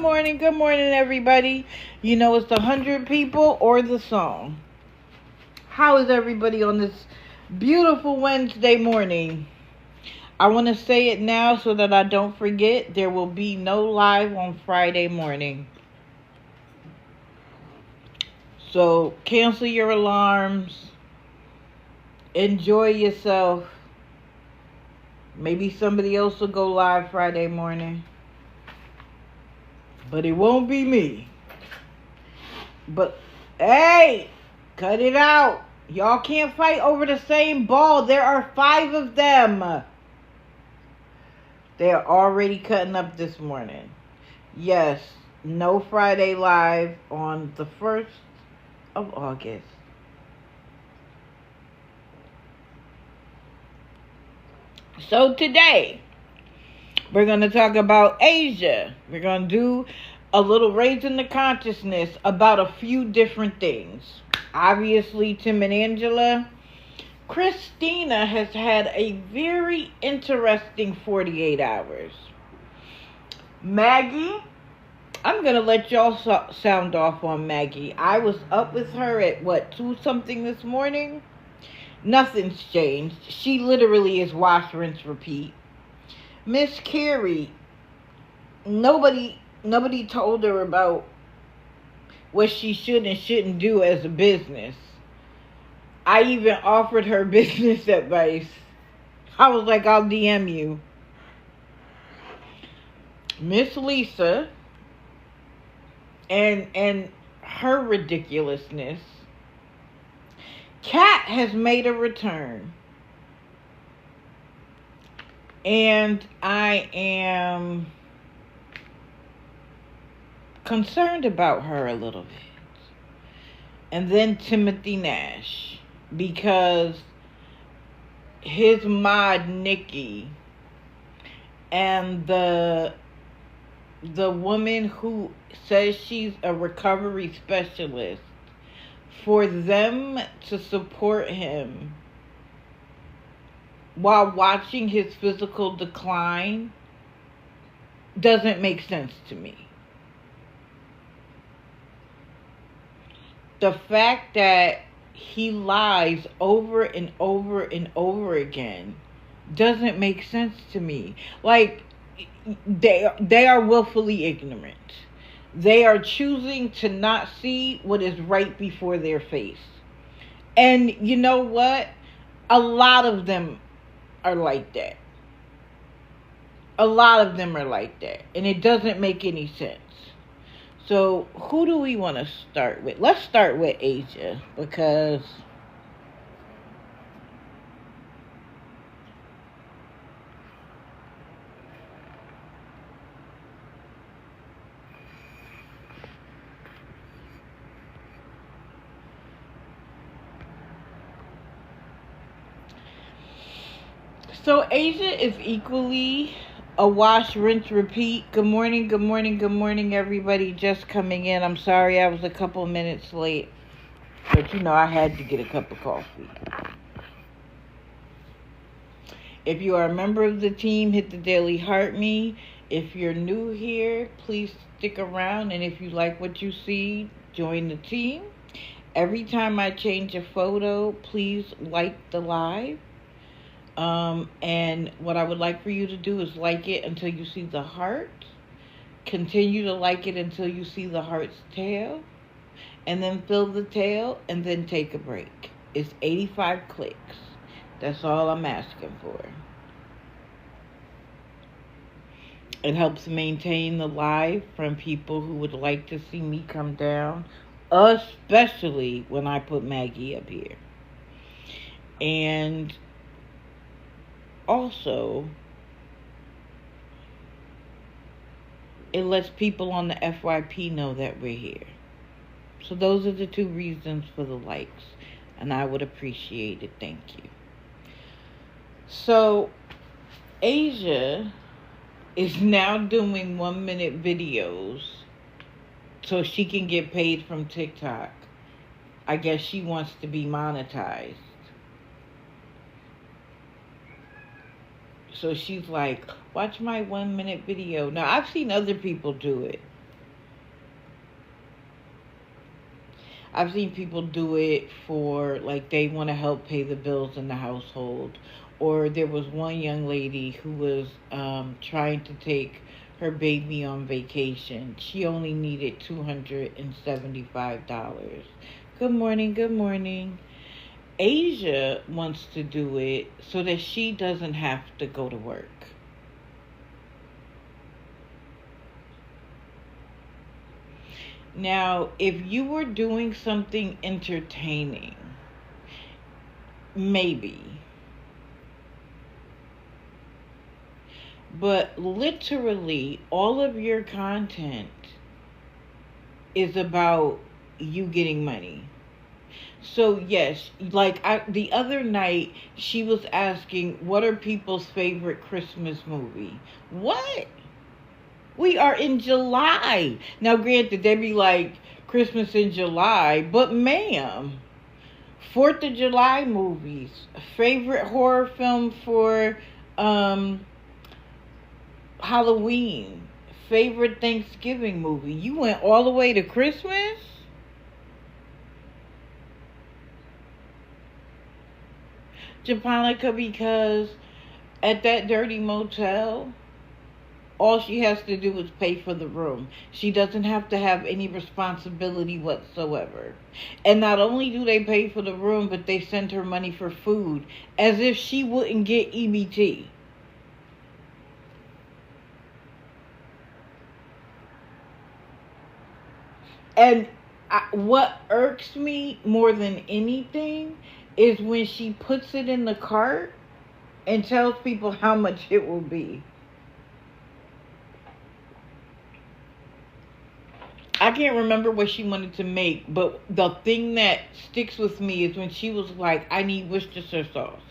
Good morning, everybody. You know, it's the 100 people or the song. How is everybody on this beautiful Wednesday morning? I want to say it now so that I don't forget. There will be no live on Friday morning. So cancel your alarms. Enjoy yourself. Maybe somebody else will go live Friday morning. But it won't be me. But, hey, cut it out. Y'all can't fight over the same ball. There are 5 of them. They are already cutting up this morning. Yes, no Friday live on the 1st of August. So today, we're going to talk about Asia. We're going to do a little raising the consciousness about a few different things. Obviously, Tim and Angela. Christina has had a very interesting 48 hours. Maggie, I'm going to let y'all sound off on Maggie. I was up with her at, 2 something this morning? Nothing's changed. She literally is wash, rinse, repeat. Miss Carrie, nobody told her about what she should and shouldn't do as a business. I even offered her business advice. I was like, I'll DM you. Miss Lisa and her ridiculousness. Kat has made a return. And I am concerned about her a little bit. And then Timothy Nash, because his mod Nikki and the woman who says she's a recovery specialist, for them to support him while watching his physical decline doesn't make sense to me. The fact that he lies over and over and over again doesn't make sense to me. Like, they are willfully ignorant. They are choosing to not see what is right before their face. And you know what? A lot of them are like that. A lot of them are like that. And it doesn't make any sense. So, who do we want to start with? Let's start with Asia, because Asia is equally a wash, rinse, repeat. Good morning, everybody just coming in. I'm sorry I was a couple minutes late, but I had to get a cup of coffee. If you are a member of the team, hit the daily heart me. If you're new here, please stick around, and if you like what you see, join the team. Every time I change a photo, please like the live. And what I would like for you to do is like it until you see the heart. Continue to like it until you see the heart's tail. And then fill the tail and then take a break. It's 85 clicks. That's all I'm asking for. It helps maintain the live from people who would like to see me come down. Especially when I put Maggie up here. And also, it lets people on the FYP know that we're here. So those are the 2 reasons for the likes. And I would appreciate it. Thank you. So, Asia is now doing 1-minute videos so she can get paid from TikTok. I guess she wants to be monetized. So she's like, watch my 1-minute video. Now, I've seen other people do it. I've seen people do it for, like, they want to help pay the bills in the household. Or there was one young lady who was trying to take her baby on vacation. She only needed $275. Good morning, good morning. Asia wants to do it so that she doesn't have to go to work. Now, if you were doing something entertaining, maybe. But literally, all of your content is about you getting money. So yes, like the other night, she was asking, what are people's favorite Christmas movie? What? We are in July. Now, granted, they be like, Christmas in July, but ma'am, 4th of July movies, favorite horror film for Halloween, favorite Thanksgiving movie. You went all the way to Christmas? Japonica, because at that dirty motel, all she has to do is pay for the room. She doesn't have to have any responsibility whatsoever. And not only do they pay for the room, but they send her money for food, as if she wouldn't get EBT. And what irks me more than anything is when she puts it in the cart and tells people how much it will be. I can't remember what she wanted to make, but the thing that sticks with me is when she was like, I need Worcestershire sauce.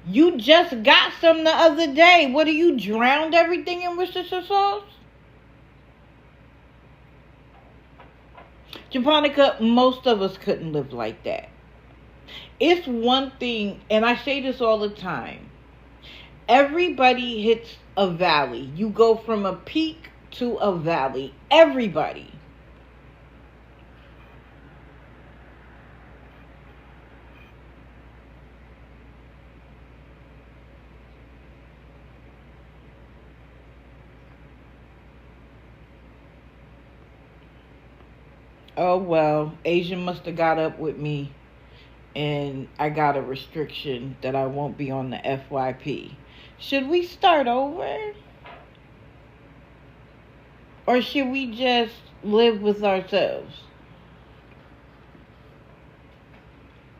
You just got some the other day. What, are you drowned everything in Worcestershire sauce? Japonica, most of us couldn't live like that. It's one thing, and I say this all the time. Everybody hits a valley. You go from a peak to a valley. Everybody. Oh, well, Asia must have got up with me, and I got a restriction that I won't be on the FYP. Should we start over? Or should we just live with ourselves?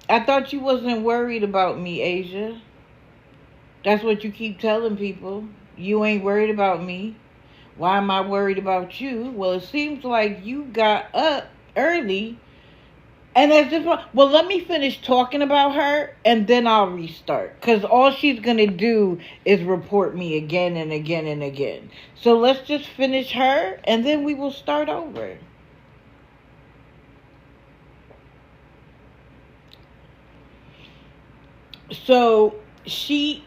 I thought you wasn't worried about me, Asia. That's what you keep telling people. You ain't worried about me. Why am I worried about you? Well, it seems like you got up early. And as if, well, let me finish talking about her and then I'll restart. Because all she's going to do is report me again and again and again. So let's just finish her and then we will start over. So she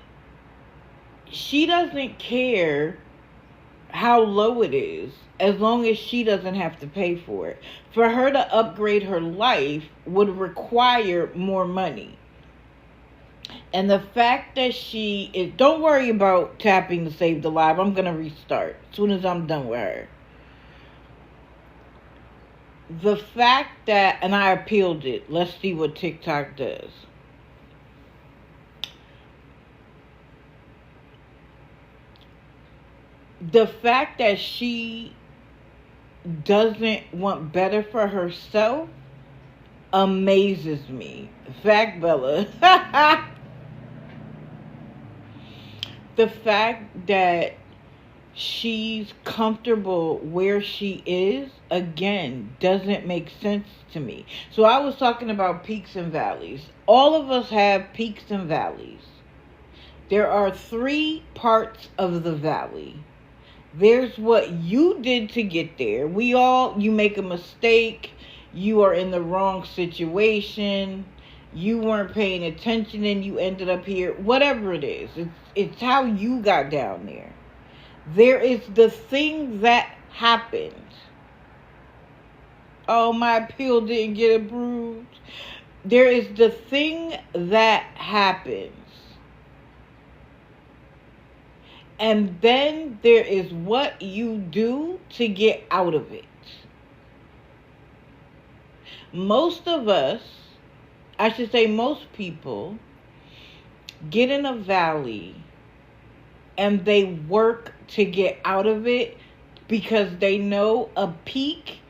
doesn't care how low it is, as long as she doesn't have to pay for it. For her to upgrade her life would require more money. And the fact that she is, don't worry about tapping to save the live. I'm going to restart as soon as I'm done with her. The fact that, and I appealed it. Let's see what TikTok does. The fact that she doesn't want better for herself amazes me. Fact, Bella. The fact that she's comfortable where she is, again, doesn't make sense to me. So I was talking about peaks and valleys. All of us have peaks and valleys. There are 3 parts of the valley. There's what you did to get there. You make a mistake. You are in the wrong situation. You weren't paying attention and you ended up here. Whatever it is. It's how you got down there. There is the thing that happened. Oh, my appeal didn't get approved. There is the thing that happens. And then there is what you do to get out of it. Most of us, I should say most people, get in a valley and they work to get out of it because they know a peak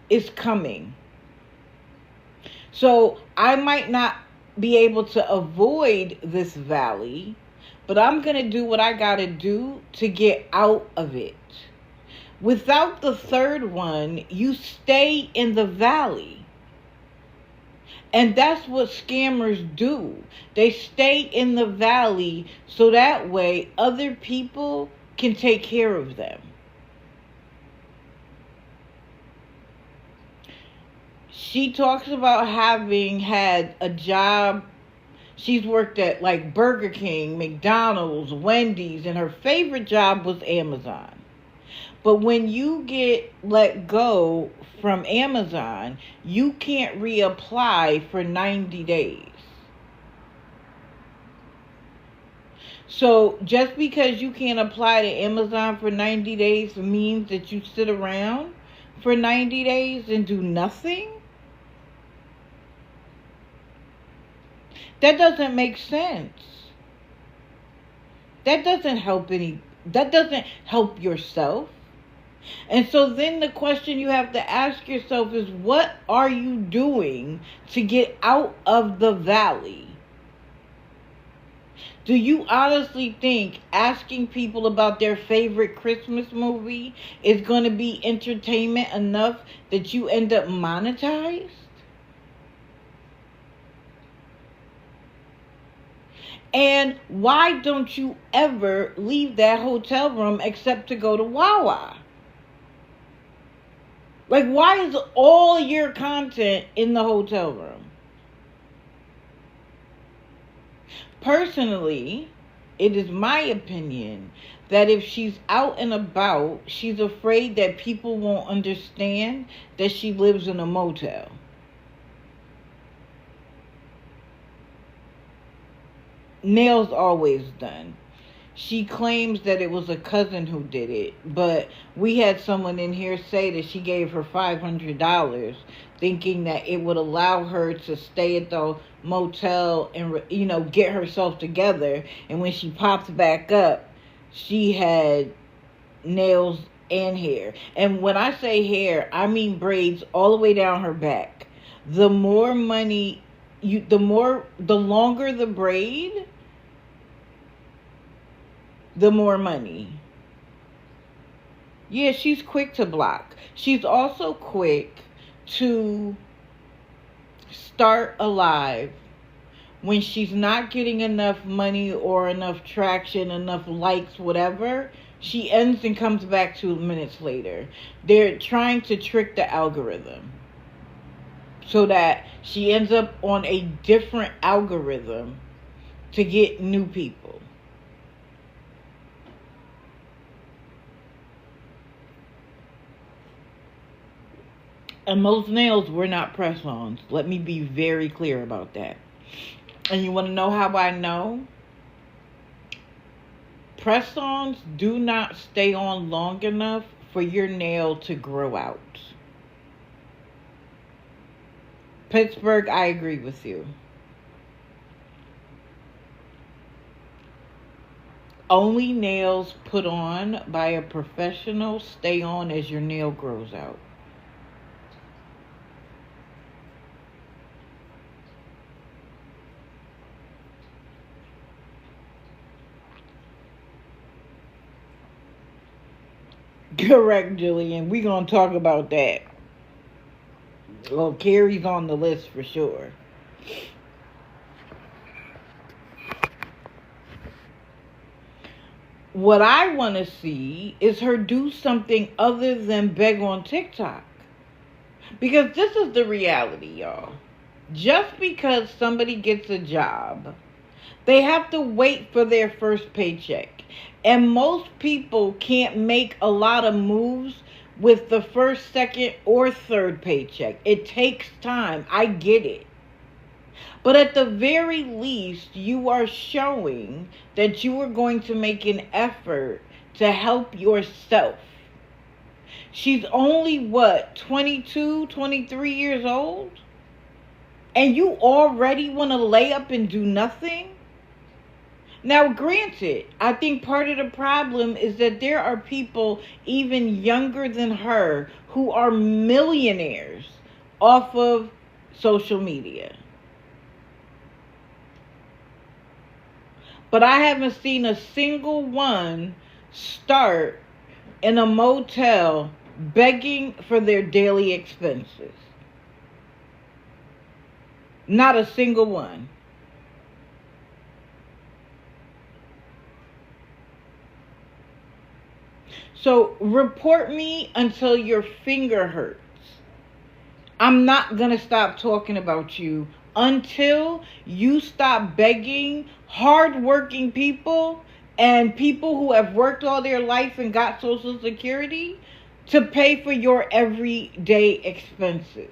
is coming. So I might not be able to avoid this valley, but I'm going to do what I got to do to get out of it. Without the third one, you stay in the valley. And that's what scammers do. They stay in the valley so that way other people can take care of them. She talks about having had a job. She's worked at like Burger King, McDonald's, Wendy's, and her favorite job was Amazon. But when you get let go from Amazon, you can't reapply for 90 days. So just because you can't apply to Amazon for 90 days means that you sit around for 90 days and do nothing? That doesn't make sense. That doesn't help yourself. And so then the question you have to ask yourself is, what are you doing to get out of the valley? Do you honestly think asking people about their favorite Christmas movie is going to be entertainment enough that you end up monetized? And why don't you ever leave that hotel room except to go to Wawa? Like, why is all your content in the hotel room? Personally, it is my opinion that if she's out and about, she's afraid that people won't understand that she lives in a motel. Nails always done. She claims that it was a cousin who did it, but we had someone in here say that she gave her $500 thinking that it would allow her to stay at the motel and, get herself together. And when she popped back up, she had nails and hair. And when I say hair, I mean braids all the way down her back. The more money the longer the braid, the more money. Yeah, she's quick to block. She's also quick to start a live when she's not getting enough money or enough traction, enough likes, whatever. She ends and comes back 2 minutes later. They're trying to trick the algorithm so that she ends up on a different algorithm to get new people. And most nails were not press-ons. Let me be very clear about that. And you want to know how I know? Press-ons do not stay on long enough for your nail to grow out. Pittsburgh, I agree with you. Only nails put on by a professional stay on as your nail grows out. Correct, Julian. We're going to talk about that. Well, Carrie's on the list for sure. What I want to see is her do something other than beg on TikTok. Because this is the reality, y'all. Just because somebody gets a job, they have to wait for their first paycheck. And most people can't make a lot of moves with the first, second, or third paycheck. It takes time. I get it. But at the very least, you are showing that you are going to make an effort to help yourself. She's only, what, 22, 23 years old? And you already want to lay up and do nothing? Now, granted, I think part of the problem is that there are people even younger than her who are millionaires off of social media. But I haven't seen a single one start in a motel begging for their daily expenses. Not a single one. So report me until your finger hurts. I'm not going to stop talking about you until you stop begging hardworking people and people who have worked all their life and got Social Security to pay for your everyday expenses,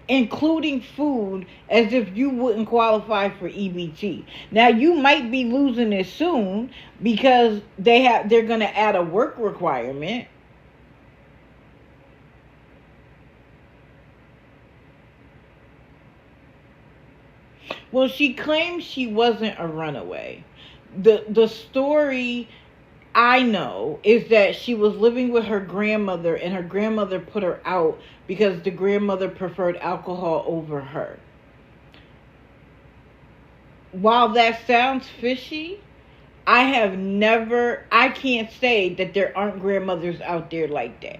including food, as if you wouldn't qualify for EBT. Now, you might be losing it soon because they're going to add a work requirement. Well, she claims she wasn't a runaway. The story I know is that she was living with her grandmother, and her grandmother put her out because the grandmother preferred alcohol over her. While that sounds fishy, I can't say that there aren't grandmothers out there like that.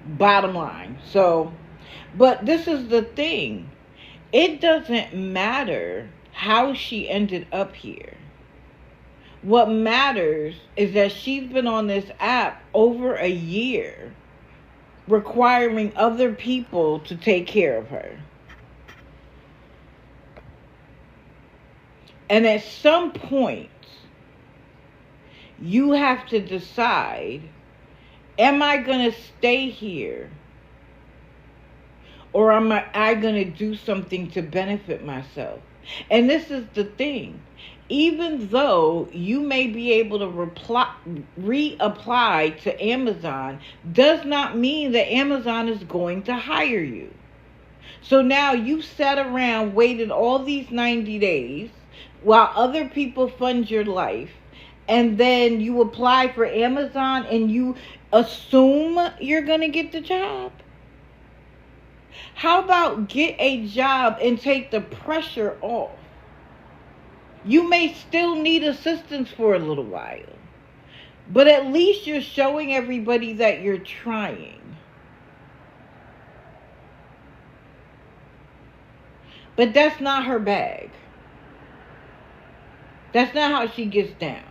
Bottom line. So, but this is the thing. It doesn't matter how she ended up here. What matters is that she's been on this app over a year, requiring other people to take care of her. And at some point, you have to decide, am I going to stay here? Or am I going to do something to benefit myself? And this is the thing. Even though you may be able to reapply to Amazon, does not mean that Amazon is going to hire you. So now you sat around, waited all these 90 days while other people fund your life, and then you apply for Amazon and you assume you're going to get the job. How about get a job and take the pressure off? You may still need assistance for a little while, but at least you're showing everybody that you're trying. But that's not her bag. That's not how she gets down.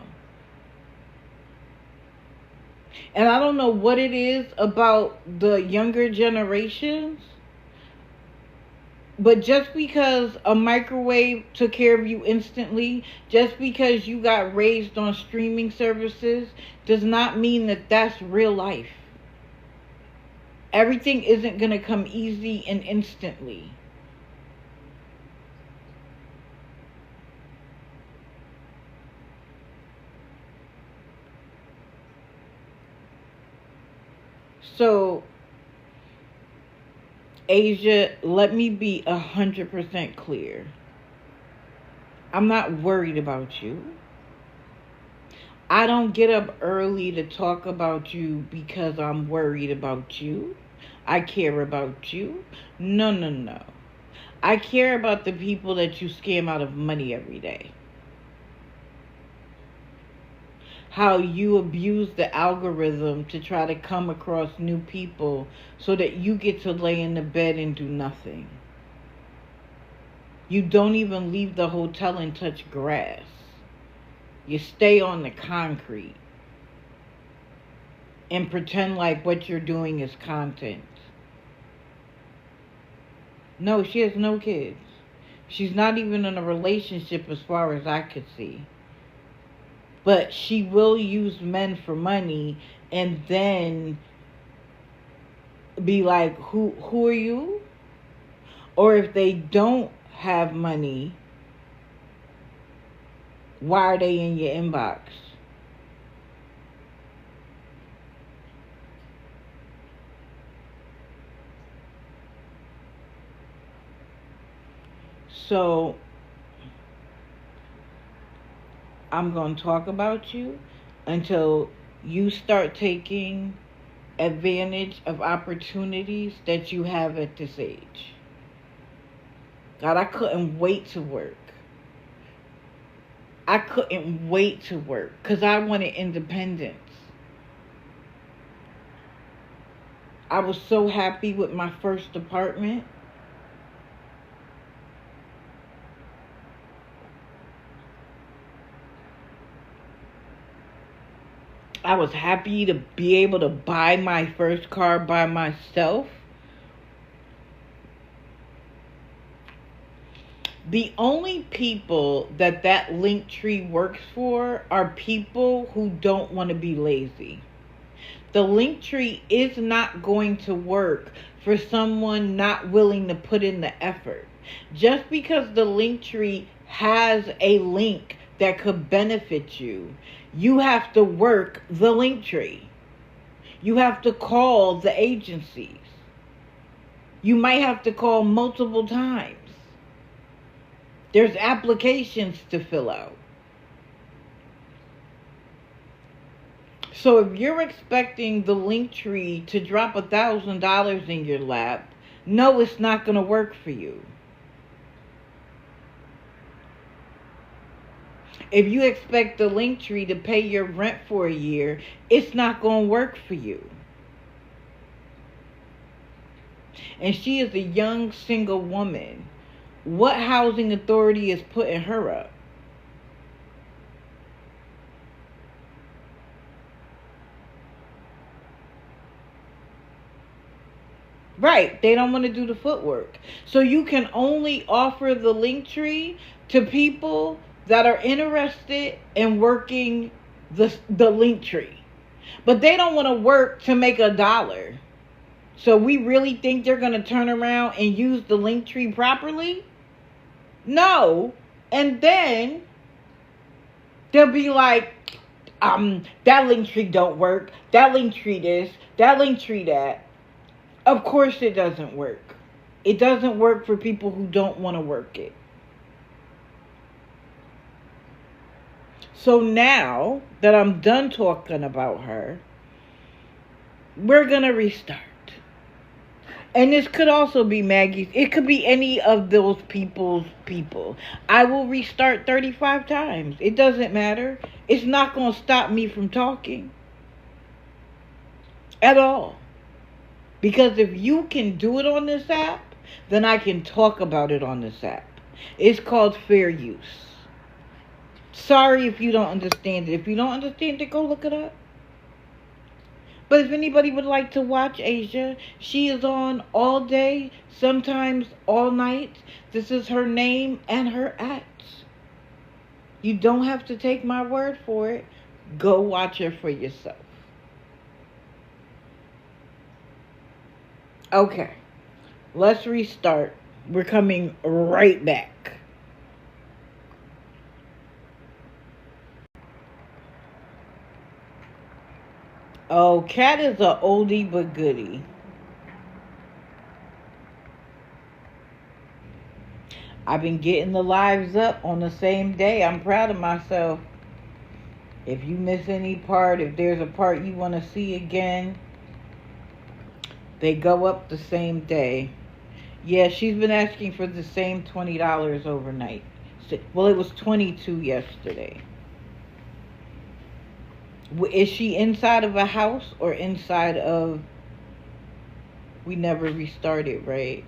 And I don't know what it is about the younger generations, but just because a microwave took care of you instantly, just because you got raised on streaming services, does not mean that that's real life. Everything isn't going to come easy and instantly. So, Asia, let me be 100% clear. I'm not worried about you. I don't get up early to talk about you because I'm worried about you. I care about you. No. I care about the people that you scam out of money every day. How you abuse the algorithm to try to come across new people so that you get to lay in the bed and do nothing. You don't even leave the hotel and touch grass. You stay on the concrete and pretend like what you're doing is content. No, she has no kids. She's not even in a relationship as far as I could see. But she will use men for money and then be like, who are you? Or if they don't have money, why are they in your inbox? So I'm going to talk about you until you start taking advantage of opportunities that you have at this age. God, I couldn't wait to work. I couldn't wait to work because I wanted independence. I was so happy with my first apartment. I was happy to be able to buy my first car by myself. The only people that link tree works for are people who don't want to be lazy. The link tree is not going to work for someone not willing to put in the effort. Just because the link tree has a link that could benefit you, you have to work the link tree. You have to call the agencies. You might have to call multiple times. There's applications to fill out. So if you're expecting the link tree to drop $1,000 in your lap, no, it's not going to work for you. If you expect the link tree to pay your rent for a year, it's not going to work for you. And she is a young single woman. What housing authority is putting her up? Right, they don't want to do the footwork. So you can only offer the link tree to people that are interested in working the link tree. But they don't want to work to make $1. So we really think they're going to turn around and use the link tree properly? No. And then they'll be like, that link tree don't work. That link tree this. That link tree that. Of course it doesn't work. It doesn't work for people who don't want to work it. So now that I'm done talking about her, we're going to restart. And this could also be Maggie's. It could be any of those people's people. I will restart 35 times. It doesn't matter. It's not going to stop me from talking. At all. Because if you can do it on this app, then I can talk about it on this app. It's called fair use. Sorry if you don't understand it. If you don't understand it, go look it up. But if anybody would like to watch Asia, she is on all day, sometimes all night. This is her name and her acts. You don't have to take my word for it. Go watch her for yourself. Okay, let's restart. We're coming right back. Oh, Cat is a oldie but goodie. I've been getting the lives up on the same day. I'm proud of myself. If you miss any part, if there's a part you want to see again, they go up the same day. Yeah, she's been asking for the same $20 overnight. Well, it was $22 yesterday. Is she inside of a house or inside of... We never restarted, right?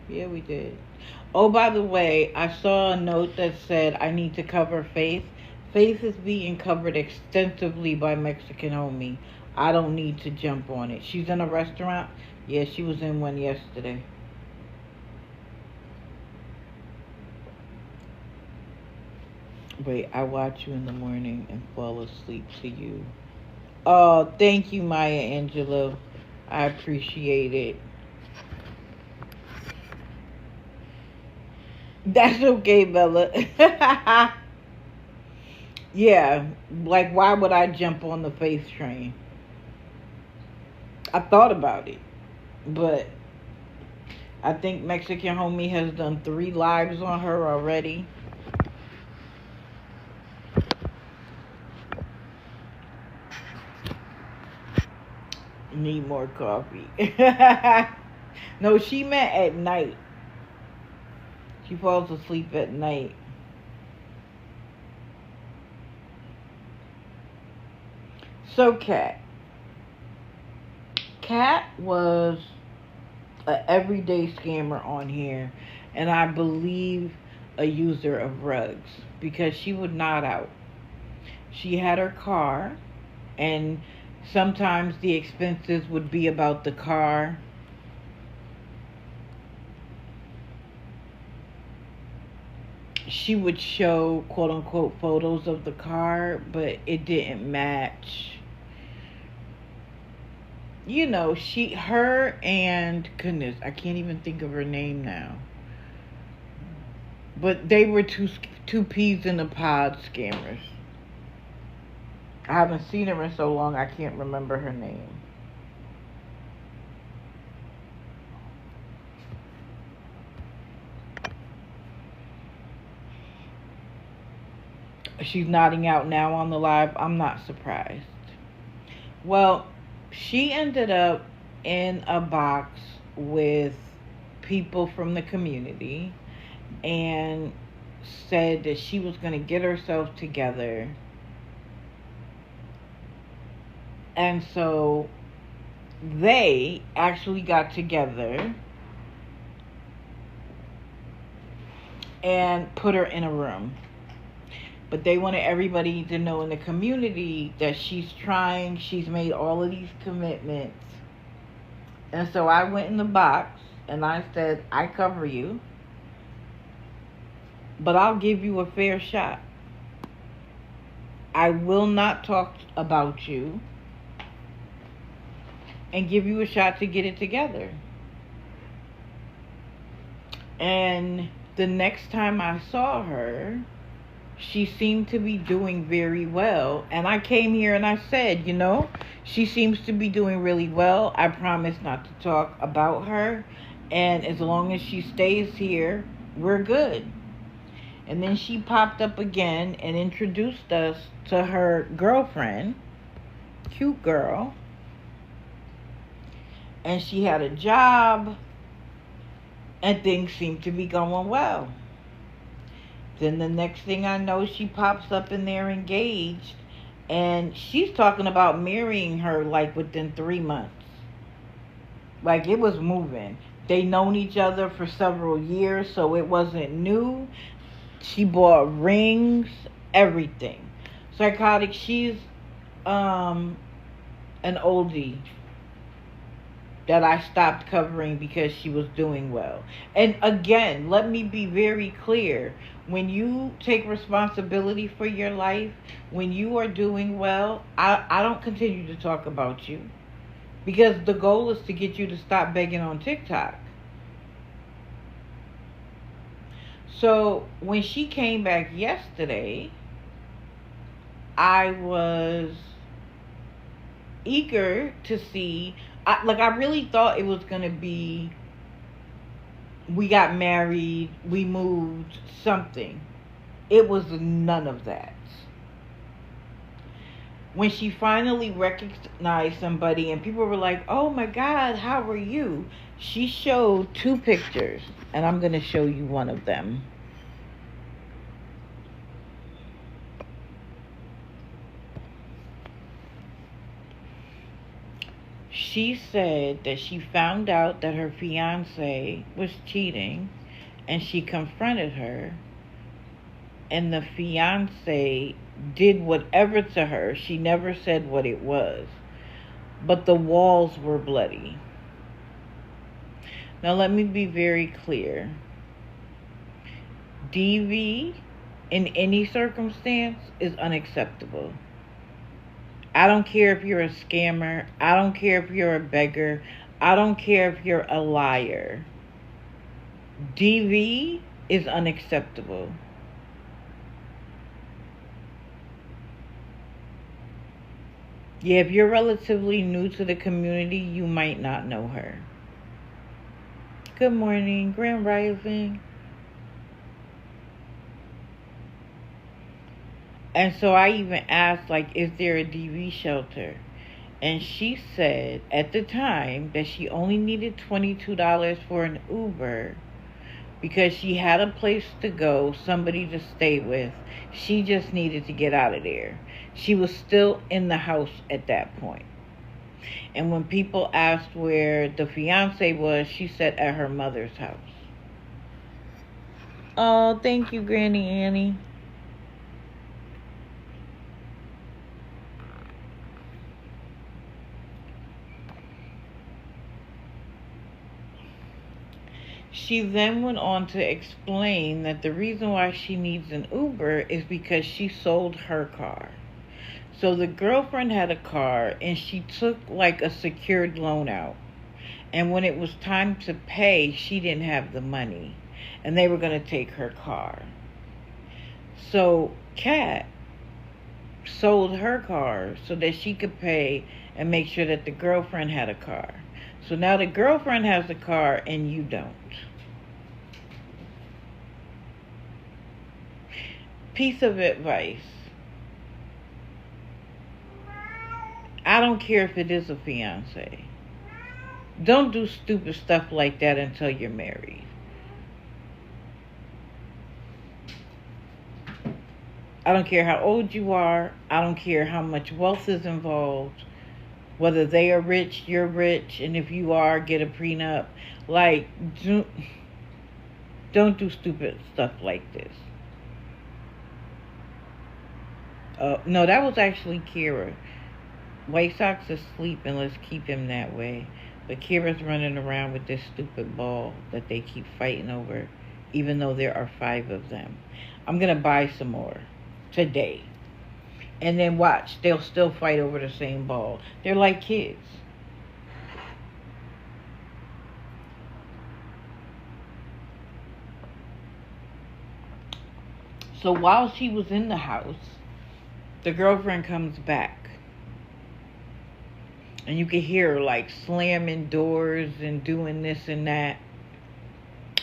Yeah, we did. Oh, by the way, I saw a note that said I need to cover Faith. Faith is being covered extensively by Mexican Homie. I don't need to jump on it. She's in a restaurant? Yeah, she was in one yesterday. Wait, I watch you in the morning and fall asleep to you. Oh, thank you, Maya Angelou. I appreciate it. That's okay, Bella. Yeah, like why would I jump on the face train? I thought about it, but I think Mexican Homie has done 3 lives on her already. Need more coffee. No, she meant at night. She falls asleep at night. So, Cat was a everyday scammer on here, and I believe a user of rugs because she would nod out. She had her car, and sometimes the expenses would be about the car. She would show quote unquote photos of the car, but it didn't match. You know, her and goodness, I can't even think of her name now. But they were two peas in a pod scammers. I haven't seen her in so long I can't remember her name. She's nodding out now on the live. I'm not surprised. Well, she ended up in a box with people from the community and said that she was going to get herself together. And so they actually got together and put her in a room. But they wanted everybody to know in the community that she's trying. She's made all of these commitments. And so I went in the box and I said, I cover you, but I'll give you a fair shot. I will not talk about you and give you a shot to get it together. And the next time I saw her, she seemed to be doing very well. And I came here and I said, you know, she seems to be doing really well. I promise not to talk about her. And as long as she stays here, we're good. And then she popped up again and introduced us to her girlfriend, cute girl. And she had a job and things seemed to be going well. Then the next thing I know, she pops up and they're engaged. And she's talking about marrying her like within 3 months. Like it was moving. They known each other for several years, so it wasn't new. She bought rings, everything. Psychotic, she's an oldie that I stopped covering because she was doing well. And again, let me be very clear. When you take responsibility for your life, when you are doing well, I don't continue to talk about you. Because the goal is to get you to stop begging on TikTok. So when she came back yesterday, I was eager to see. I really thought it was going to be, we got married, we moved, something. It was none of that. When she finally recognized somebody and people were like, oh my God, how are you? She showed 2 pictures, and I'm going to show you one of them. She said that she found out that her fiance was cheating and she confronted her, and the fiance did whatever to her. She never said what it was, but the walls were bloody. Now let me be very clear. DV in any circumstance is unacceptable. I don't care if you're a scammer. I don't care if you're a beggar. I don't care if you're a liar. DV is unacceptable. Yeah, if you're relatively new to the community, you might not know her. Good morning, Grand Rising. And so I even asked, like, is there a DV shelter? And she said at the time that she only needed $22 for an Uber because she had a place to go, somebody to stay with. She just needed to get out of there. She was still in the house at that point. And when people asked where the fiance was, she said at her mother's house. Oh, thank you, Granny Annie. She then went on to explain that the reason why she needs an Uber is because she sold her car. So the girlfriend had a car and she took like a secured loan out. And when it was time to pay, she didn't have the money. And they were going to take her car. So Kat sold her car so that she could pay and make sure that the girlfriend had a car. So now the girlfriend has a car and you don't. Piece of advice. I don't care if it is a fiance. Don't do stupid stuff like that until you're married. I don't care how old you are. I don't care how much wealth is involved. Whether they are rich, you're rich. And if you are, get a prenup. Like, don't do stupid stuff like this. No, that was actually Kira. White Sox asleep and let's keep him that way. But Kira's running around with this stupid ball that they keep fighting over, even though there are 5 of them. I'm going to buy some more today. And then watch, they'll still fight over the same ball. They're like kids. So while she was in the house, the girlfriend comes back. And you can hear her like slamming doors and doing this and that.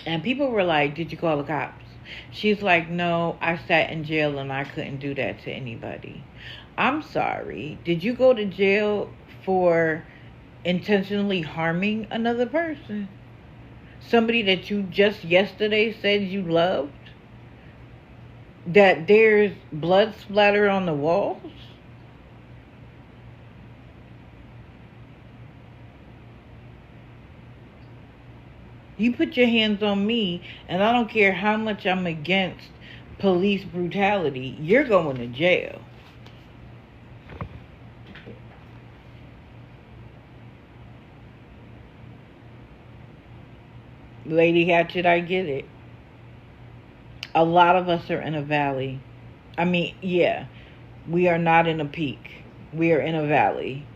And people were like, did you call the cops? She's like, no, I sat in jail and I couldn't do that to anybody. I'm sorry. Did you go to jail for intentionally harming another person? Somebody that you just yesterday said you loved? That there's blood splatter on the walls? You put your hands on me, and I don't care how much I'm against police brutality, you're going to jail. Lady Hatchet, I get it. A lot of us are in a valley. I mean, yeah, we are not in a peak. We are in a valley.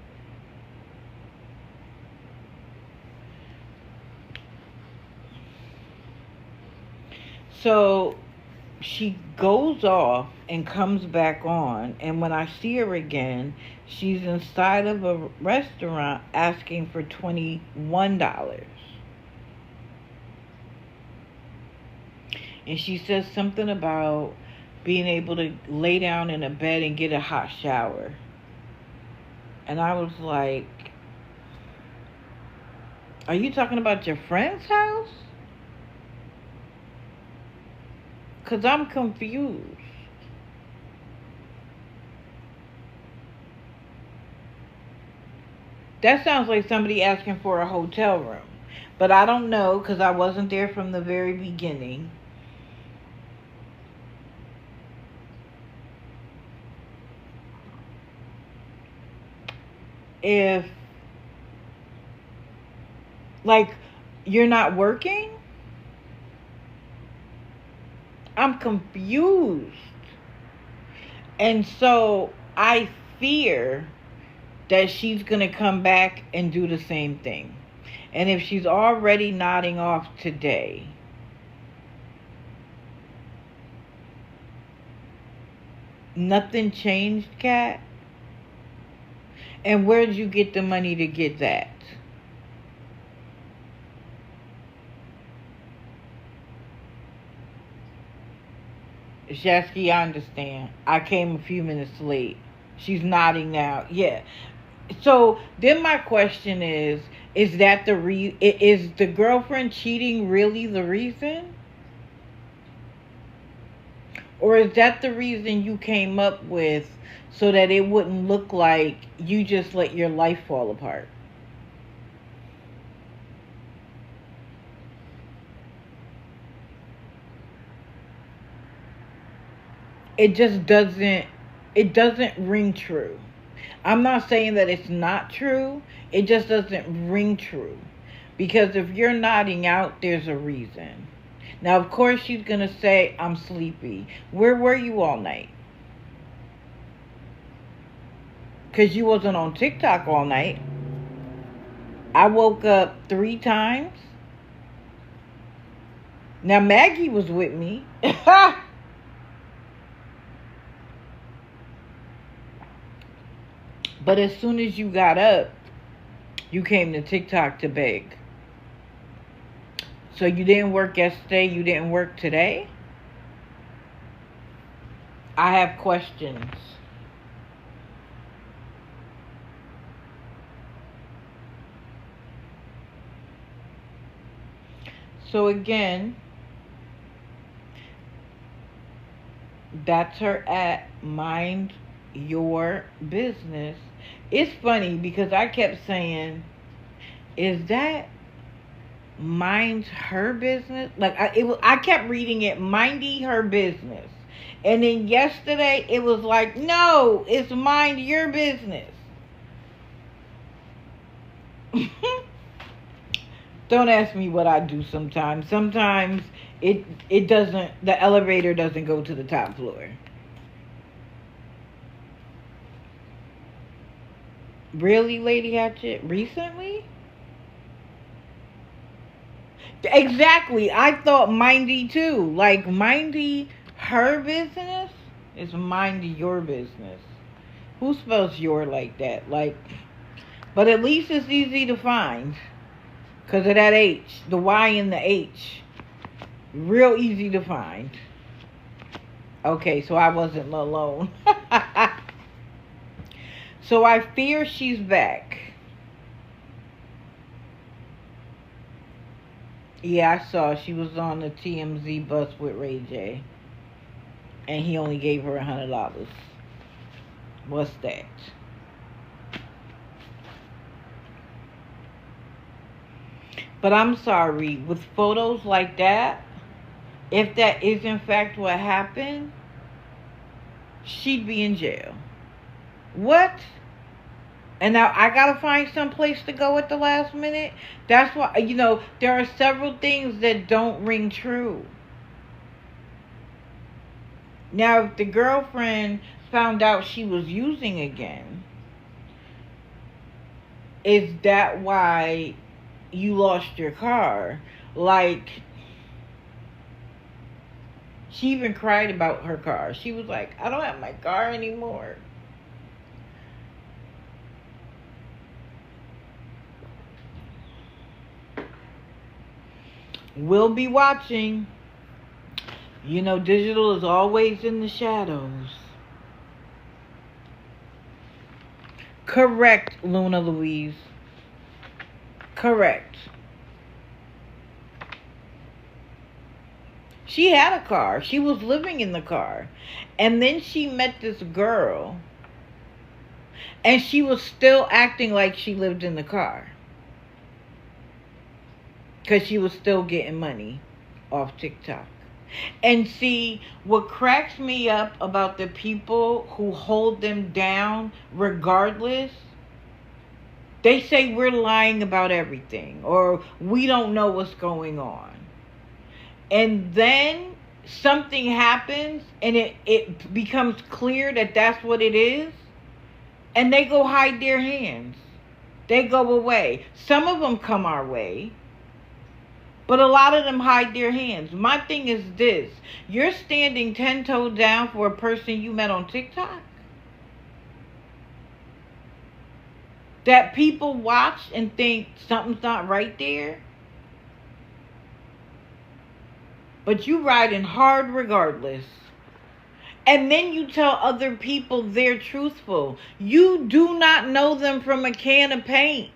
So she goes off and comes back on, and when I see her again, she's inside of a restaurant asking for $21. And she says something about being able to lay down in a bed and get a hot shower. And I was like, are you talking about your friend's house? Because I'm confused. That sounds like somebody asking for a hotel room. But I don't know because I wasn't there from the very beginning. If, like, you're not working? I'm confused. And so I fear that she's going to come back and do the same thing. And if she's already nodding off today, nothing changed, Kat? And where'd you get the money to get that? Shasky, I understand. I came a few minutes late. She's nodding now. Yeah. So then my question is that is the girlfriend cheating really the reason? Or is that the reason you came up with so that it wouldn't look like you just let your life fall apart? It just doesn't ring true. I'm not saying that it's not true. It just doesn't ring true. Because if you're nodding out, there's a reason. Now, of course, she's going to say, I'm sleepy. Where were you all night? Because you wasn't on TikTok all night. I woke up 3 times. Now, Maggie was with me. But as soon as you got up, you came to TikTok to beg. So you didn't work yesterday, you didn't work today? I have questions. So again, that's her at mind your business. It's funny because I kept saying, is that mind her business? Like I kept reading it, mindy her business. And then yesterday it was like, no, it's mind your business. Don't ask me what I do sometimes. Sometimes it doesn't, the elevator doesn't go to the top floor. Really, Lady Hatchet? Recently? Exactly. I thought mindy too. Like, mindy her business is mindy your business. Who spells your like that? Like, but at least it's easy to find. Because of that H. The Y and the H. Real easy to find. Okay, so I wasn't alone. So I fear she's back. Yeah, I saw she was on the TMZ bus with Ray J. And he only gave her $100. What's that? But I'm sorry, with photos like that, if that is in fact what happened, she'd be in jail. What? And now I gotta find some place to go at the last minute? That's why, there are several things that don't ring true. Now, if the girlfriend found out she was using again, is that why you lost your car? Like, she even cried about her car. She was like, I don't have my car anymore. We'll be watching. Digital is always in the shadows. Correct, Luna Louise. Correct. She had a car. She was living in the car. And then she met this girl. And she was still acting like she lived in the car. Because she was still getting money off TikTok. And see, what cracks me up about the people who hold them down regardless, they say we're lying about everything. Or we don't know what's going on. And then something happens and it becomes clear that that's what it is. and they go hide their hands. They go away. Some of them come our way, but a lot of them hide their hands. My thing is this. You're standing 10 toes down for a person you met on TikTok that people watch and think something's not right there. But you riding hard regardless. And then you tell other people they're truthful. You do not know them from a can of paint.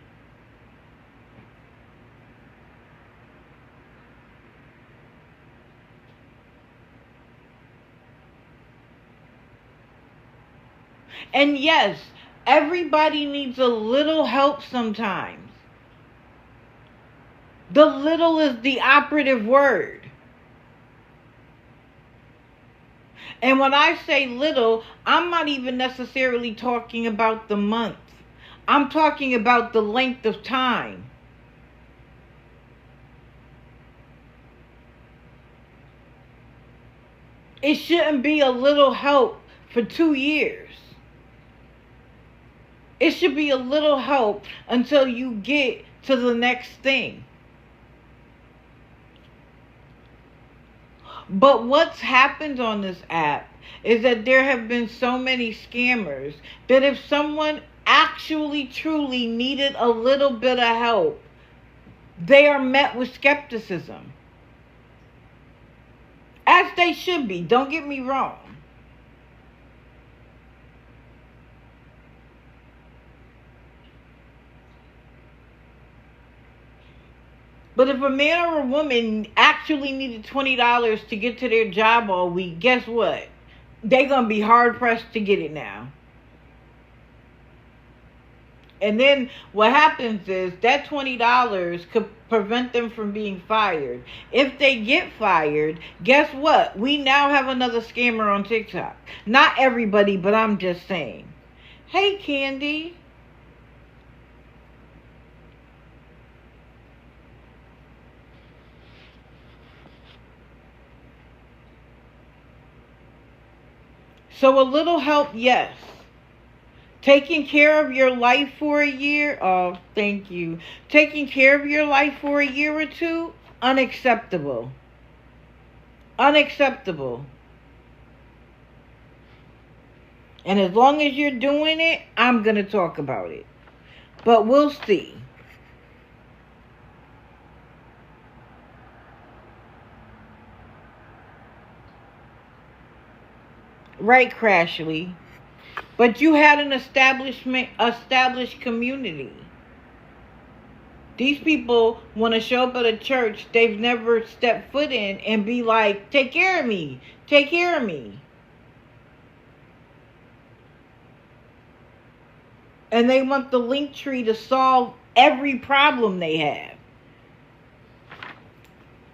And yes, everybody needs a little help sometimes. The little is the operative word. And when I say little, I'm not even necessarily talking about the month. I'm talking about the length of time. It shouldn't be a little help for 2 years. It should be a little help until you get to the next thing. But what's happened on this app is that there have been so many scammers that if someone actually truly needed a little bit of help, they are met with skepticism. As they should be, don't get me wrong. But if a man or a woman actually needed $20 to get to their job all week, guess what? They're going to be hard pressed to get it now. And then what happens is that $20 could prevent them from being fired. If they get fired, guess what? We now have another scammer on TikTok. Not everybody, but I'm just saying. Hey, Candy. So a little help, yes. Taking care of your life for a year, oh, thank you. Taking care of your life for a year or two, unacceptable. Unacceptable. And as long as you're doing it, I'm going to talk about it. But we'll see. Right, Crashly. But you had an established community. These people want to show up at a church they've never stepped foot in and be like, take care of me. Take care of me. And they want the link tree to solve every problem they have.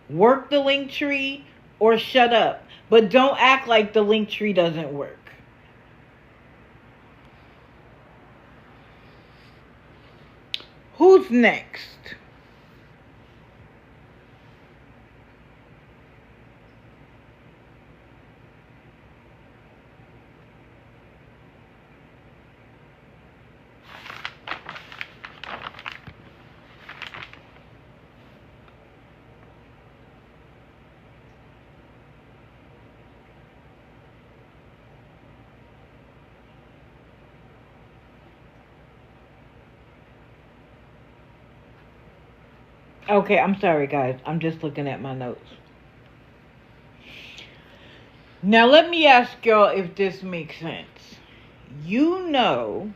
Work the link tree or shut up. But don't act like the link tree doesn't work. Who's next? Okay, I'm sorry, guys. I'm just looking at my notes. Now, let me ask y'all if this makes sense. You know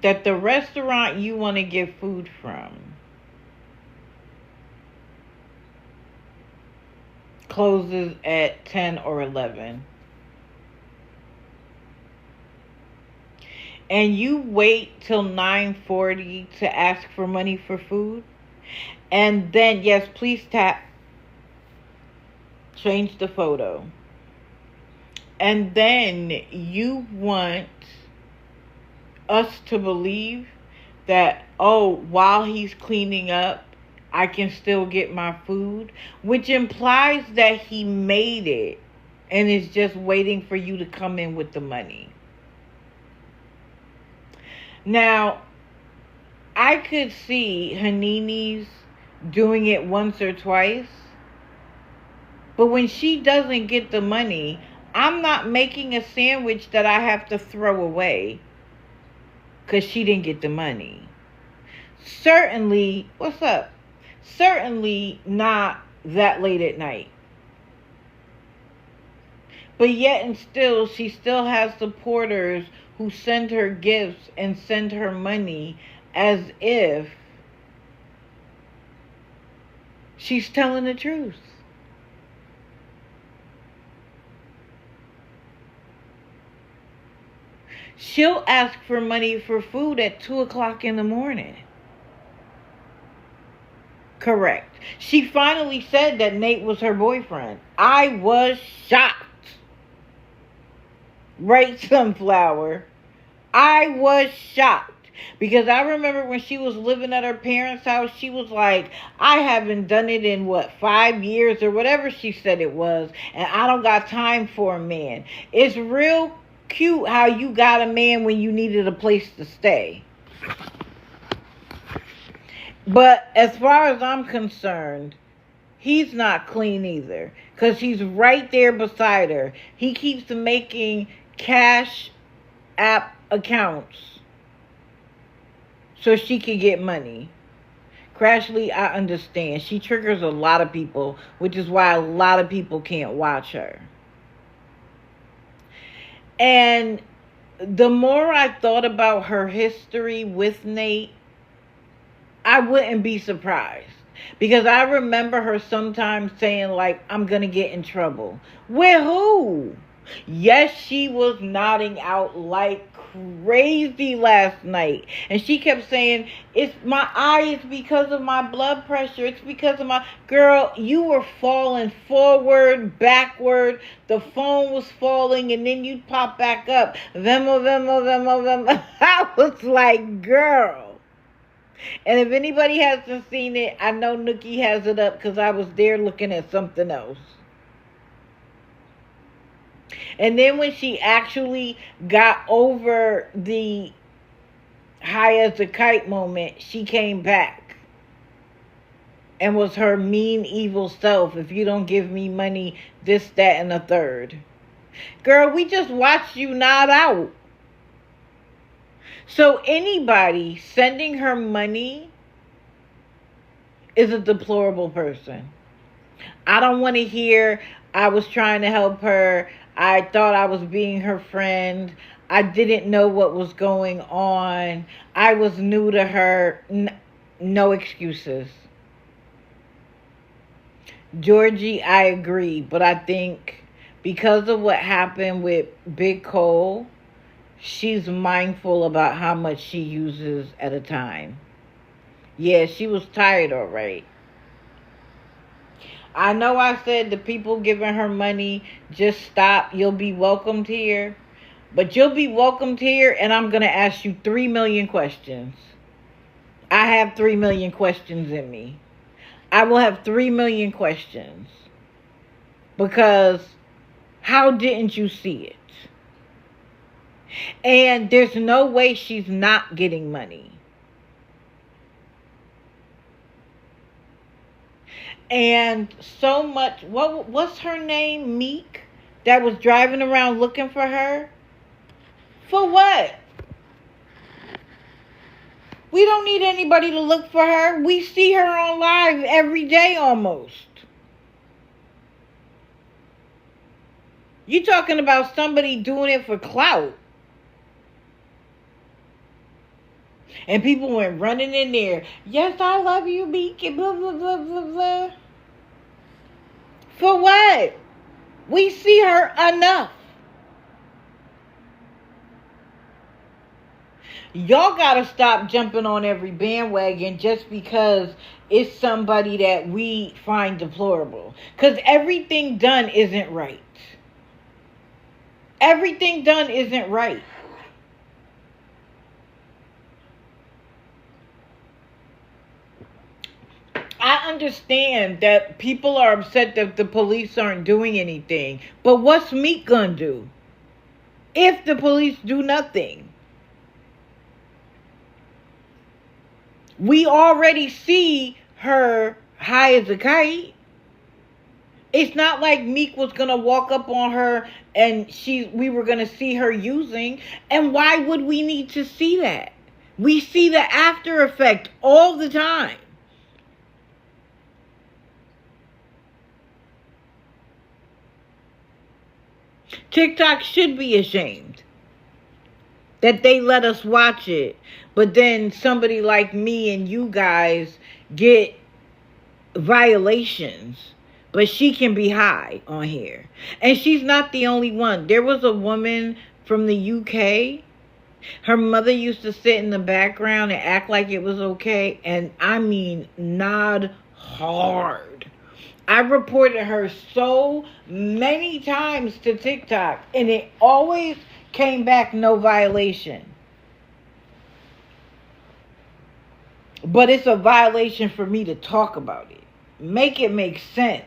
that the restaurant you want to get food from closes at 10 or 11. And you wait till 9:40 to ask for money for food. And then, yes, please tap. Change the photo. And then you want us to believe that, oh, while he's cleaning up, I can still get my food, which implies that he made it and is just waiting for you to come in with the money. Now, I could see Hanini's doing it once or twice, but when she doesn't get the money, I'm not making a sandwich that I have to throw away because she didn't get the money. Certainly, what's up? Certainly not that late at night. But yet and still, she still has supporters who send her gifts and send her money as if she's telling the truth. She'll ask for money for food at 2 o'clock in the morning. Correct. She finally said that Nate was her boyfriend. I was shocked. Right, Sunflower? I was shocked. Because I remember when she was living at her parents' house, she was like, I haven't done it in, 5 years or whatever she said it was. And I don't got time for a man. It's real cute how you got a man when you needed a place to stay. But as far as I'm concerned, he's not clean either. Because he's right there beside her. He keeps making Cash App accounts so she can get money. Crashly, I understand. She triggers a lot of people, which is why a lot of people can't watch her. And the more I thought about her history with Nate, I wouldn't be surprised. Because I remember her sometimes saying, like, I'm going to get in trouble. With who? Yes, she was nodding out like crazy last night. And she kept saying, it's my eye, it's because of my blood pressure, it's because of my... Girl, you were falling forward, backward, the phone was falling, and then you'd pop back up. Vemo. I was like, girl. And if anybody hasn't seen it, I know Nookie has it up because I was there looking at something else. And then when she actually got over the high as a kite moment, she came back and was her mean, evil self. If you don't give me money, this, that, and the third. Girl, we just watched you nod out. So anybody sending her money is a deplorable person. I don't want to hear, I was trying to help her. I thought I was being her friend. I didn't know what was going on. I was new to her. No excuses. Georgie, I agree. But I think because of what happened with Big Cole, she's mindful about how much she uses at a time. Yeah, she was tired, all right. I know I said the people giving her money, just stop. You'll be welcomed here. But you'll be welcomed here, and I'm going to ask you 3 million questions. I have 3 million questions in me. I will have 3 million questions. Because how didn't you see it? And there's no way she's not getting money. And so much, what's her name, Meek, that was driving around looking for her? For what? We don't need anybody to look for her. We see her on live every day almost. You talking about somebody doing it for clout. And people went running in there. Yes, I love you, Meek, and blah, blah, blah, blah, blah. For what? We see her enough. Y'all gotta stop jumping on every bandwagon just because it's somebody that we find deplorable. Because everything done isn't right. Everything done isn't right. I understand that people are upset that the police aren't doing anything. But what's Meek gonna do if the police do nothing? We already see her high as a kite. It's not like Meek was gonna walk up on her and we were gonna see her using. And why would we need to see that? We see the after effect all the time. TikTok should be ashamed that they let us watch it, but then somebody like me and you guys get violations. But she can be high on here. And she's not the only one. There was a woman from the UK. Her mother used to sit in the background and act like it was okay. And I mean, nod hard. I reported her so many times to TikTok, and it always came back no violation. But it's a violation for me to talk about it. Make it make sense.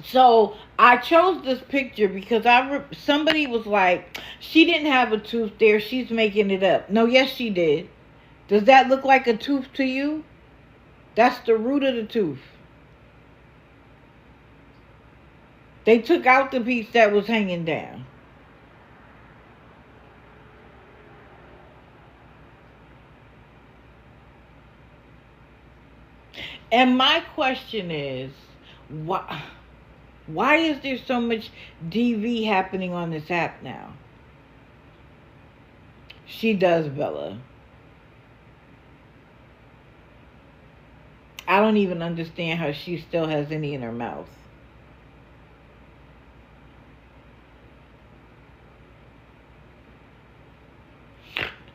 So I chose this picture because somebody was like, she didn't have a tooth there. She's making it up. No, yes, she did. Does that look like a tooth to you? That's the root of the tooth. They took out the piece that was hanging down. And my question is, why is there so much DV happening on this app now? She does, Bella. I don't even understand how she still has any in her mouth.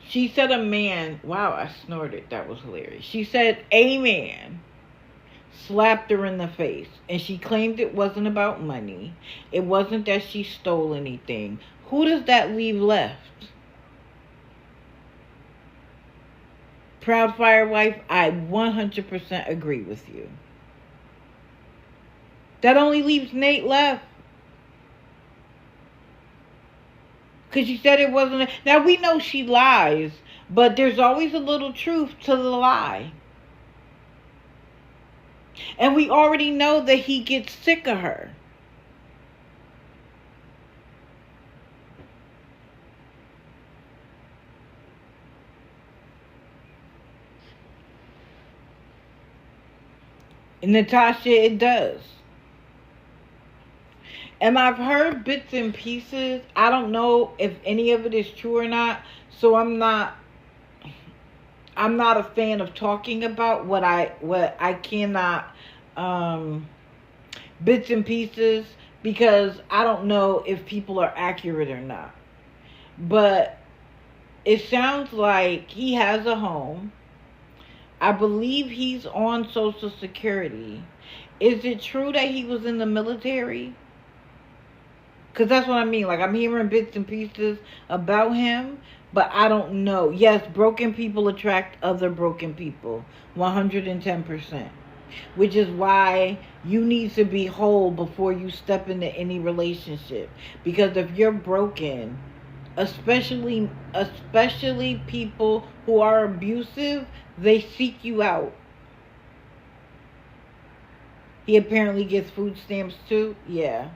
She said a man, wow, I snorted. That was hilarious. She said a man slapped her in the face, and she claimed it wasn't about money. It wasn't that she stole anything. Who does that leave left? Proud Fire Wife, I 100% agree with you. That only leaves Nate left. Because she said it wasn't. Now, we know she lies, but there's always a little truth to the lie. And we already know that he gets sick of her. And Natasha, it does. And I've heard bits and pieces. I don't know if any of it is true or not. So I'm not a fan of talking about what I cannot bits and pieces, because I don't know if people are accurate or not. But it sounds like he has a home. I believe he's on Social Security. Is it true that he was in the military? Because that's what I mean. Like, I'm hearing bits and pieces about him, but I don't know. Yes, broken people attract other broken people. 110%. Which is why you need to be whole before you step into any relationship. Because if you're broken, especially people who are abusive, they seek you out. He apparently gets food stamps too. Yeah.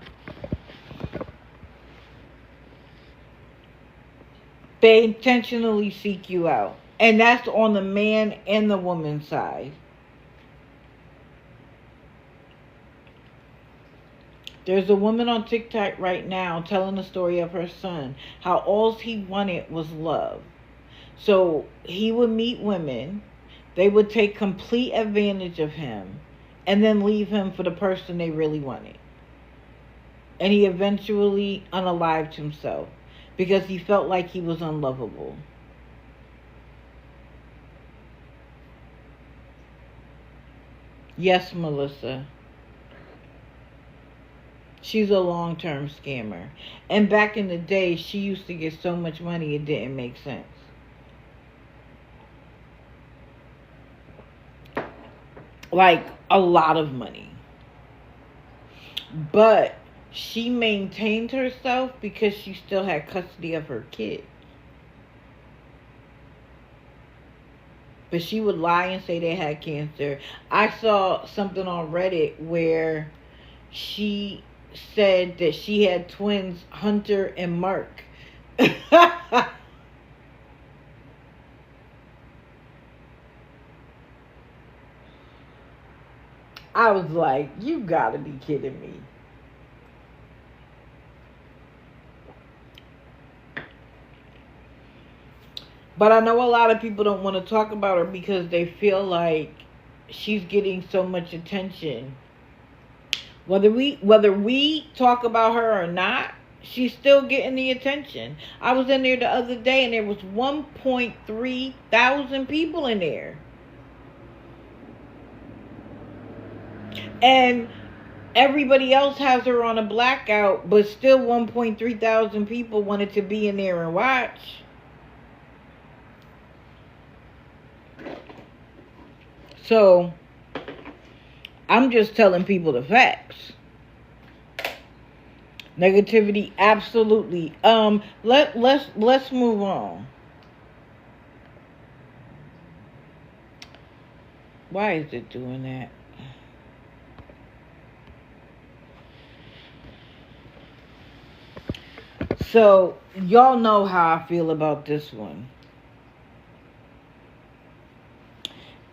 They intentionally seek you out. And that's on the man and the woman's side. There's a woman on TikTok right now telling the story of her son. How all he wanted was love. So he would meet women. They would take complete advantage of him. And then leave him for the person they really wanted. And he eventually unalived himself. Because he felt like he was unlovable. Yes, Melissa. She's a long-term scammer. And back in the day, she used to get so much money it didn't make sense. Like, a lot of money. But she maintained herself because she still had custody of her kid. But she would lie and say they had cancer. I saw something on Reddit where she said that she had twins, Hunter and Mark. I was like, you gotta be kidding me. But I know a lot of people don't want to talk about her because they feel like she's getting so much attention. Whether we talk about her or not, she's still getting the attention. I was in there the other day and there was 1.3 thousand people in there. And everybody else has her on a blackout, but still 1.3 thousand people wanted to be in there and watch. So I'm just telling people the facts. Negativity, absolutely. Let's move on. Why is it doing that? So y'all know how I feel about this one.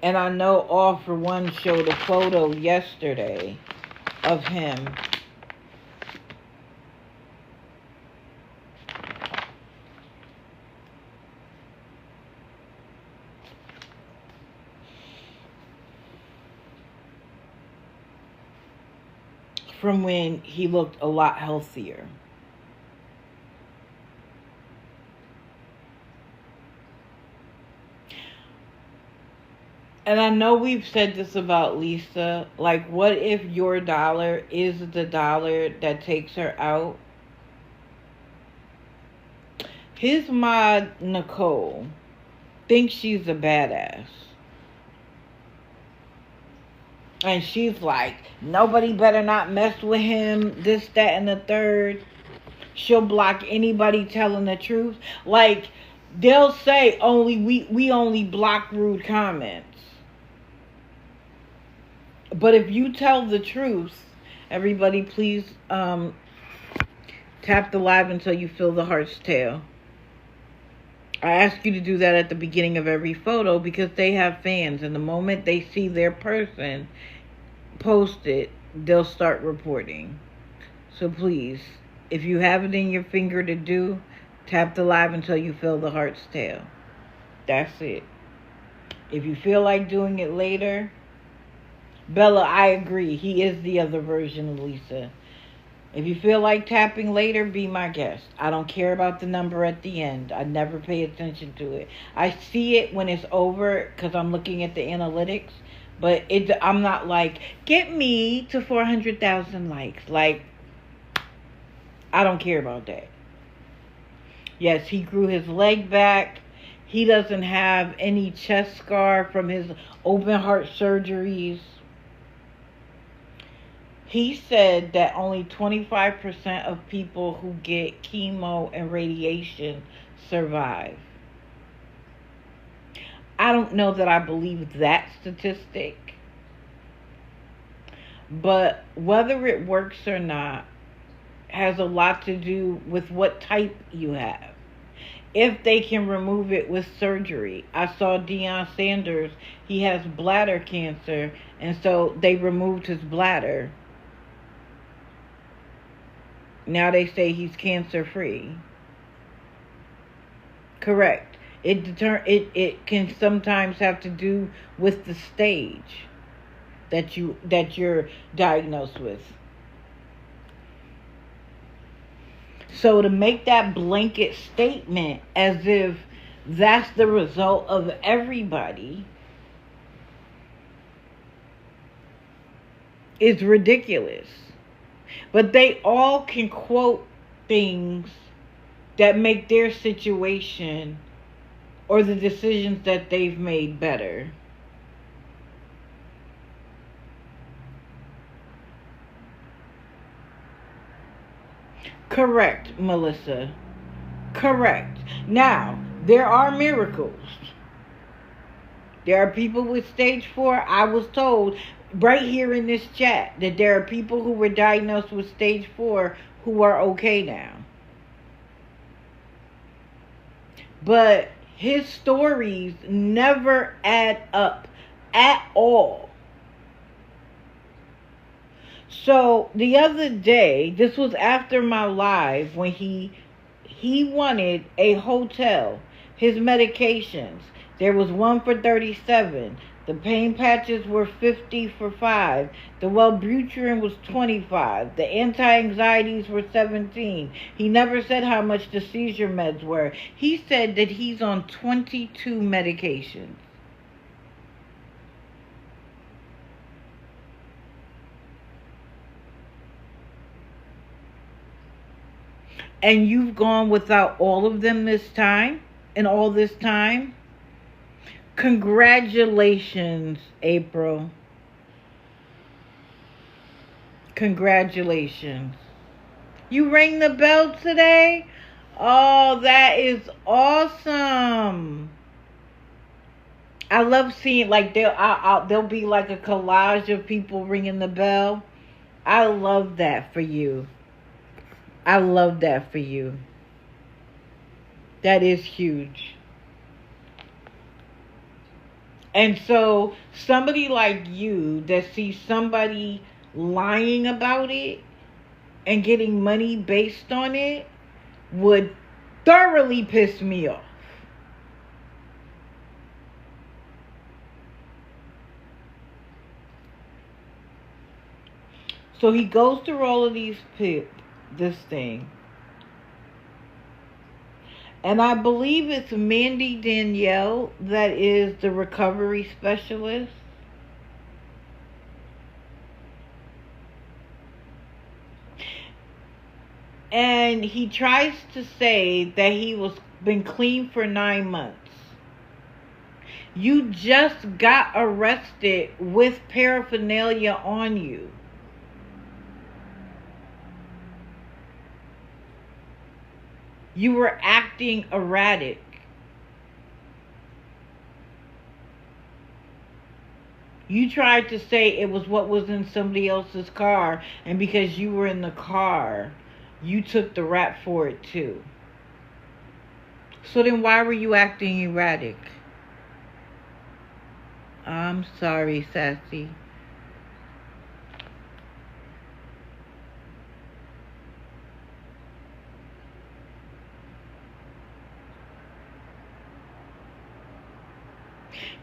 And I know All For One showed a photo yesterday of him. From when he looked a lot healthier. And I know we've said this about Lisa. Like, what if your dollar is the dollar that takes her out? His mod, Nicole, thinks she's a badass. And she's like, nobody better not mess with him, this, that, and the third. She'll block anybody telling the truth. Like, they'll say, we only block rude comments. But if you tell the truth, everybody please tap the live until you feel the heart's tail. I ask you to do that at the beginning of every photo because they have fans. And the moment they see their person posted, they'll start reporting. So please, if you have it in your finger to do, tap the live until you feel the heart's tail. That's it. If you feel like doing it later... Bella, I agree. He is the other version of Lisa. If you feel like tapping later, be my guest. I don't care about the number at the end. I never pay attention to it. I see it when it's over because I'm looking at the analytics. But I'm not like, get me to 400,000 likes. Like, I don't care about that. Yes, he grew his leg back. He doesn't have any chest scar from his open heart surgeries. He said that only 25% of people who get chemo and radiation survive. I don't know that I believe that statistic. But whether it works or not has a lot to do with what type you have. If they can remove it with surgery. I saw Deion Sanders, he has bladder cancer, and so they removed his bladder. Now they say he's cancer free. Correct. It can sometimes have to do with the stage that you're diagnosed with. So to make that blanket statement as if that's the result of everybody is ridiculous. But they all can quote things that make their situation or the decisions that they've made better. Correct, Melissa. Correct. Now, there are miracles. There are people with stage 4. I was told right here in this chat that there are people who were diagnosed with stage 4 who are okay now. But his stories never add up at all. So the other day, this was after my live, when he wanted a hotel, his medications. There was one for 37. The pain patches were 50 for 5. The Wellbutrin was 25. The anti-anxieties were 17. He never said how much the seizure meds were. He said that he's on 22 medications. And you've gone without all of them this time? And all this time? Congratulations, April. Congratulations. You rang the bell today? Oh, that is awesome. I love seeing, like, there'll be like a collage of people ringing the bell. I love that for you. I love that for you. That is huge. And so somebody like you that sees somebody lying about it and getting money based on it would thoroughly piss me off. So he goes through all of this thing. And I believe it's Mandy Danielle that is the recovery specialist. And he tries to say that he was been clean for 9 months. You just got arrested with paraphernalia on you. You were acting erratic. You tried to say it was what was in somebody else's car, and because you were in the car, you took the rap for it too. So then why were you acting erratic? I'm sorry, Sassy.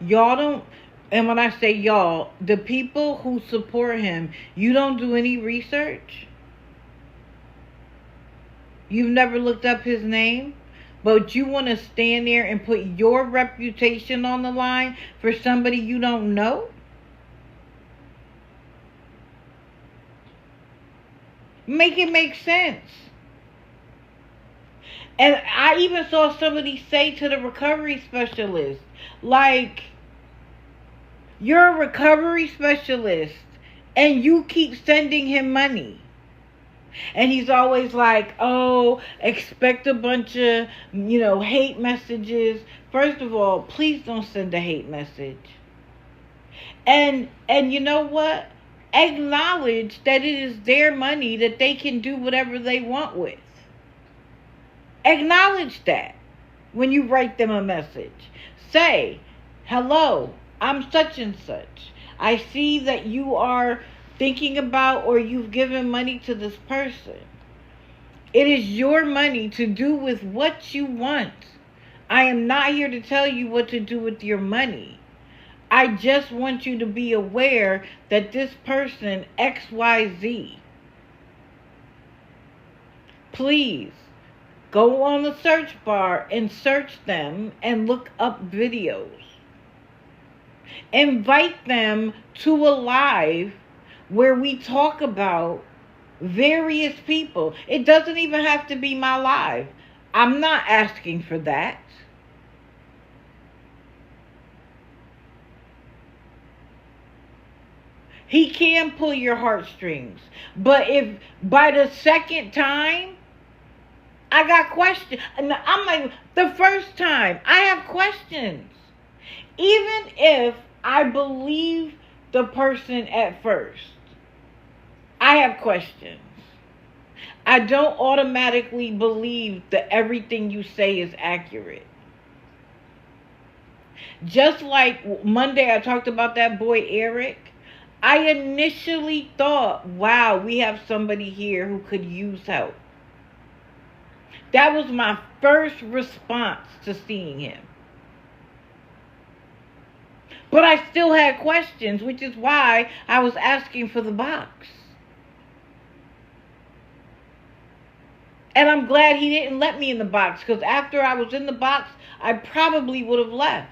Y'all don't, and when I say y'all, the people who support him, you don't do any research? You've never looked up his name? But you want to stand there and put your reputation on the line for somebody you don't know? Make it make sense. And I even saw somebody say to the recovery specialist, like, you're a recovery specialist and you keep sending him money. And he's always like, oh, expect a bunch of, hate messages. First of all, please don't send a hate message. And you know what? Acknowledge that it is their money that they can do whatever they want with. Acknowledge that when you write them a message. Say, hello, I'm such and such. I see that you are thinking about or you've given money to this person. It is your money to do with what you want. I am not here to tell you what to do with your money. I just want you to be aware that this person, XYZ, please go on the search bar and search them and look up videos. Invite them to a live where we talk about various people. It doesn't even have to be my live. I'm not asking for that. He can pull your heartstrings. But if by the second time I got questions. And I'm like, the first time, I have questions. Even if I believe the person at first, I have questions. I don't automatically believe that everything you say is accurate. Just like Monday I talked about that boy Eric, I initially thought, wow, we have somebody here who could use help. That was my first response to seeing him. But I still had questions, which is why I was asking for the box. And I'm glad he didn't let me in the box, because after I was in the box, I probably would have left.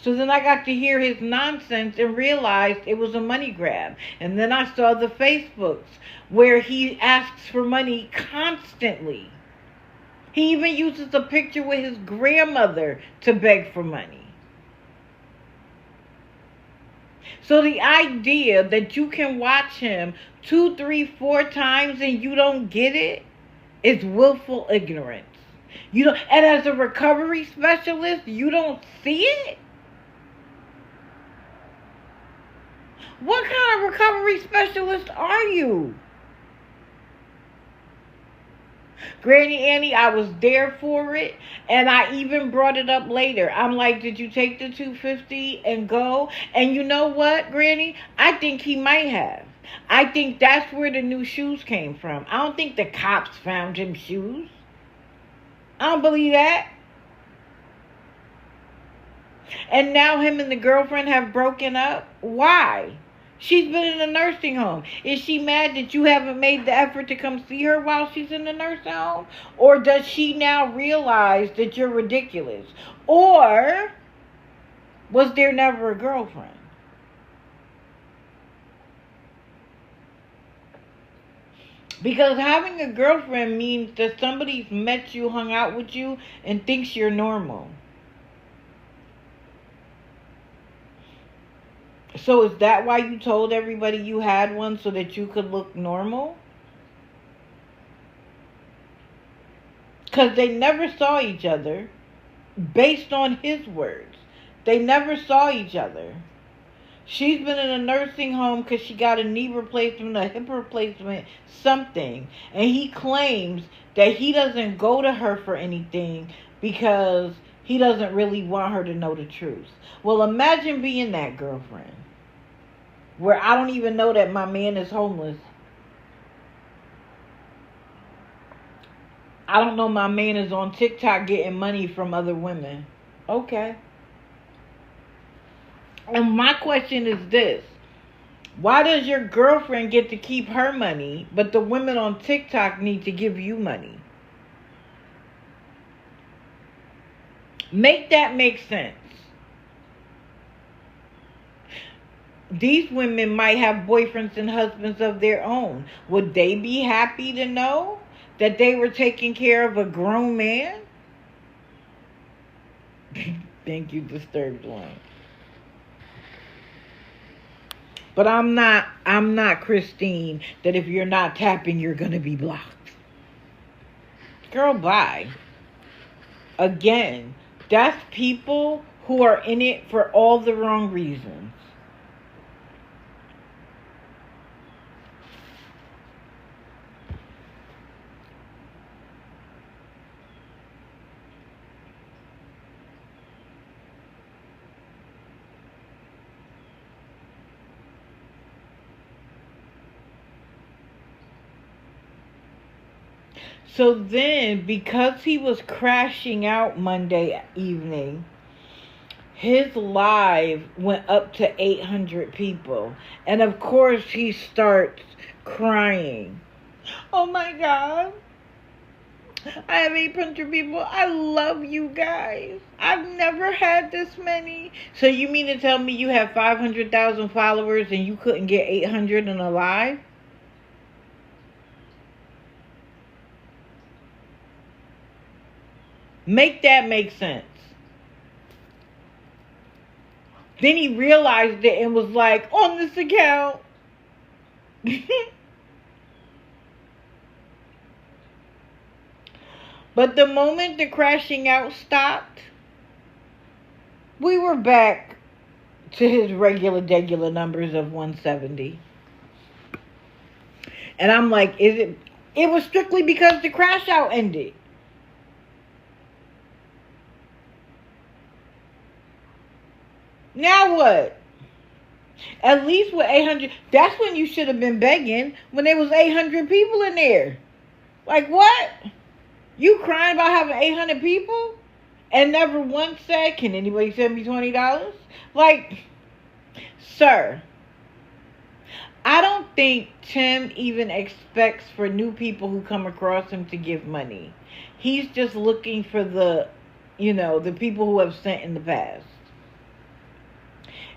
So then I got to hear his nonsense and realized it was a money grab. And then I saw the Facebooks where he asks for money constantly. He even uses a picture with his grandmother to beg for money. So the idea that you can watch him 2, 3, 4 times and you don't get it is willful ignorance. You don't, and as a recovery specialist, you don't see it? What kind of recovery specialist are you? Granny Annie, I was there for it, and I even brought it up later. I'm like, did you take the 250 and go? And you know what, Granny? I think he might have. I think that's where the new shoes came from. I don't think the cops found him shoes. I don't believe that. And now him and the girlfriend have broken up. Why? She's been in a nursing home. Is she mad that you haven't made the effort to come see her while she's in the nursing home? Or does she now realize that you're ridiculous? Or was there never a girlfriend? Because having a girlfriend means that somebody's met you, hung out with you, and thinks you're normal. So is that why you told everybody you had one, so that you could look normal? Because they never saw each other, based on his words. They never saw each other. She's been in a nursing home because she got a knee replacement, a hip replacement, something. And he claims that he doesn't go to her for anything because he doesn't really want her to know the truth. Well, imagine being that girlfriend, where I don't even know that my man is homeless. I don't know my man is on TikTok getting money from other women. Okay. And my question is this. Why does your girlfriend get to keep her money, but the women on TikTok need to give you money? Make that make sense. These women might have boyfriends and husbands of their own. Would they be happy to know that they were taking care of a grown man? Thank you, Disturbed One. But I'm not Christine, that if you're not tapping, you're going to be blocked. Girl, bye. Again, that's people who are in it for all the wrong reasons. So then, because he was crashing out Monday evening, his live went up to 800 people. And of course, he starts crying. Oh my God. I have 800 people. I love you guys. I've never had this many. So you mean to tell me you have 500,000 followers and you couldn't get 800 in a live? Make that make sense. Then he realized it and was like, on this account. But the moment the crashing out stopped, we were back to his regular numbers of 170. And I'm like, it was strictly because the crash out ended. Now what? At least with 800, that's when you should have been begging, when there was 800 people in there. Like, what? You crying about having 800 people? And never once said, can anybody send me $20? Like, sir, I don't think Tim even expects for new people who come across him to give money. He's just looking for the people who have sent in the past.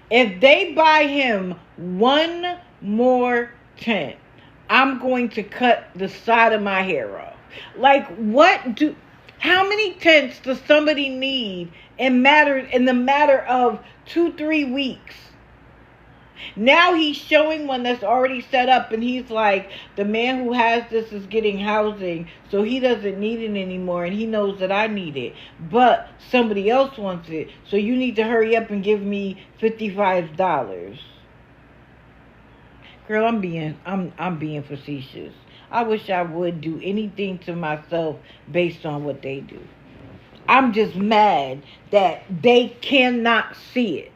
If they buy him one more tent, I'm going to cut the side of my hair off. Like, how many tents does somebody need in the matter of 2-3 weeks? Now he's showing one that's already set up, and he's like, the man who has this is getting housing, so he doesn't need it anymore, and he knows that I need it, but somebody else wants it, so you need to hurry up and give me $55. Girl, I'm being facetious. I wish I would do anything to myself based on what they do. I'm just mad that they cannot see it.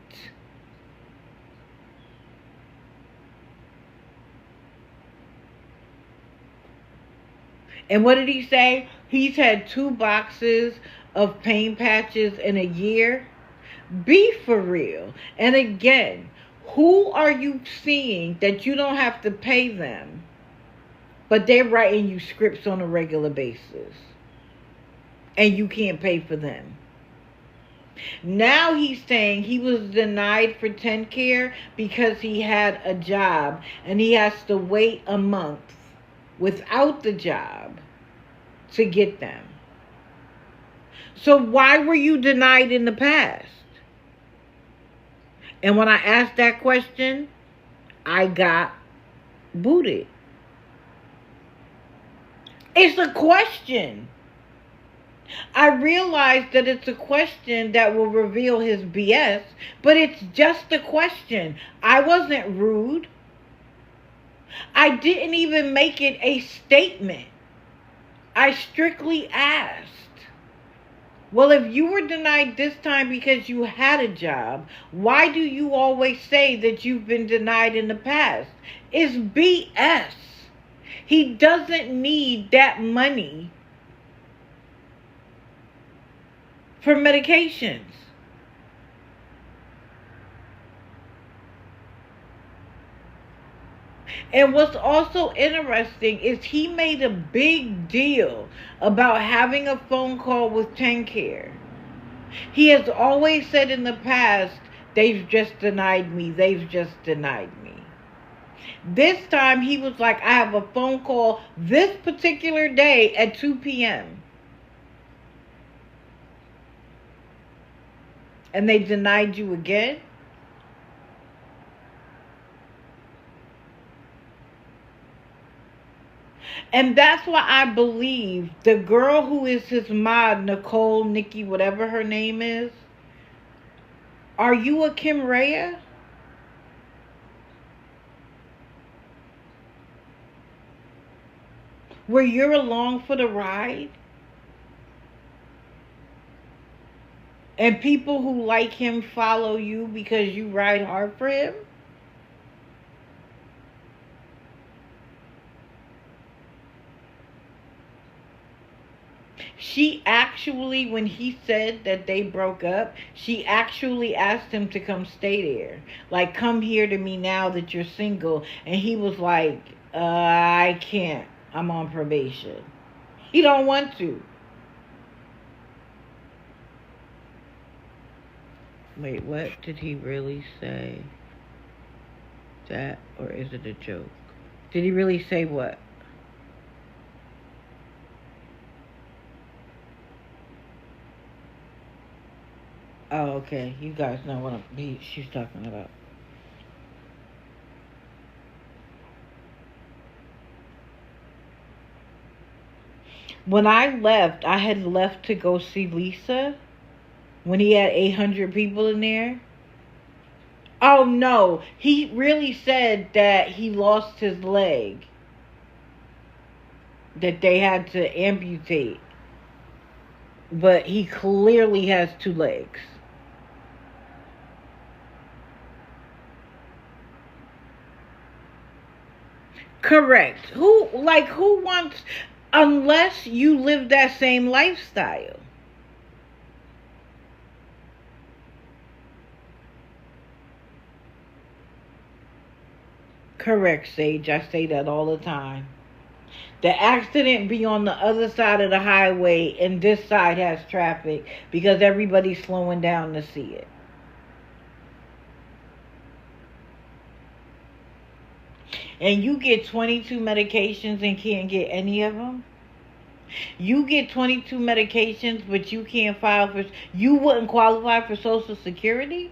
And what did he say? He's had 2 boxes of pain patches in a year. Be for real. And again, who are you seeing that you don't have to pay them, but they're writing you scripts on a regular basis, and you can't pay for them? Now he's saying he was denied for TennCare because he had a job, and he has to wait a month without the job to get them. So why were you denied in the past? And when I asked that question, I got booted. It's a question. I realize that it's a question that will reveal his BS, but it's just a question. I wasn't rude. I didn't even make it a statement. I strictly asked. Well, if you were denied this time because you had a job, why do you always say that you've been denied in the past? It's BS. He doesn't need that money for medications. And what's also interesting is he made a big deal about having a phone call with TennCare. He has always said in the past, they've just denied me. They've just denied me. This time he was like, I have a phone call this particular day at 2 p.m. And they denied you again? And that's why I believe the girl who is his mod, Nicole, Nikki, whatever her name is, are you a Kim Rhea? Where you're along for the ride? And people who like him follow you because you ride hard for him? She actually, when he said that they broke up, she actually asked him to come stay there. Like, come here to me now that you're single. And he was like, I can't. I'm on probation. He don't want to. Wait, what did he really say? That, or is it a joke? Did he really say what? Oh, okay. You guys know what she's talking about. When I left, I had left to go see Lisa when he had 800 people in there. Oh no, he really said that he lost his leg, that they had to amputate, but he clearly has two legs. Correct. Who wants, unless you live that same lifestyle. Correct, Sage. I say that all the time. The accident be on the other side of the highway and this side has traffic because everybody's slowing down to see it. And you get 22 medications and can't get any of them? You get 22 medications, but you can't file for... You wouldn't qualify for Social Security?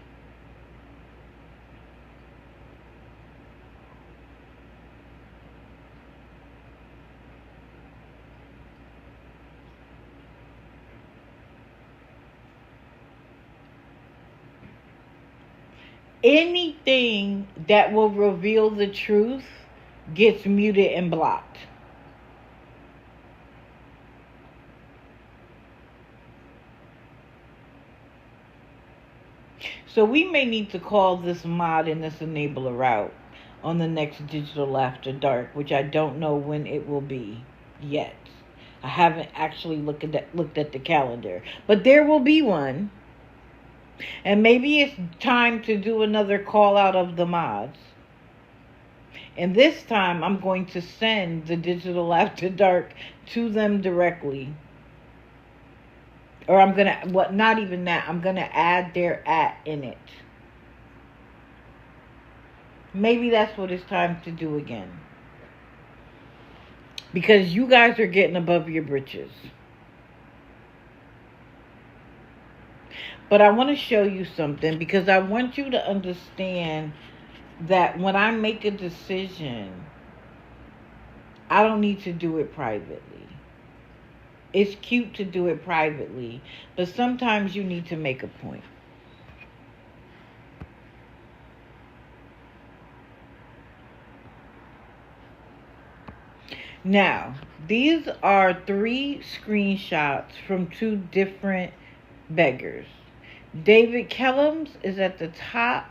Anything that will reveal the truth gets muted and blocked. So we may need to call this mod and this enabler out on the next Digital After Dark, which I don't know when it will be yet. I haven't actually looked at the calendar, but there will be one. And maybe it's time to do another call out of the mods. And this time I'm going to send the Digital After Dark to them directly. Or I'm going to, not even that, I'm going to add their @ in it. Maybe that's what it's time to do again. Because you guys are getting above your britches. But I want to show you something because I want you to understand that when I make a decision, I don't need to do it privately. It's cute to do it privately, but sometimes you need to make a point. Now, these are 3 screenshots from 2 different beggars. David Kellums is at the top.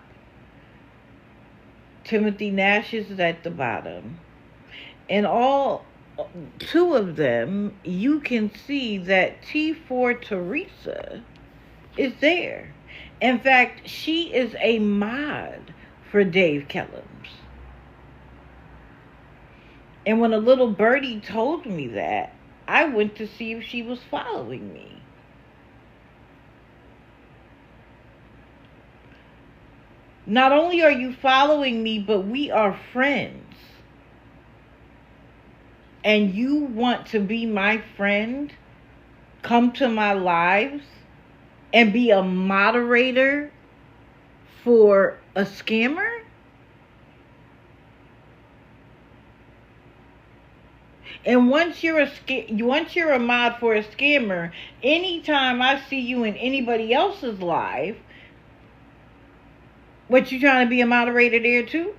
Timothy Nash is at the bottom. And all 2 of them, you can see that T4 Teresa is there. In fact, she is a mod for Dave Kellums. And when a little birdie told me that, I went to see if she was following me. Not only are you following me, but we are friends. And you want to be my friend, come to my lives, and be a moderator for a scammer? And once you're a mod for a scammer, anytime I see you in anybody else's live, what, you trying to be a moderator there too?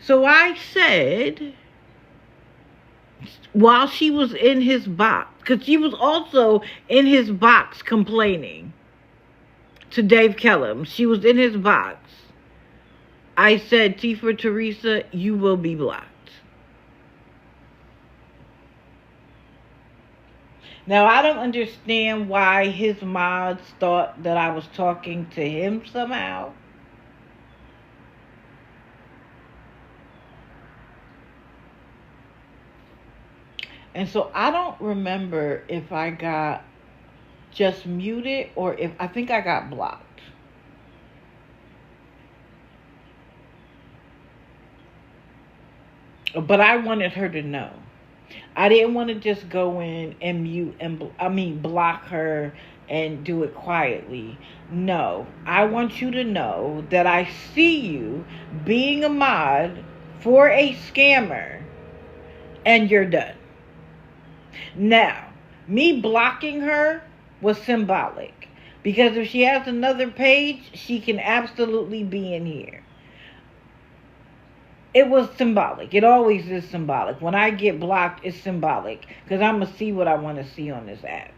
So I said, while she was in his box, because she was also in his box complaining to Dave Kellum. She was in his box. I said, T for Teresa, you will be blocked. Now, I don't understand why his mods thought that I was talking to him somehow. And so I don't remember if I got just muted or if I think I got blocked. But I wanted her to know. I didn't want to just go in and mute and block her and do it quietly. No, I want you to know that I see you being a mod for a scammer and you're done. Now, me blocking her was symbolic. Because if she has another page, she can absolutely be in here. It was symbolic. It always is symbolic. When I get blocked, it's symbolic. Because I'm going to see what I want to see on this app.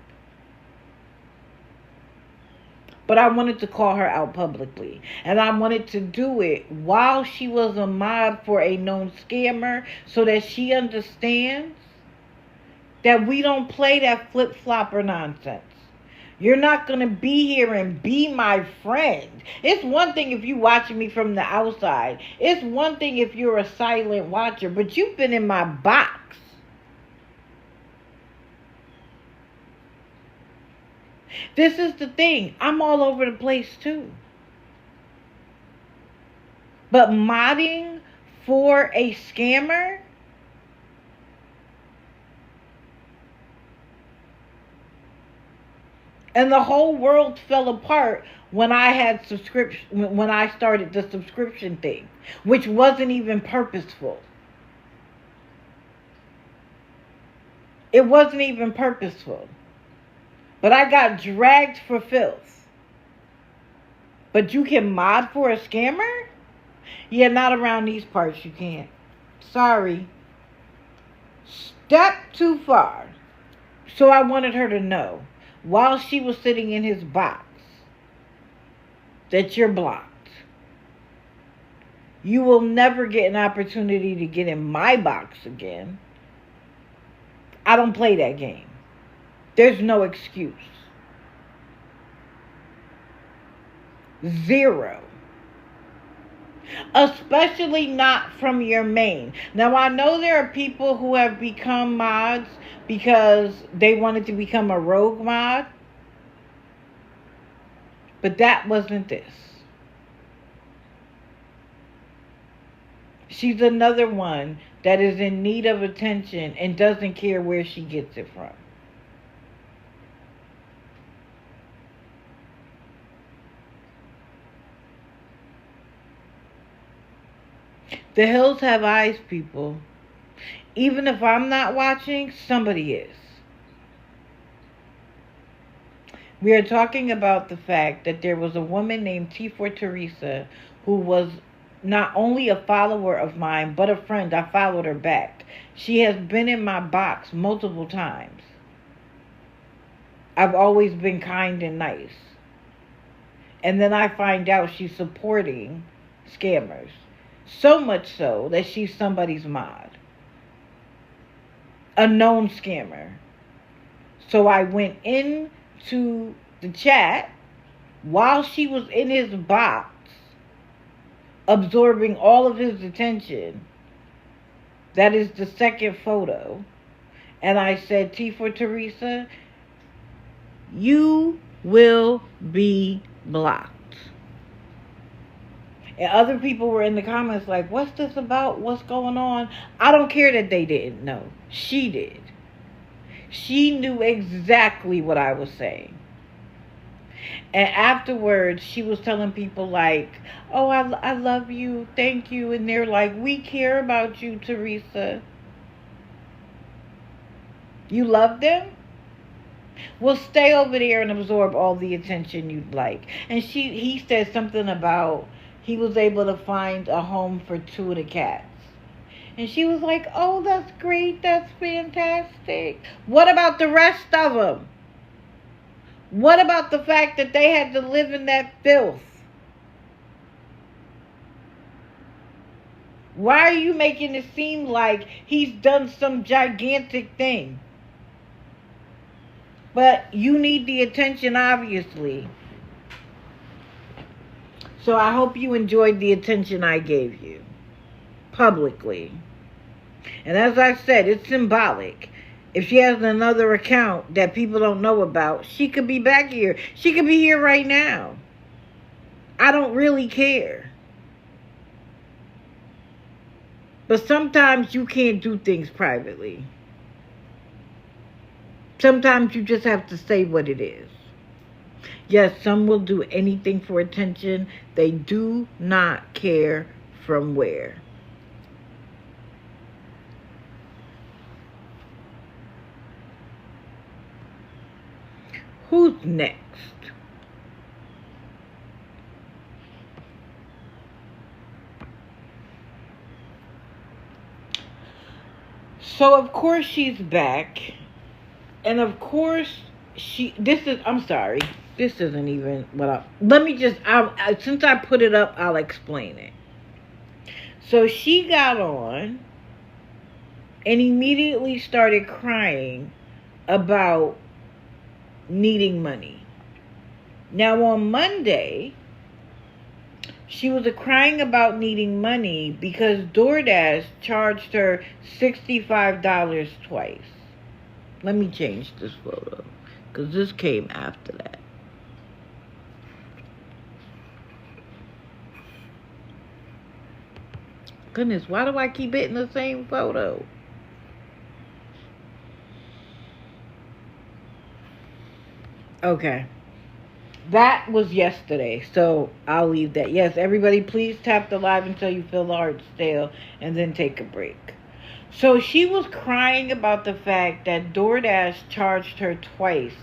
But I wanted to call her out publicly. And I wanted to do it while she was a mod for a known scammer. So that she understands that we don't play that flip-flopper nonsense. You're not going to be here and be my friend. It's one thing if you watching me from the outside. It's one thing if you're a silent watcher. But you've been in my box. This is the thing. I'm all over the place too. But modding for a scammer? And the whole world fell apart when I had when I started the subscription thing, which wasn't even purposeful. It wasn't even purposeful. But I got dragged for filth. But you can mod for a scammer? Yeah, not around these parts you can't. Sorry. Step too far. So I wanted her to know, while she was sitting in his box, that you're blocked. You will never get an opportunity to get in my box again. I don't play that game. There's no excuse. Zero. Especially not from your main. Now, I know there are people who have become mods because they wanted to become a rogue mod. But that wasn't this. She's another one that is in need of attention and doesn't care where she gets it from. The hills have eyes, people. Even if I'm not watching, somebody is. We are talking about the fact that there was a woman named T4 Teresa who was not only a follower of mine, but a friend. I followed her back. She has been in my box multiple times. I've always been kind and nice. And then I find out she's supporting scammers. So much so that she's somebody's mod. A known scammer. So I went into the chat while she was in his box, absorbing all of his attention. That is the second photo. And I said, T4 Teresa, you will be blocked. And other people were in the comments like, what's this about? What's going on? I don't care that they didn't know. She did. She knew exactly what I was saying. And afterwards, she was telling people like, oh, I love you. Thank you. And they're like, we care about you, Teresa. You love them? Well, stay over there and absorb all the attention you'd like. And he said something about he was able to find a home for 2 of the cats. And she was like, oh, that's great. That's fantastic. What about the rest of them? What about the fact that they had to live in that filth? Why are you making it seem like he's done some gigantic thing? But you need the attention, obviously. So I hope you enjoyed the attention I gave you. Publicly. And as I said, it's symbolic. If she has another account that people don't know about, she could be back here. She could be here right now. I don't really care. But sometimes you can't do things privately. Sometimes you just have to say what it is. Yes, some will do anything for attention. They do not care from where. Who's next? So of course she's back. And of course I'm sorry. This isn't even what let me just, since I put it up, I'll explain it. So she got on and immediately started crying about needing money. Now on Monday, she was crying about needing money because DoorDash charged her $65 twice. Let me change this photo because this came after that. Goodness, why do I keep hitting the same photo? Okay. That was yesterday, so I'll leave that. Yes, everybody, please tap the live until you feel the heart stale and then take a break. So she was crying about the fact that DoorDash charged her twice.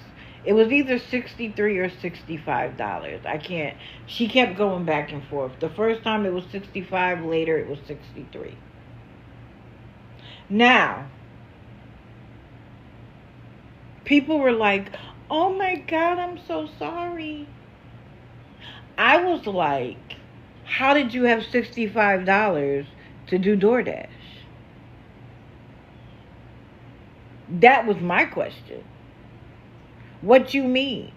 It was either $63 or $65. I can't. She kept going back and forth. The first time it was 65, later it was 63. Now, people were like, "Oh my God, I'm so sorry." I was like, how did you have $65 to do DoorDash? That was my question. What you mean?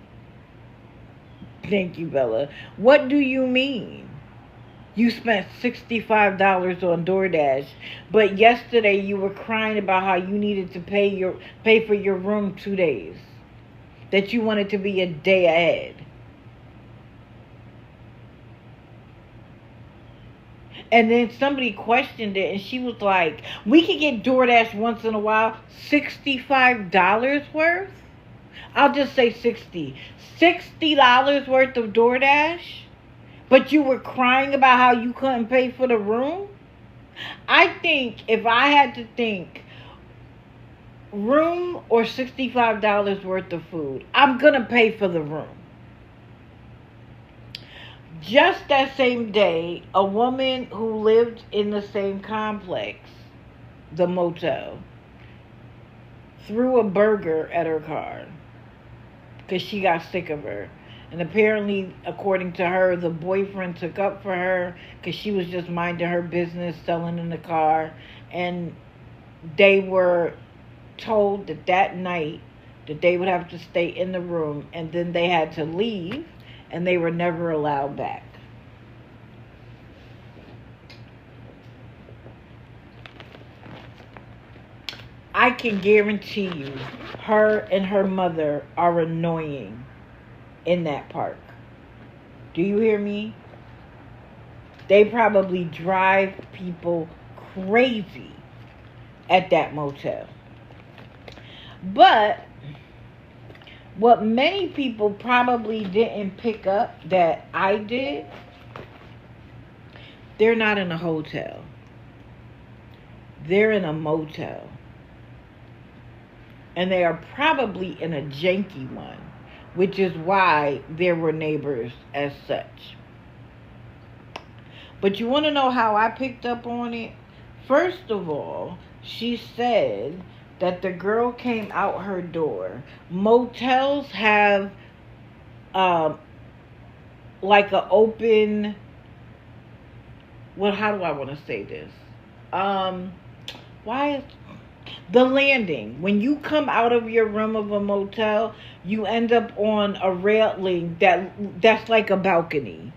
Thank you, Bella. What do you mean? You spent $65 on DoorDash, but yesterday you were crying about how you needed to pay for your room 2 days. That you wanted to be a day ahead. And then somebody questioned it, and she was like, we could get DoorDash once in a while. $65 worth? I'll just say 60. $60 worth of DoorDash? But you were crying about how you couldn't pay for the room? I think if I had to think room or $65 worth of food, I'm going to pay for the room. Just that same day, a woman who lived in the same complex, the motel, threw a burger at her car because she got sick of her. And apparently, according to her, the boyfriend took up for her because she was just minding her business, selling in the car. And they were told that night that they would have to stay in the room, and then they had to leave, and they were never allowed back. I can guarantee you, her and her mother are annoying in that park. Do you hear me? They probably drive people crazy at that motel. But what many people probably didn't pick up that I did, they're not in a hotel. They're in a motel. And they are probably in a janky one, which is why there were neighbors as such. But you want to know how I picked up on it? First of all, she said that the girl came out her door. Motels have like an open, how do I want to say this? Why is the landing? When you come out of your room of a motel, you end up on a railing that's like a balcony.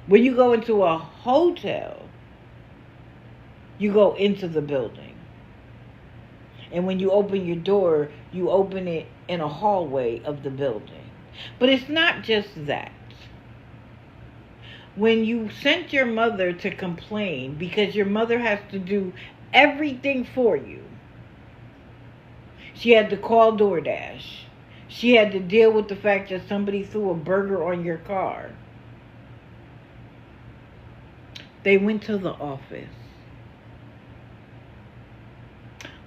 When you go into a hotel, you go into the building. And when you open your door, you open it in a hallway of the building. But it's not just that. When you sent your mother to complain because your mother has to do everything for you, she had to call DoorDash. She had to deal with the fact that somebody threw a burger on your car. They went to the office.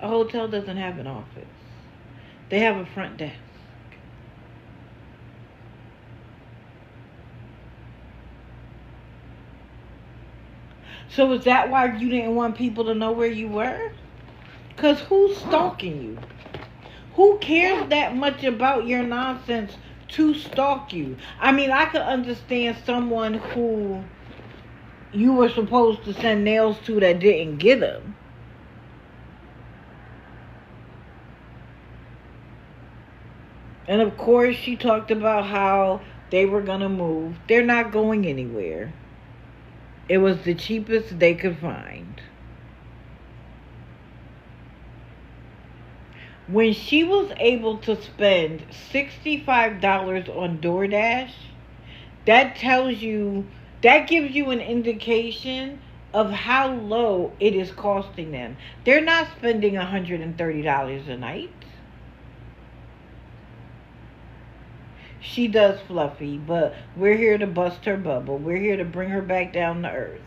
A hotel doesn't have an office. They have a front desk. So is that why you didn't want people to know where you were? Because who's stalking you? Who cares that much about your nonsense to stalk you? I mean, I could understand someone who you were supposed to send nails to that didn't get them. And of course, she talked about how they were going to move. They're not going anywhere. It was the cheapest they could find. When she was able to spend $65 on DoorDash, that gives you an indication of how low it is costing them. They're not spending $130 a night. She does Fluffy, but we're here to bust her bubble. We're here to bring her back down to earth.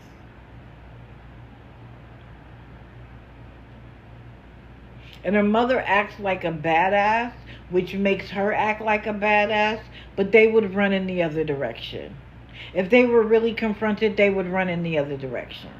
And her mother acts like a badass, which makes her act like a badass, but they would run in the other direction. If they were really confronted, they would run in the other direction.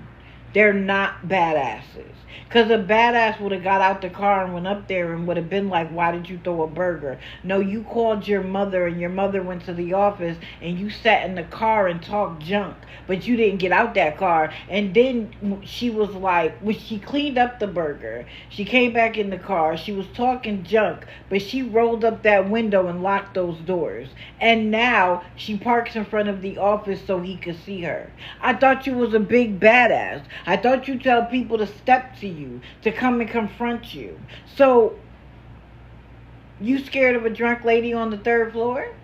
They're not badasses. Because a badass would have got out the car and went up there and would have been like, why did you throw a burger? No, you called your mother and your mother went to the office and you sat in the car and talked junk. But you didn't get out that car. And then she was like, when she cleaned up the burger, she came back in the car. She was talking junk, but she rolled up that window and locked those doors. And now she parks in front of the office so he could see her. I thought you was a big badass. I thought you tell people to step to you, to come and confront you. So, you scared of a drunk lady on the 3rd floor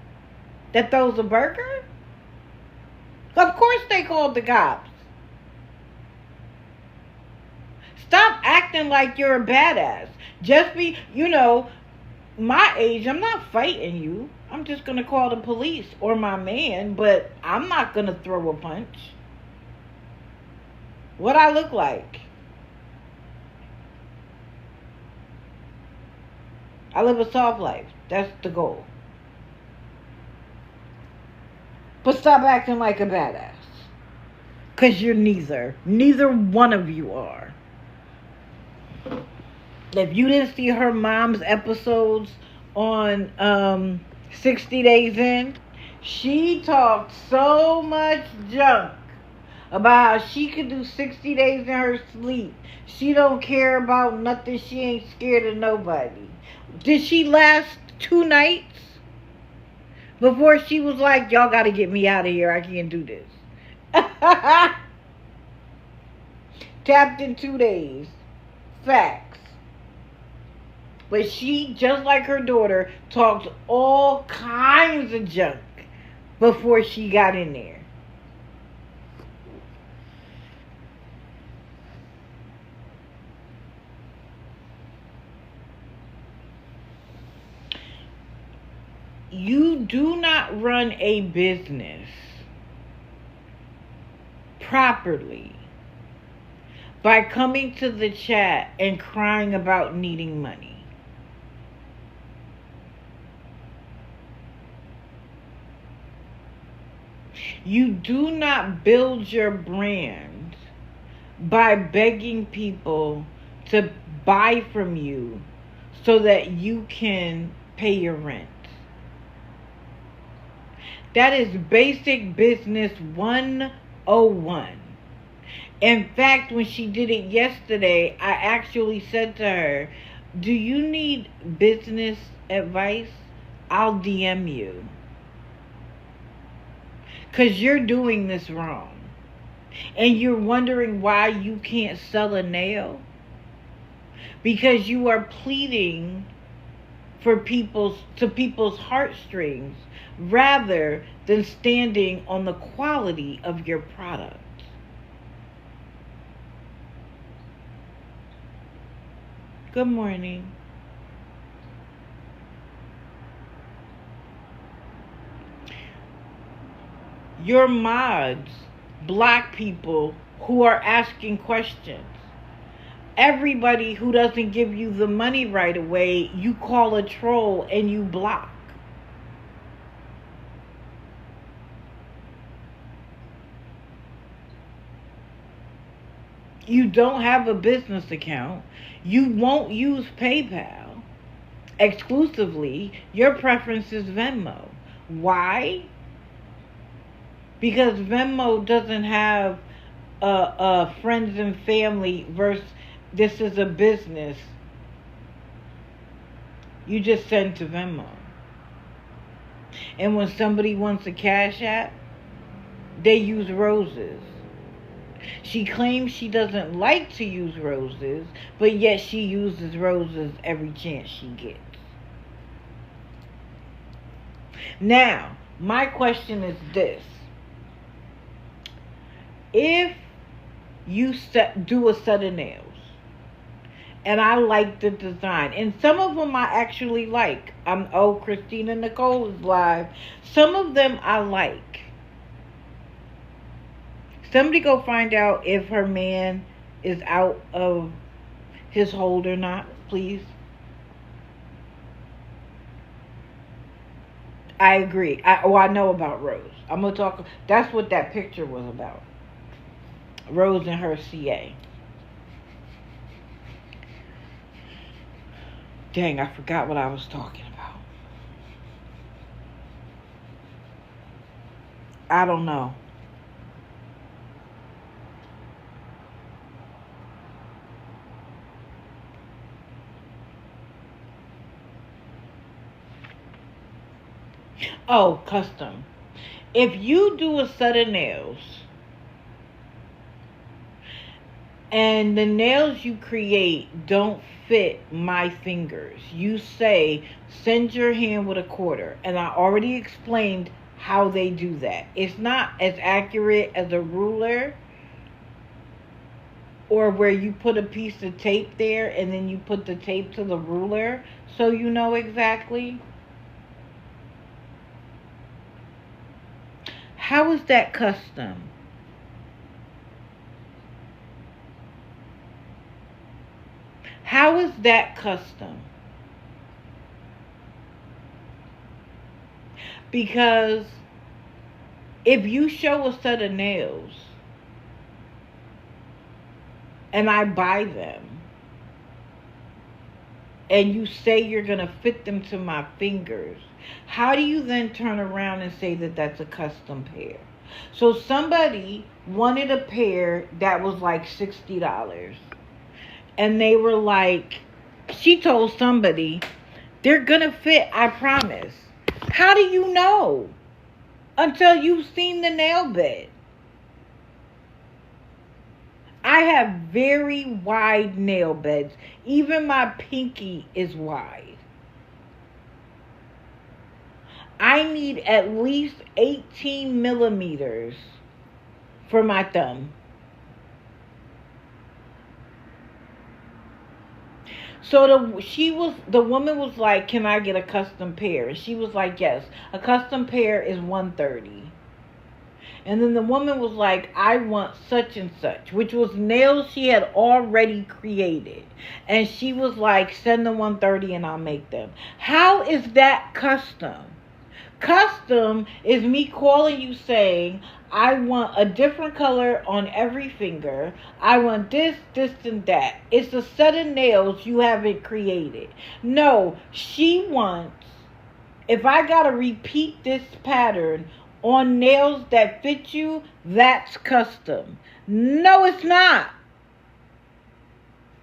that throws a burger? Of course they called the cops. Stop acting like you're a badass. Just be, my age, I'm not fighting you. I'm just going to call the police or my man, but I'm not going to throw a punch. What I look like? I live a soft life. That's the goal. But stop acting like a badass. Because you're neither. Neither one of you are. If you didn't see her mom's episodes on 60 Days In, she talked so much junk about how she could do 60 days in her sleep. She don't care about nothing. She ain't scared of nobody. Did she last 2 nights before she was like, y'all got to get me out of here. I can't do this. Tapped in 2 days. Facts. But she, just like her daughter, talked all kinds of junk before she got in there. You do not run a business properly by coming to the chat and crying about needing money. You do not build your brand by begging people to buy from you so that you can pay your rent. That is basic business 101. In fact, when she did it yesterday, I actually said to her, do you need business advice? I'll DM you. Because you're doing this wrong. And you're wondering why you can't sell a nail? Because you are pleading for people's heartstrings rather than standing on the quality of your product. Good morning. Your mods block people who are asking questions. Everybody who doesn't give you the money right away, you call a troll and you block. You don't have a business account. You won't use PayPal exclusively. Your preference is Venmo. Why? Because Venmo doesn't have friends and family versus this is a business. You just send to Venmo. And when somebody wants a Cash App, they use roses. She claims she doesn't like to use roses, but yet she uses roses every chance she gets. Now, my question is this. If you do a set of nails, and I like the design, and some of them I actually like. Christina Nicole is live. Some of them I like. Somebody go find out if her man is out of his hold or not, please. I agree. I know about Rose. I'm going to talk. That's what that picture was about. Rose and her CA. Dang, I forgot what I was talking about. I don't know. Oh, custom. If you do a set of nails and the nails you create don't fit my fingers, you say, send your hand with a quarter. And I already explained how they do that. It's not as accurate as a ruler or where you put a piece of tape there and then you put the tape to the ruler so you know exactly. How is that custom? How is that custom? Because if you show a set of nails and I buy them and you say you're going to fit them to my fingers, how do you then turn around and say that that's a custom pair? So somebody wanted a pair that was like $60. And they were like, she told somebody, they're going to fit, I promise. How do you know? Until you've seen the nail bed. I have very wide nail beds. Even my pinky is wide. I need at least 18 millimeters for my thumb. So the woman was like, can I get a custom pair? And she was like, yes. A custom pair is $130. And then the woman was like, I want such and such, which was nails she had already created. And she was like, send the $130 and I'll make them. How is that custom? Custom is me calling you saying, I want a different color on every finger. I want this, this, and that. It's a set of nails you haven't created. No, she wants, if I got to repeat this pattern on nails that fit you, that's custom. No, it's not.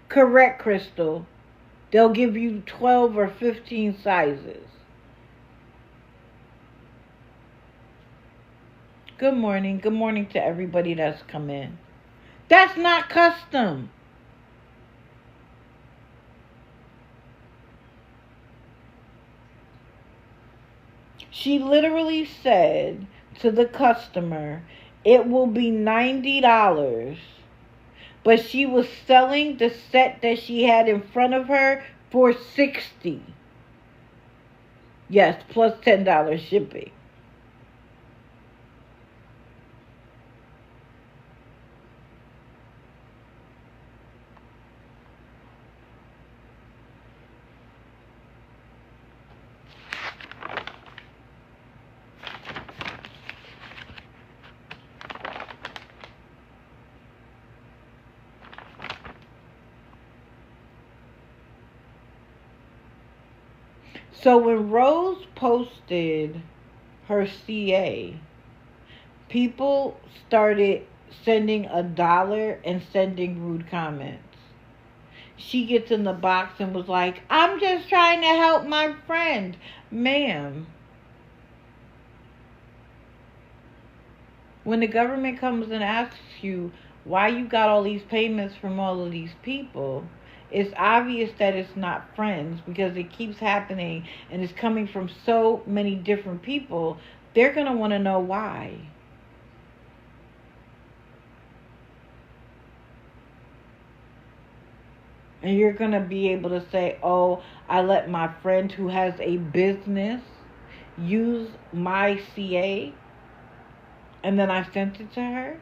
Correct, Crystal. They'll give you 12 or 15 sizes. Good morning. Good morning to everybody that's come in. That's not custom. She literally said to the customer, it will be $90, but she was selling the set that she had in front of her for $60. Yes, plus $10 shipping. So when Rose posted her CA, people started sending $1 and sending rude comments. She gets in the box and was like, I'm just trying to help my friend. Ma'am, when the government comes and asks you why you got all these payments from all of these people, it's obvious that it's not friends because it keeps happening and it's coming from so many different people. They're going to want to know why. And you're going to be able to say, oh, I let my friend who has a business use my CA and then I sent it to her.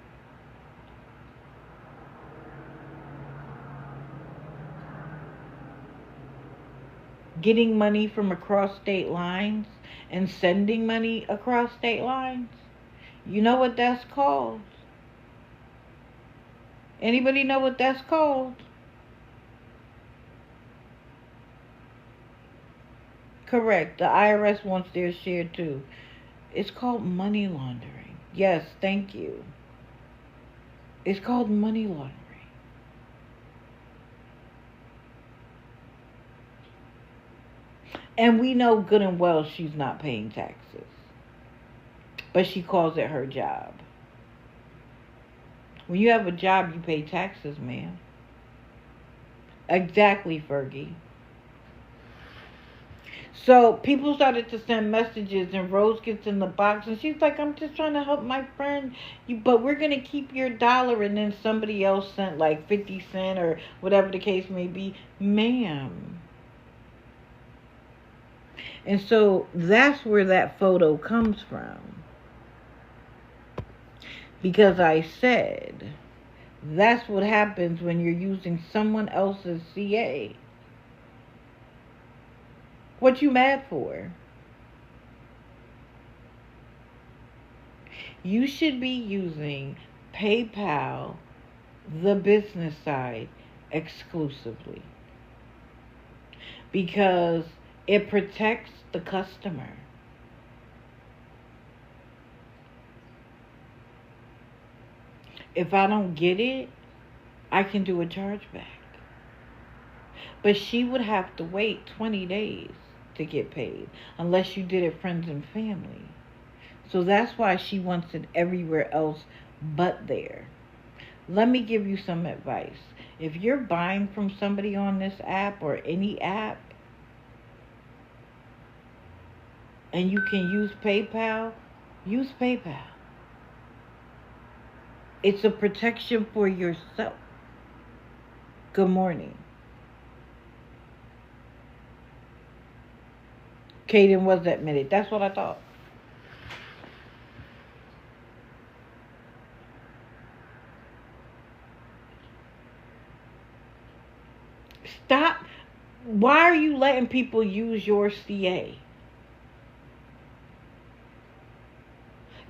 Getting money from across state lines and sending money across state lines. You know what that's called? Anybody know what that's called? Correct. The IRS wants their share too. It's called money laundering. Yes, thank you. It's called money laundering. And we know good and well she's not paying taxes. But she calls it her job. When you have a job, you pay taxes, man. Exactly, Fergie. So people started to send messages and Rose gets in the box and she's like, I'm just trying to help my friend. But we're going to keep your $1. And then somebody else sent like 50 cents or whatever the case may be. Ma'am. And so that's where that photo comes from. Because I said, that's what happens when you're using someone else's CA. What you mad for? You should be using PayPal, the business side, exclusively. Because it protects the customer. If I don't get it, I can do a chargeback. But she would have to wait 20 days to get paid, unless you did it friends and family. So that's why she wants it everywhere else but there. Let me give you some advice. If you're buying from somebody on this app or any app, and you can use PayPal, use PayPal. It's a protection for yourself. Good morning. Kaden was admitted. That's what I thought. Stop. Why are you letting people use your CA?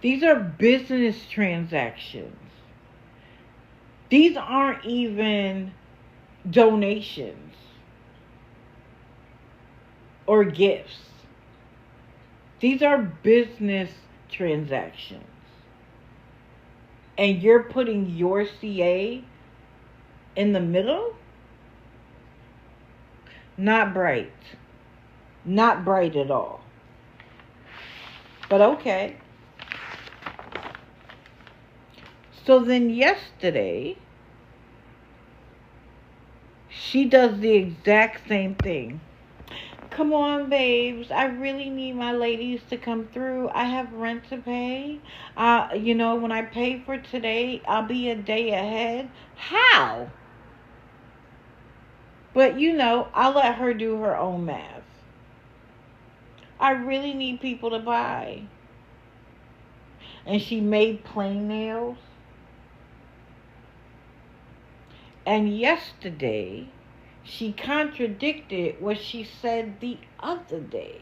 These are business transactions. These aren't even donations or gifts. These are business transactions. And you're putting your CA in the middle? Not bright. Not bright at all. But okay. So then yesterday, she does the exact same thing. Come on, babes. I really need my ladies to come through. I have rent to pay. When I pay for today, I'll be a day ahead. How? But, I'll let her do her own math. I really need people to buy. And she made plain nails. And yesterday, she contradicted what she said the other day.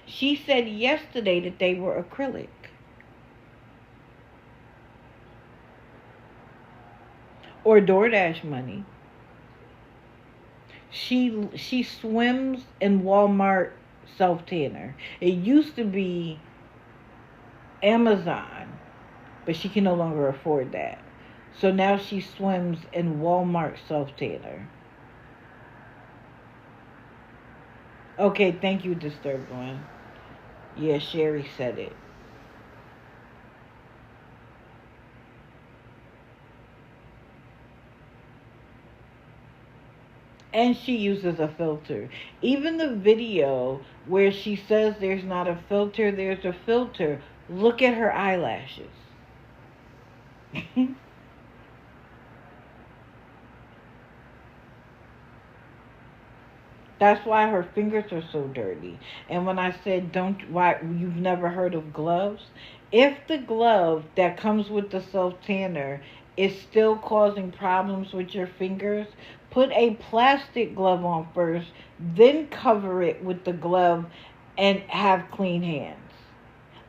She said yesterday that they were acrylic. Or DoorDash money. She swims in Walmart self tanner. It used to be Amazon, but she can no longer afford that. So now she swims in Walmart self tanner. Okay, thank you, Disturbed One. Yeah, Sherry said it. And she uses a filter. Even the video where she says there's not a filter, there's a filter. Look at her eyelashes. That's why her fingers are so dirty. And when I said why you've never heard of gloves, if the glove that comes with the self tanner is still causing problems with your fingers, put a plastic glove on first, then cover it with the glove and have clean hands.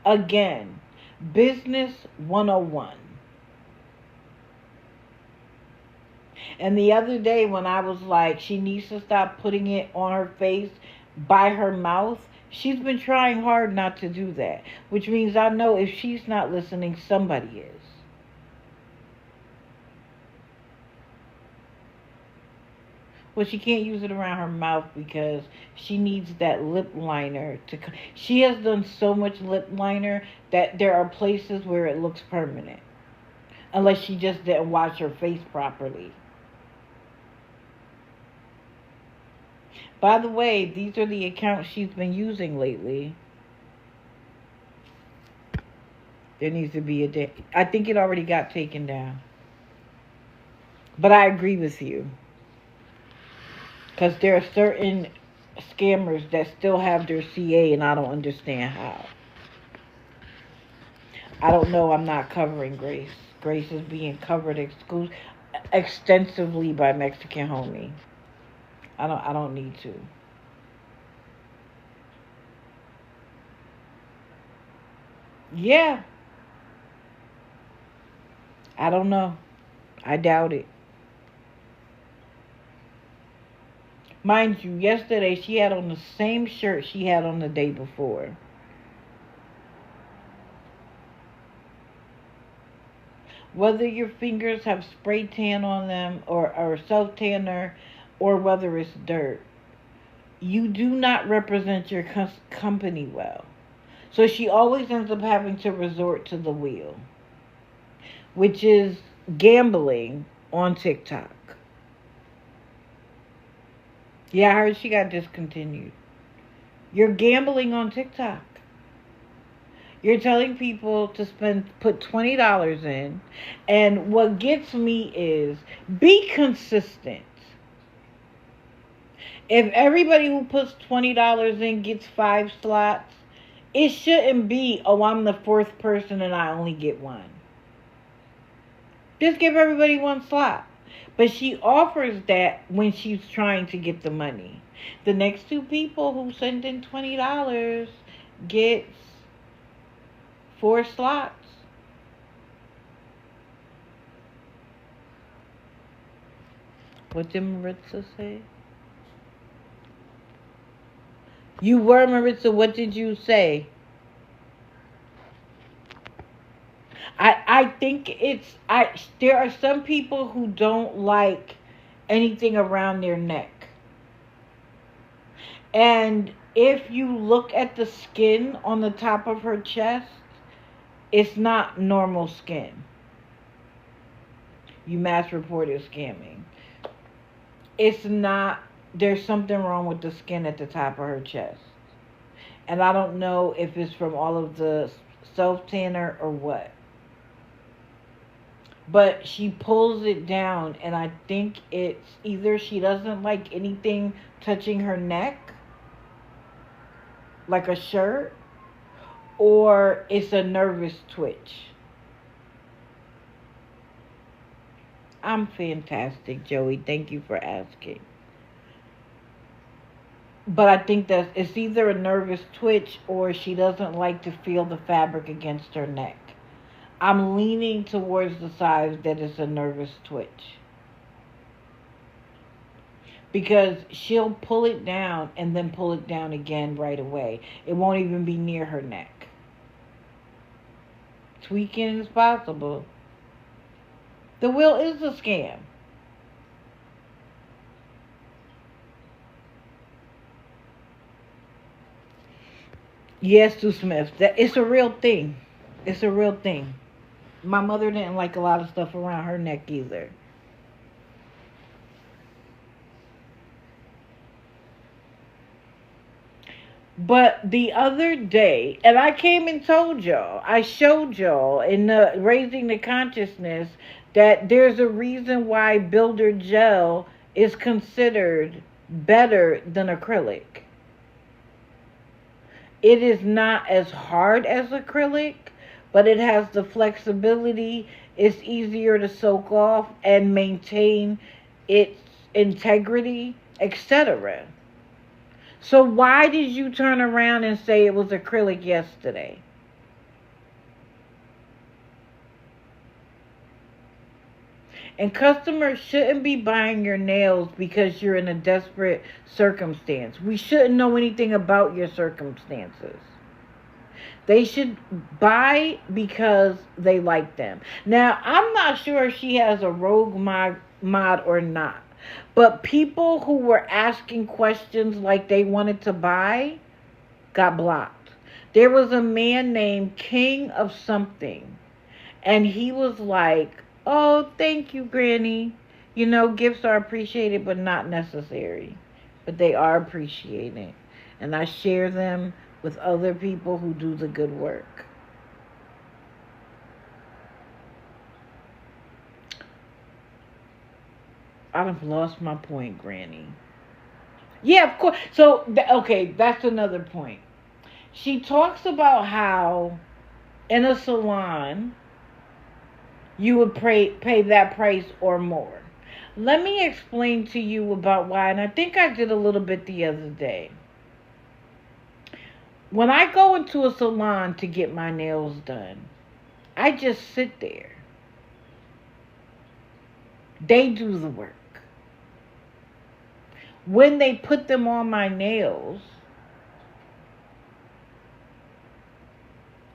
Again, business 101. And the other day when I was like, she needs to stop putting it on her face by her mouth, she's been trying hard not to do that. Which means I know if she's not listening, somebody is. Well, she can't use it around her mouth because she needs that lip liner to. She has done so much lip liner that there are places where it looks permanent. Unless she just didn't wash her face properly. By the way, these are the accounts she's been using lately. There needs to be a day. I think it already got taken down. But I agree with you. Because there are certain scammers that still have their CA and I don't understand how. I don't know. I'm not covering Grace. Grace is being covered extensively by Mexican Homie. I don't need to. Yeah. I don't know. I doubt it. Mind you, yesterday she had on the same shirt she had on the day before. Whether your fingers have spray tan on them or self tanner or whether it's dirt, you do not represent your company well. So she always ends up having to resort to the wheel, which is gambling on TikTok. Yeah, I heard she got discontinued. You're gambling on TikTok. You're telling people to put $20 in. And what gets me is be consistent. If everybody who puts $20 in gets 5 slots, it shouldn't be, oh, I'm the 4th person and I only get 1. Just give everybody 1 slot. But she offers that when she's trying to get the money. The next 2 people who send in $20 gets 4 slots. What did Maritza say? You were, Maritza. What did you say? I think there are some people who don't like anything around their neck. And if you look at the skin on the top of her chest, it's not normal skin. You mass reported scamming. It's not, there's something wrong with the skin at the top of her chest. And I don't know if it's from all of the self-tanner or what. But she pulls it down, and I think it's either she doesn't like anything touching her neck, like a shirt, or it's a nervous twitch. I'm fantastic, Joey. Thank you for asking. But I think that it's either a nervous twitch or she doesn't like to feel the fabric against her neck. I'm leaning towards the side that it's a nervous twitch. because she'll pull it down and then pull it down again right away. It won't even be near her neck. Tweaking is possible. The will is a scam. Yes, Sue Smith. That it's a real thing. It's a real thing. My mother didn't like a lot of stuff around her neck either. But the other day, and I came and told y'all, I showed y'all in the Raising the Consciousness that there's a reason why Builder Gel is considered better than acrylic. It is not as hard as acrylic, but it has the flexibility. It's easier to soak off and maintain its integrity, etc. So why did you turn around and say it was acrylic yesterday? And customers shouldn't be buying your nails because you're in a desperate circumstance. We shouldn't know anything about your circumstances. They should buy because they like them. Now, I'm not sure if she has a rogue mod or not. But people who were asking questions like they wanted to buy got blocked. There was a man named King of something. And he was like, oh, thank you, Granny. You know, gifts are appreciated but not necessary. But they are appreciated. And I share them with other people who do the good work. I've lost my point, Granny. Yeah, of course. So, okay, that's another point. She talks about how in a salon, you would pay that price or more. Let me explain to you about why, and I think I did a little bit the other day. When I go into a salon to get my nails done, I just sit there. They do the work. When they put them on my nails,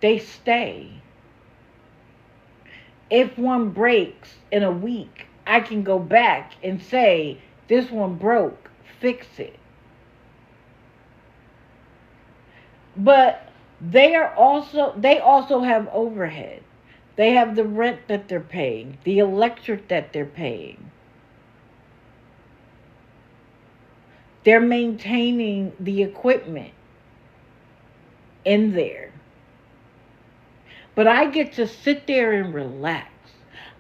they stay. If one breaks in a week, I can go back and say, this one broke, fix it. But they also have overhead. They have the rent that they're paying, the electric that they're paying. They're maintaining the equipment in there. But I get to sit there and relax.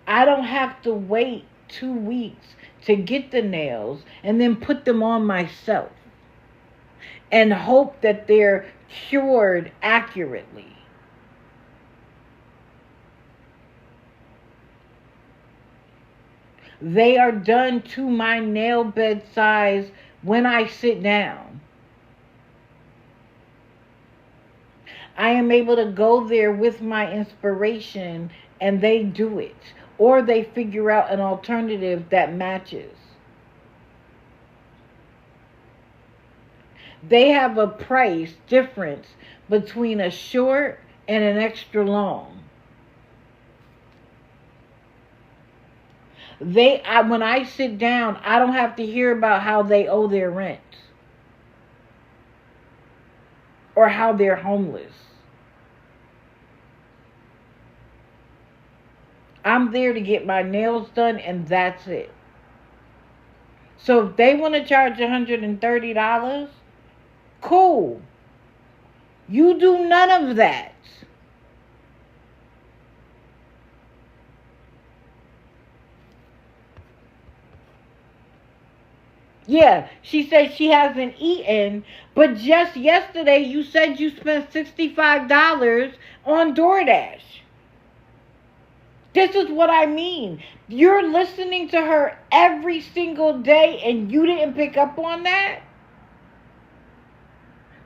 I don't have to wait 2 weeks to get the nails and then put them on myself and hope that they're cured accurately. They are done to my nail bed size when I sit down. I am able to go there with my inspiration and they do it. Or they figure out an alternative that matches. They have a price difference between a short and an extra long. When I sit down, I don't have to hear about how they owe their rent or how they're homeless. I'm there to get my nails done and that's it. So if they want to charge $130, cool. You do none of that. Yeah, she said she hasn't eaten, but just yesterday you said you spent $65 on DoorDash. This is what I mean. You're listening to her every single day and you didn't pick up on that?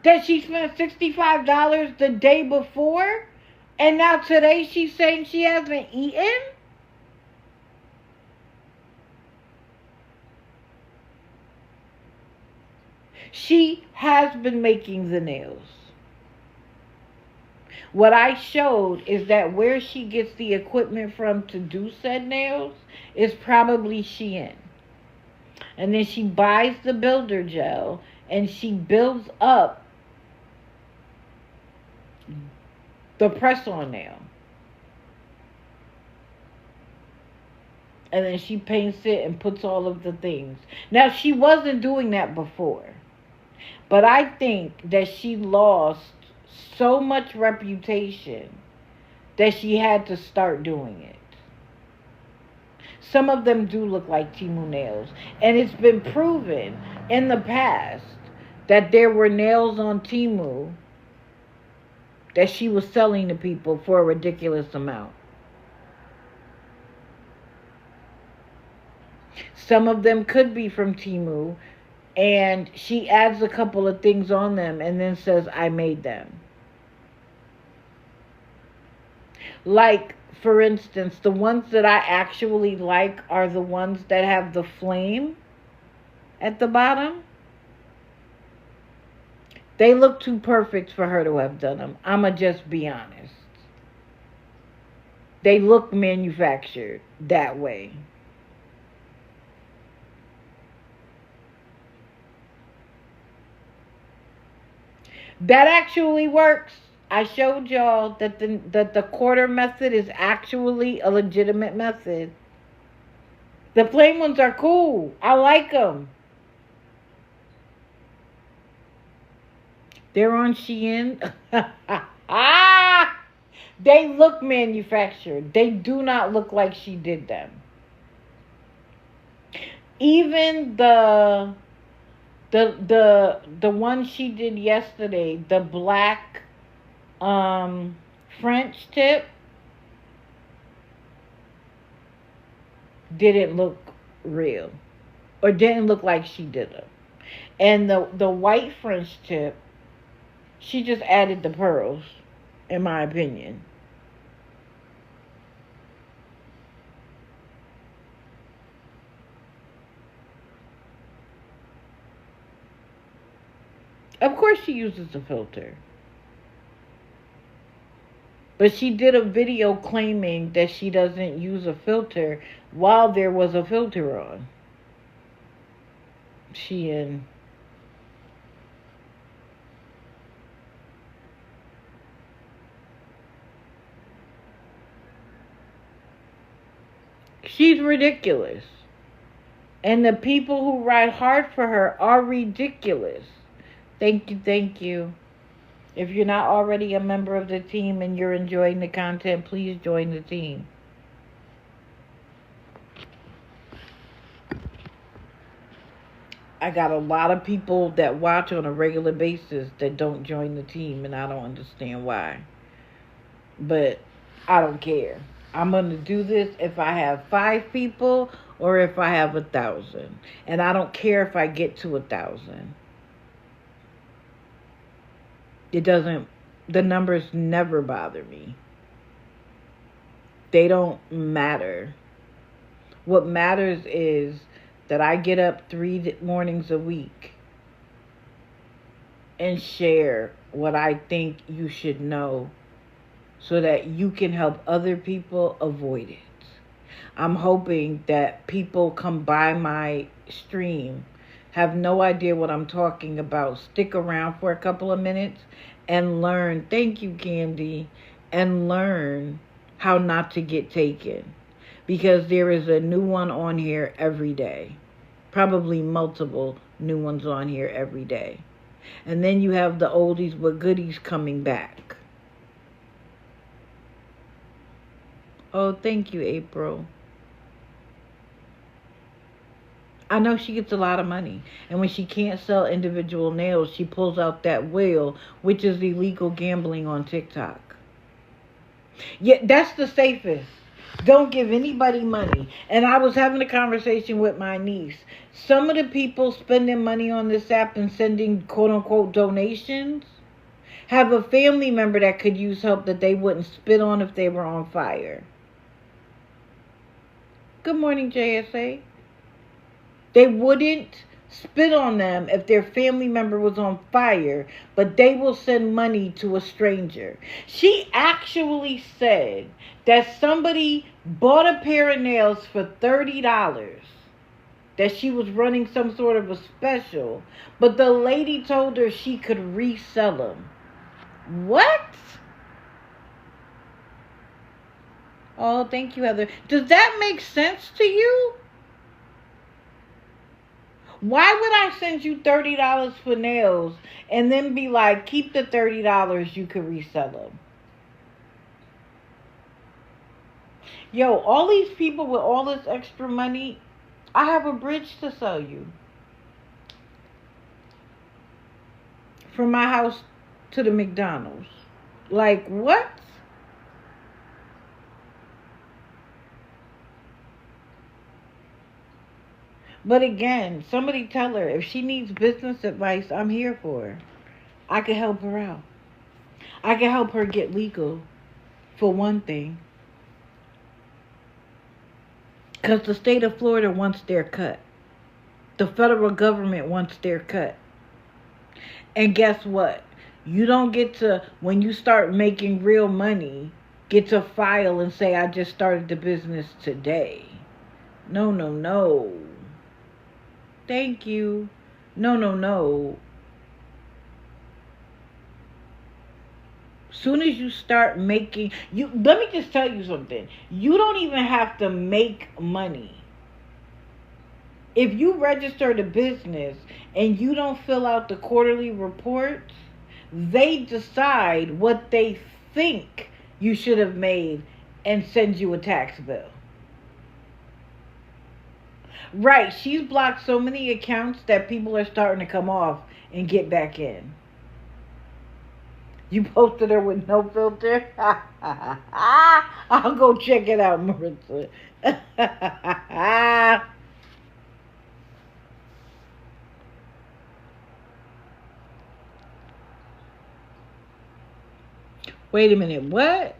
That she spent $65 the day before? And now today she's saying she hasn't eaten? She has been making the nails. What I showed is that where she gets the equipment from to do said nails is probably Shein. And then she buys the builder gel and she builds up the press-on nail. And then she paints it and puts all of the things. Now, she wasn't doing that before. But I think that she lost so much reputation that she had to start doing it. Some of them do look like Temu nails. And it's been proven in the past that there were nails on Temu that she was selling to people for a ridiculous amount. Some of them could be from Temu, and she adds a couple of things on them and then says, I made them. Like, for instance, the ones that I actually like are the ones that have the flame at the bottom. They look too perfect for her to have done them. I'ma just be honest. They look manufactured that way. That actually works. I showed y'all that the quarter method is actually a legitimate method. The plain ones are cool. I like them. They're on Shein. They look manufactured. They do not look like she did them. Even the one she did yesterday, the black French tip, didn't look real, or didn't look like she did them. And the white French tip, she just added the pearls, in my opinion. Of course she uses a filter. But she did a video claiming that she doesn't use a filter while there was a filter on. She's ridiculous. And the people who ride hard for her are ridiculous. Thank you, thank you. If you're not already a member of the team and you're enjoying the content, please join the team. I got a lot of people that watch on a regular basis that don't join the team, and I don't understand why. But I don't care. I'm going to do this if I have 5 people or if I have 1,000. And I don't care if I get to 1,000. It doesn't, the numbers never bother me. They don't matter. What matters is that I get up 3 mornings a week and share what I think you should know so that you can help other people avoid it. I'm hoping that people come by my stream, have no idea what I'm talking about, stick around for a couple of minutes and learn, thank you, Candy, and learn how not to get taken. Because there is a new one on here every day. Probably multiple new ones on here every day. And then you have the oldies but goodies coming back. Oh, thank you, April. I know she gets a lot of money. And when she can't sell individual nails, she pulls out that whale, which is illegal gambling on TikTok. Yeah, that's the safest. Don't give anybody money. And I was having a conversation with my niece. Some of the people spending money on this app and sending quote-unquote donations have a family member that could use help that they wouldn't spit on if they were on fire. Good morning, JSA. They wouldn't spit on them if their family member was on fire, but they will send money to a stranger. She actually said that somebody bought a pair of nails for $30, that she was running some sort of a special, but the lady told her she could resell them. What? Oh, thank you, Heather. Does that make sense to you? Why would I send you $30 for nails and then be like, keep the $30, you could resell them? Yo, all these people with all this extra money, I have a bridge to sell you. From my house to the McDonald's. Like, what? But again, somebody tell her if she needs business advice, I'm here for her. I can help her out. I can help her get legal, for one thing. Because the state of Florida wants their cut. The federal government wants their cut. And guess what? You don't get to, when you start making real money, get to file and say, I just started the business today. No, no, no. Thank you. No, no, no. Soon as you start making, let me just tell you something. You don't even have to make money. If you register the business and you don't fill out the quarterly reports, they decide what they think you should have made and send you a tax bill. Right, she's blocked so many accounts that people are starting to come off and get back in. You posted her with no filter? I'll go check it out, Marissa. Wait a minute, what?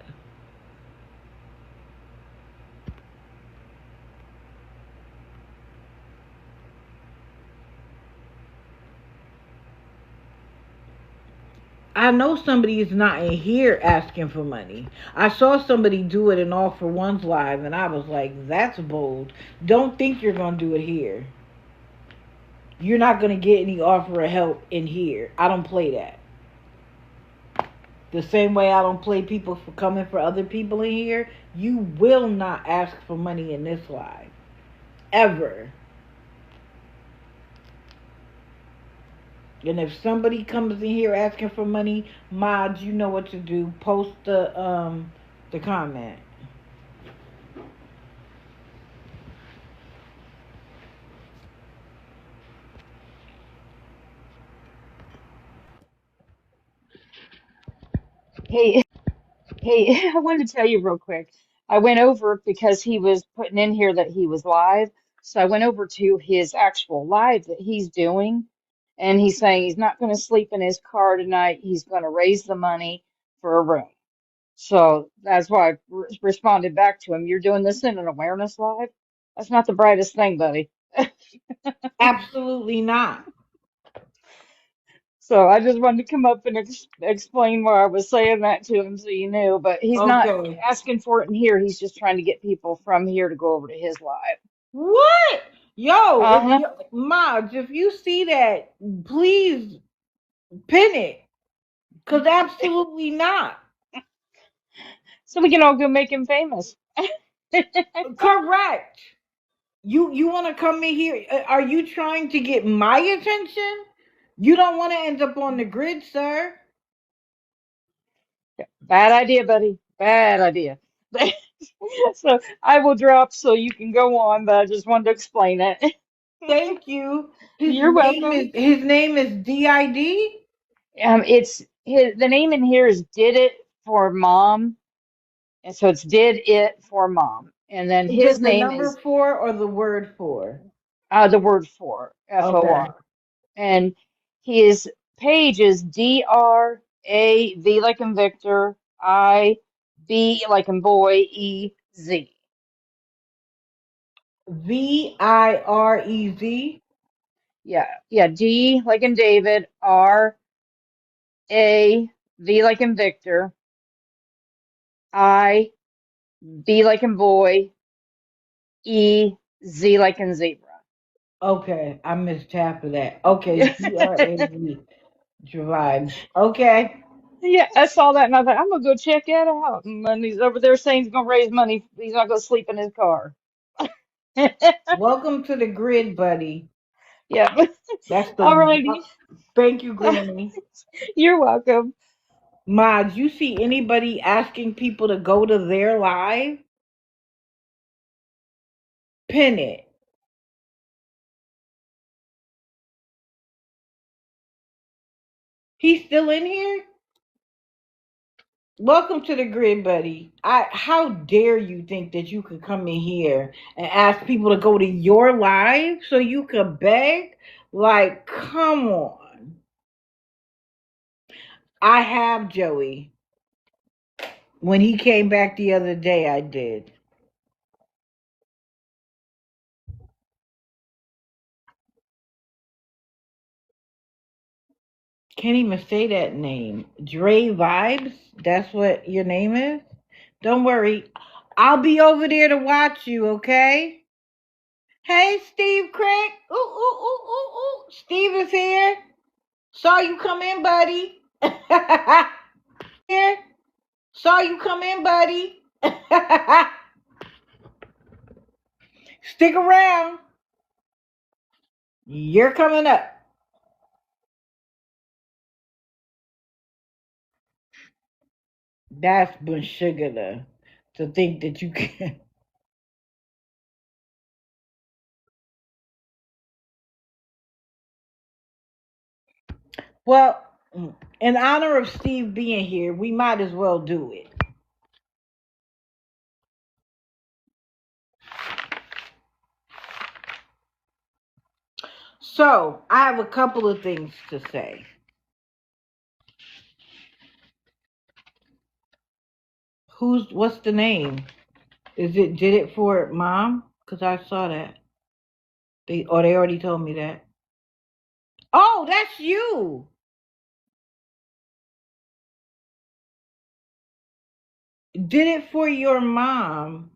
I know somebody is not in here asking for money. I saw somebody do it in All for One's live, and I was like, that's bold. Don't think you're going to do it here. You're not going to get any offer of help in here. I don't play that. The same way I don't play people for coming for other people in here, you will not ask for money in this live. Ever. And if somebody comes in here asking for money, mods, you know what to do. Post the comment. Hey, hey, I wanted to tell you real quick. I went over because he was putting in here that he was live. So I went over to his actual live that he's doing, and he's saying he's not going to sleep in his car tonight. He's going to raise the money for a room. So that's why I responded back to him. You're doing this in an awareness live? That's not the brightest thing, buddy. Absolutely not. So I just wanted to come up and explain why I was saying that to him so you knew. But he's not Okay. asking for it in here. He's just trying to get people from here to go over to his live. What? Yo, if Uh-huh. you mods, if you see that, please pin it. Cause absolutely not. So we can all go make him famous. Correct. You want to come in here? Are you trying to get my attention? You don't want to end up on the grid, sir. Bad idea, buddy. Bad idea. So I will drop so you can go on, but I just wanted to explain it. Thank you. His You're name welcome. is his name is DID. It's the name in here is Did It for Mom, and so it's Did It for Mom, and then Is his it the name number is 4 or the word 4? the word for Okay. FOR, and his page is DRAV like in Victor, IB like in boy, EZ. VIREZ. Yeah, yeah. D like in David, R, A, V like in Victor, I, B like in boy, E, Z like in zebra. Okay, I missed half of that. Okay, GRAV drive. Okay. Yeah, I saw that and I thought, I'm gonna go check that out. And then he's over there saying he's gonna raise money. He's not gonna sleep in his car. Welcome to the grid, buddy. Yeah. That's All the righty. thank you, Granny. You're welcome. Mods, you see anybody asking people to go to their live? Pin it. He's still in here? Welcome to the grid, buddy. How dare you think that you could come in here and ask people to go to your live so you could beg? Like, come on. I have Joey. When he came back the other day, I did. Can't even say that name. Dre Vibes? That's what your name is? Don't worry. I'll be over there to watch you, okay? Hey, Steve Craig. Ooh, ooh, ooh, ooh, ooh. Steve is here. Saw you come in, buddy. Here. Saw you come in, buddy. Stick around. You're coming up. That's been sugar to think that you can. Well, in honor of Steve being here, we might as well do it. So, I have a couple of things to say. What's the name? Did it for mom? Because I saw that. They already told me that. Oh, that's you. Did it for your mom.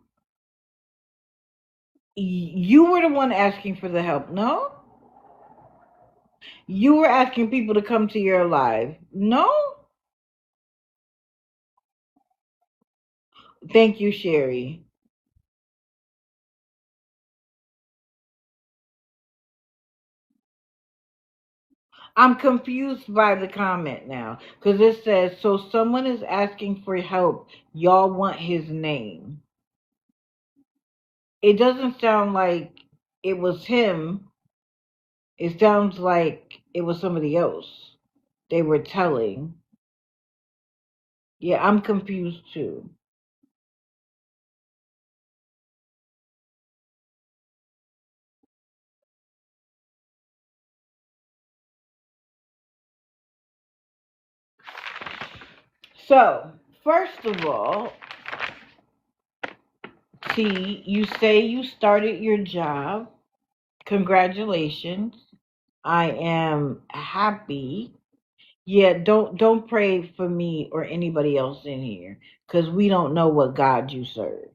You were the one asking for the help, no? You were asking people to come to your live. No? Thank you, Sherry. I'm confused by the comment now because it says, so someone is asking for help. Y'all want his name. It doesn't sound like it was him. It sounds like it was somebody else. They were telling. Yeah, I'm confused too. So, first of all, T, you say you started your job. Congratulations. I am happy. Yeah, don't pray for me or anybody else in here cuz we don't know what God you serve.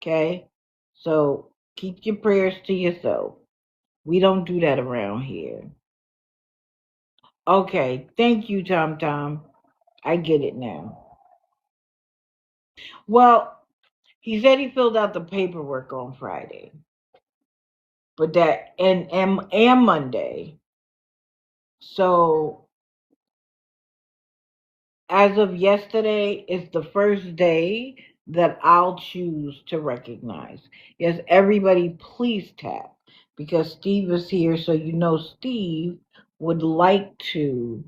Okay? So, keep your prayers to yourself. We don't do that around here. Okay, thank you, Tom Tom. I get it now. Well, he said he filled out the paperwork on Friday, but that and Monday. So as of yesterday, it's the first day that I'll choose to recognize. Yes, everybody, please tap because Steve is here, so you know Steve would like to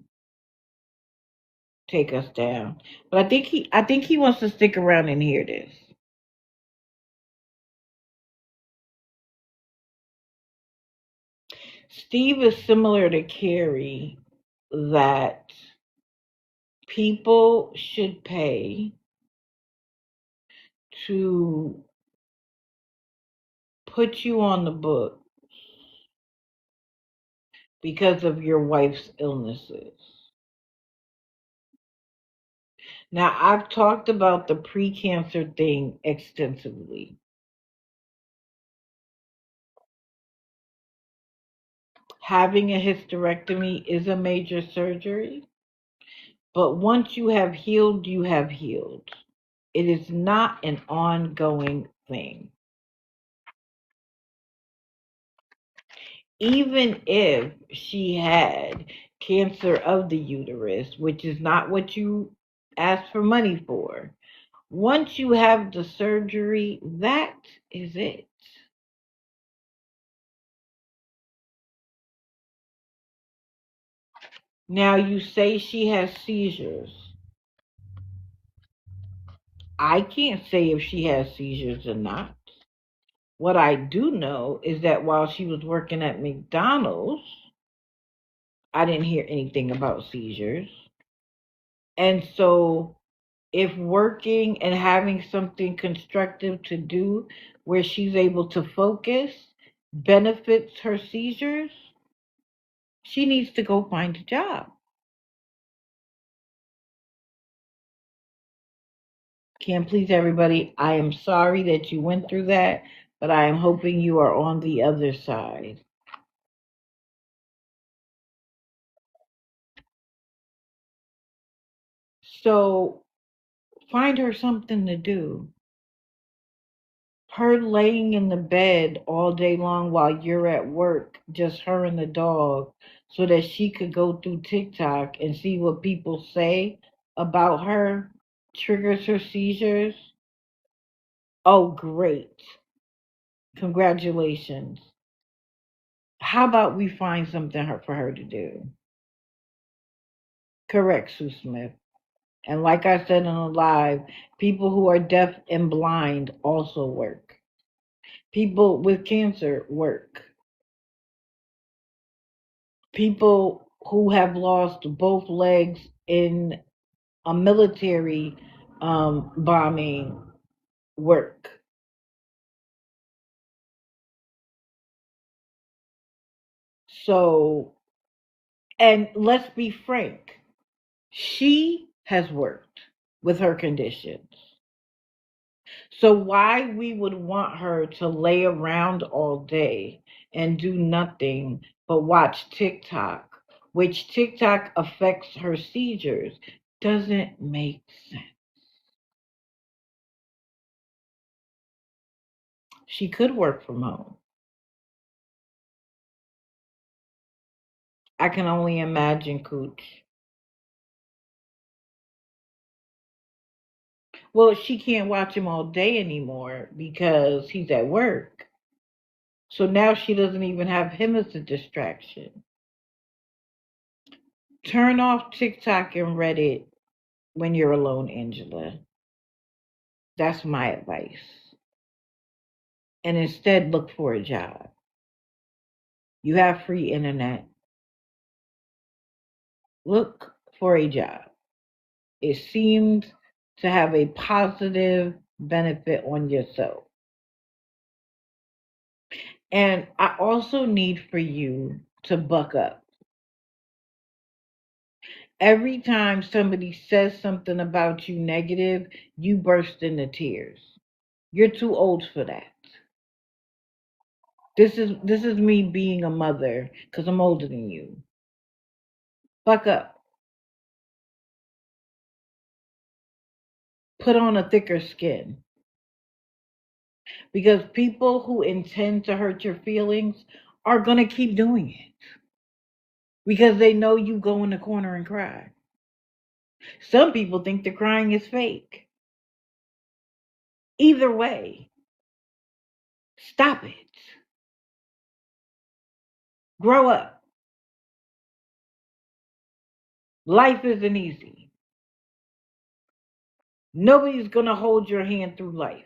take us down. But I think he wants to stick around and hear this. Steve is similar to Carrie that people should pay to put you on the book because of your wife's illnesses. Now, I've talked about the precancer thing extensively. Having a hysterectomy is a major surgery, but once you have healed, you have healed. It is not an ongoing thing. Even if she had cancer of the uterus, which is not what you asked for money for, once you have the surgery, that is it. Now, you say she has seizures. I can't say if she has seizures or not. What I do know is that while she was working at McDonald's, I didn't hear anything about seizures. And so, if working and having something constructive to do where she's able to focus benefits her seizures, she needs to go find a job. Can't please everybody. I am sorry that you went through that, but I am hoping you are on the other side. So find her something to do. Her laying in the bed all day long while you're at work, just her and the dog, so that she could go through TikTok and see what people say about her, triggers her seizures. Oh, great. Congratulations. How about we find something for her to do? Correct, Sue Smith. And like I said in a live, people who are deaf and blind also work. People with cancer work. People who have lost both legs in a military bombing work. So, and let's be frank, she has worked with her conditions. So, why we would want her to lay around all day and do nothing but watch TikTok, which TikTok affects her seizures, doesn't make sense. She could work from home. I can only imagine, Cooch. Well, she can't watch him all day anymore because he's at work. So now she doesn't even have him as a distraction. Turn off TikTok and Reddit when you're alone, Angela. That's my advice. And instead, look for a job. You have free internet. Look for a job. It seems to have a positive benefit on yourself. And I also need for you to buck up. Every time somebody says something about you negative, you burst into tears. You're too old for that. This is me being a mother because I'm older than you. Buck up. Put on a thicker skin. Because people who intend to hurt your feelings are gonna keep doing it. Because they know you go in the corner and cry. Some people think the crying is fake. Either way, stop it. Grow up. Life isn't easy. Nobody's going to hold your hand through life.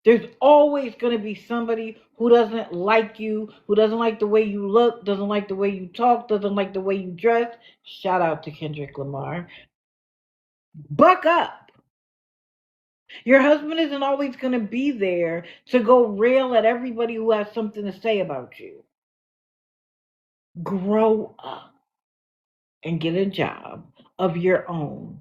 There's always going to be somebody who doesn't like you, who doesn't like the way you look, doesn't like the way you talk, doesn't like the way you dress. Shout out to Kendrick Lamar. Buck up. Your husband isn't always going to be there to go rail at everybody who has something to say about you. Grow up and get a job of your own.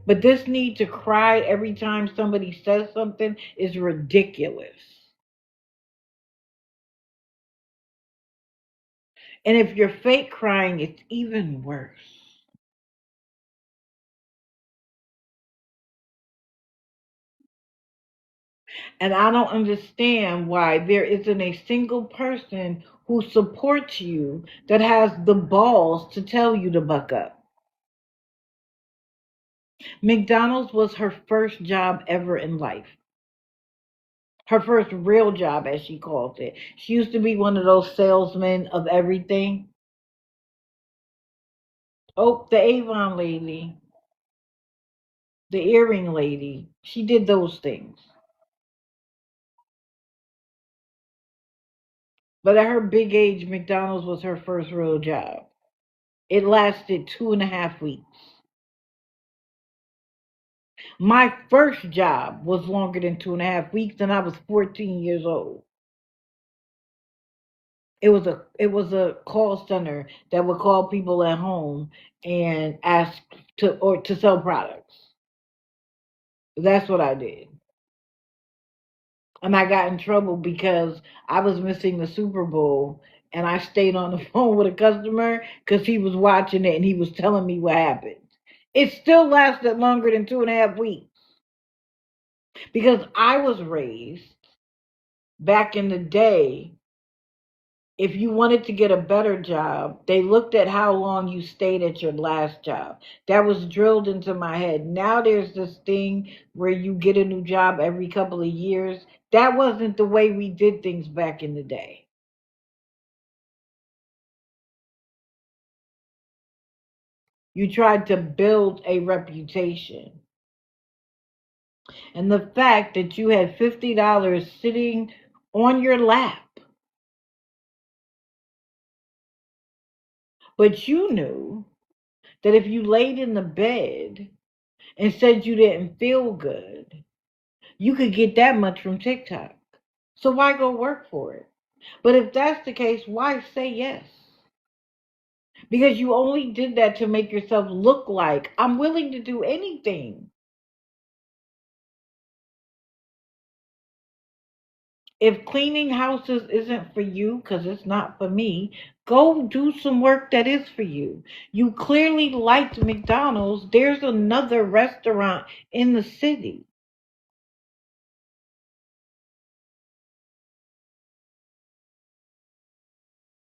But this need to cry every time somebody says something is ridiculous. And if you're fake crying, it's even worse. And I don't understand why there isn't a single person who supports you that has the balls to tell you to buck up. McDonald's was her first job ever in life. Her first real job, as she calls it. She used to be one of those salesmen of everything. Oh, the Avon lady, the earring lady. She did those things. But at her big age, McDonald's was her first real job. It lasted 2.5 weeks. My first job was longer than 2.5 weeks, and I was 14 years old. It was a call center that would call people at home and ask to sell products. That's what I did. And I got in trouble because I was missing the Super Bowl and I stayed on the phone with a customer because he was watching it and he was telling me what happened. It still lasted longer than 2.5 weeks because I was raised back in the day. If you wanted to get a better job, they looked at how long you stayed at your last job. That was drilled into my head. Now there's this thing where you get a new job every couple of years. That wasn't the way we did things back in the day. You tried to build a reputation. And the fact that you had $50 sitting on your lap, but you knew that if you laid in the bed and said you didn't feel good, you could get that much from TikTok. So why go work for it? But if that's the case, why say yes? Because you only did that to make yourself look like I'm willing to do anything. If cleaning houses isn't for you, because it's not for me, go do some work that is for you. You clearly liked McDonald's. There's another restaurant in the city.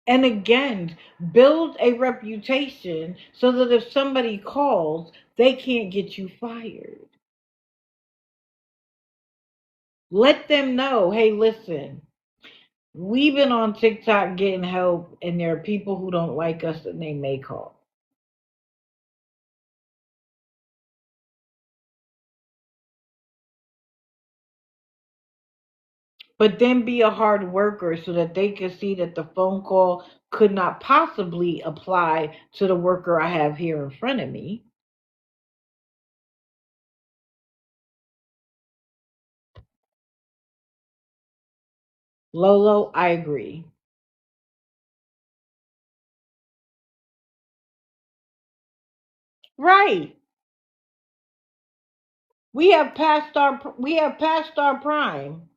And again, build a reputation so that if somebody calls, they can't get you fired. Let them know, hey, listen, we've been on TikTok getting help, and there are people who don't like us and they may call. But then be a hard worker so that they can see that the phone call could not possibly apply to the worker I have here in front of me. Lolo, I agree. Right. We have passed our prime.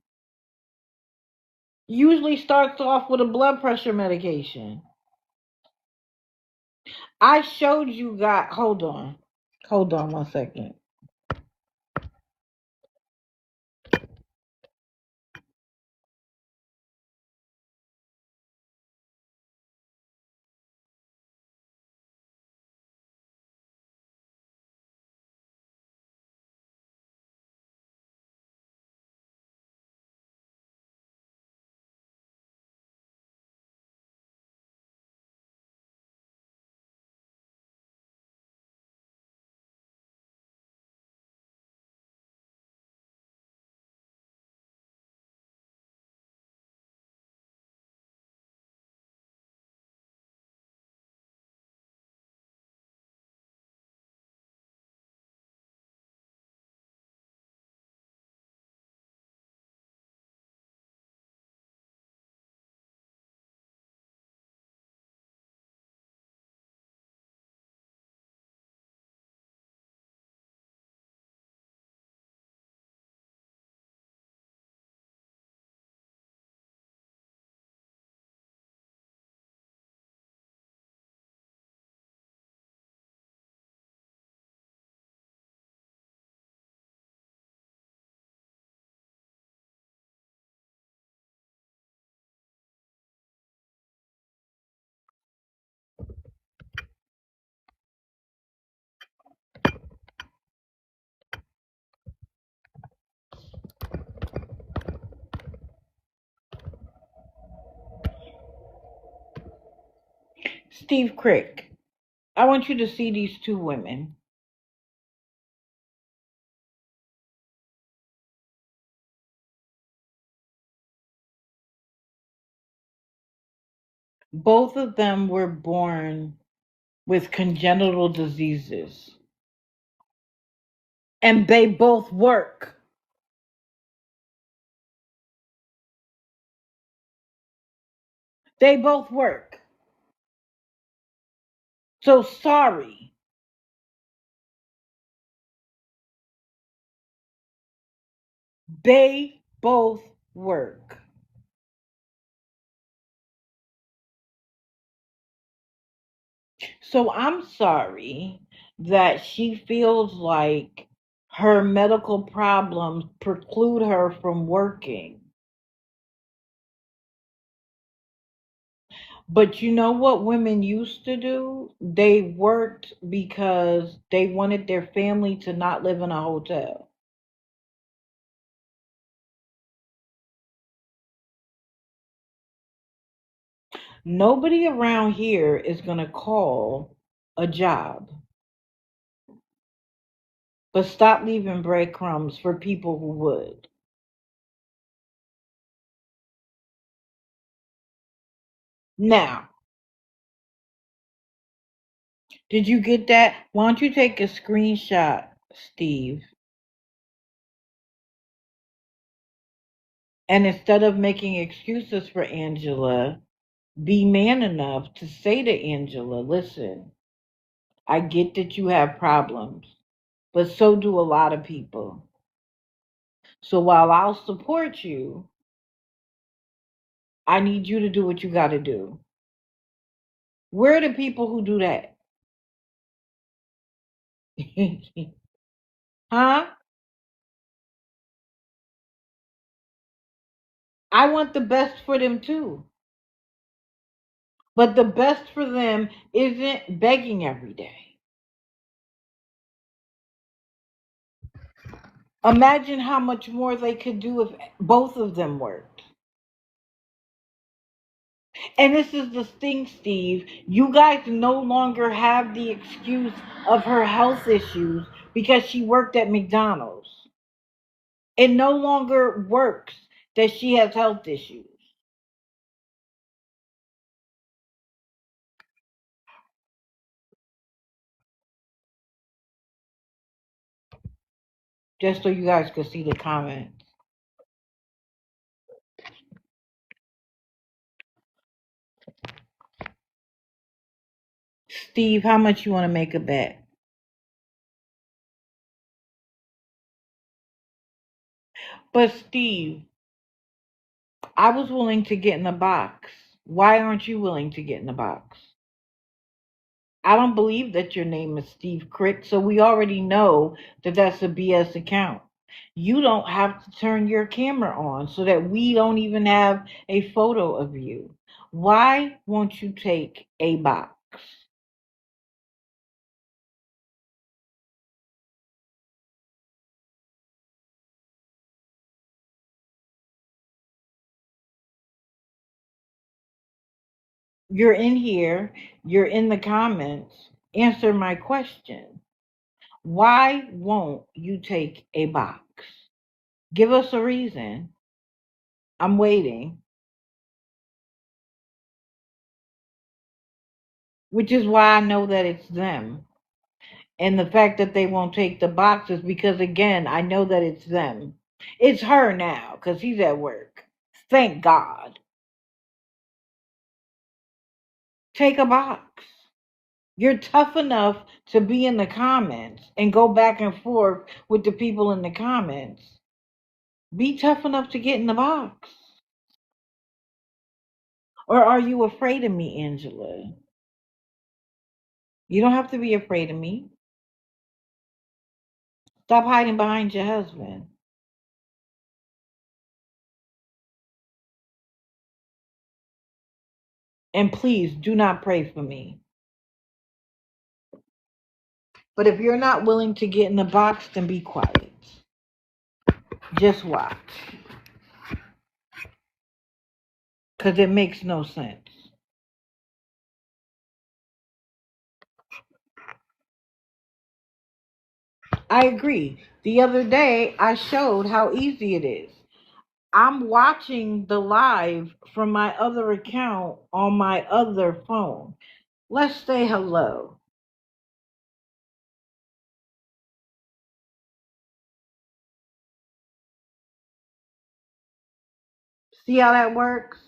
Usually starts off with a blood pressure medication. I showed you got hold on. Hold on 1 second. Steve Crick, I want you to see these two women. Both of them were born with congenital diseases. And they both work. They both work. So sorry. They both work. So I'm sorry that she feels like her medical problems preclude her from working. But you know what women used to do? They worked because they wanted their family to not live in a hotel. Nobody around here is going to call a job. But stop leaving breadcrumbs for people who would. Now, did you get that? Why don't you take a screenshot, Steve? And instead of making excuses for Angela, be man enough to say to Angela, listen, I get that you have problems, but so do a lot of people. So while I'll support you, I need you to do what you got to do. Where are the people who do that? Huh? I want the best for them too. But the best for them isn't begging every day. Imagine how much more they could do if both of them worked. And this is the thing, Steve. You guys no longer have the excuse of her health issues because she worked at McDonald's. It no longer works that she has health issues. Just so you guys could see the comments. Steve, how much you want to make a bet? But Steve, I was willing to get in the box. Why aren't you willing to get in the box? I don't believe that your name is Steve Crick, so we already know that that's a BS account. You don't have to turn your camera on so that we don't even have a photo of you. Why won't you take a box? You're in here, you're in the comments. Answer my question. Why won't you take a box? Give us a reason. I'm waiting. Which is why I know that it's them. And the fact that they won't take the box is because, again, I know that it's them. It's her now because he's at work. Thank God. Take a box. You're tough enough to be in the comments and go back and forth with the people in the comments. Be tough enough to get in the box. Or are you afraid of me, Angela? You don't have to be afraid of me. Stop hiding behind your husband. And please do not pray for me. But if you're not willing to get in the box, then be quiet. Just watch. Because it makes no sense. I agree. The other day, I showed how easy it is. I'm watching the live from my other account on my other phone. Let's say hello. See how that works?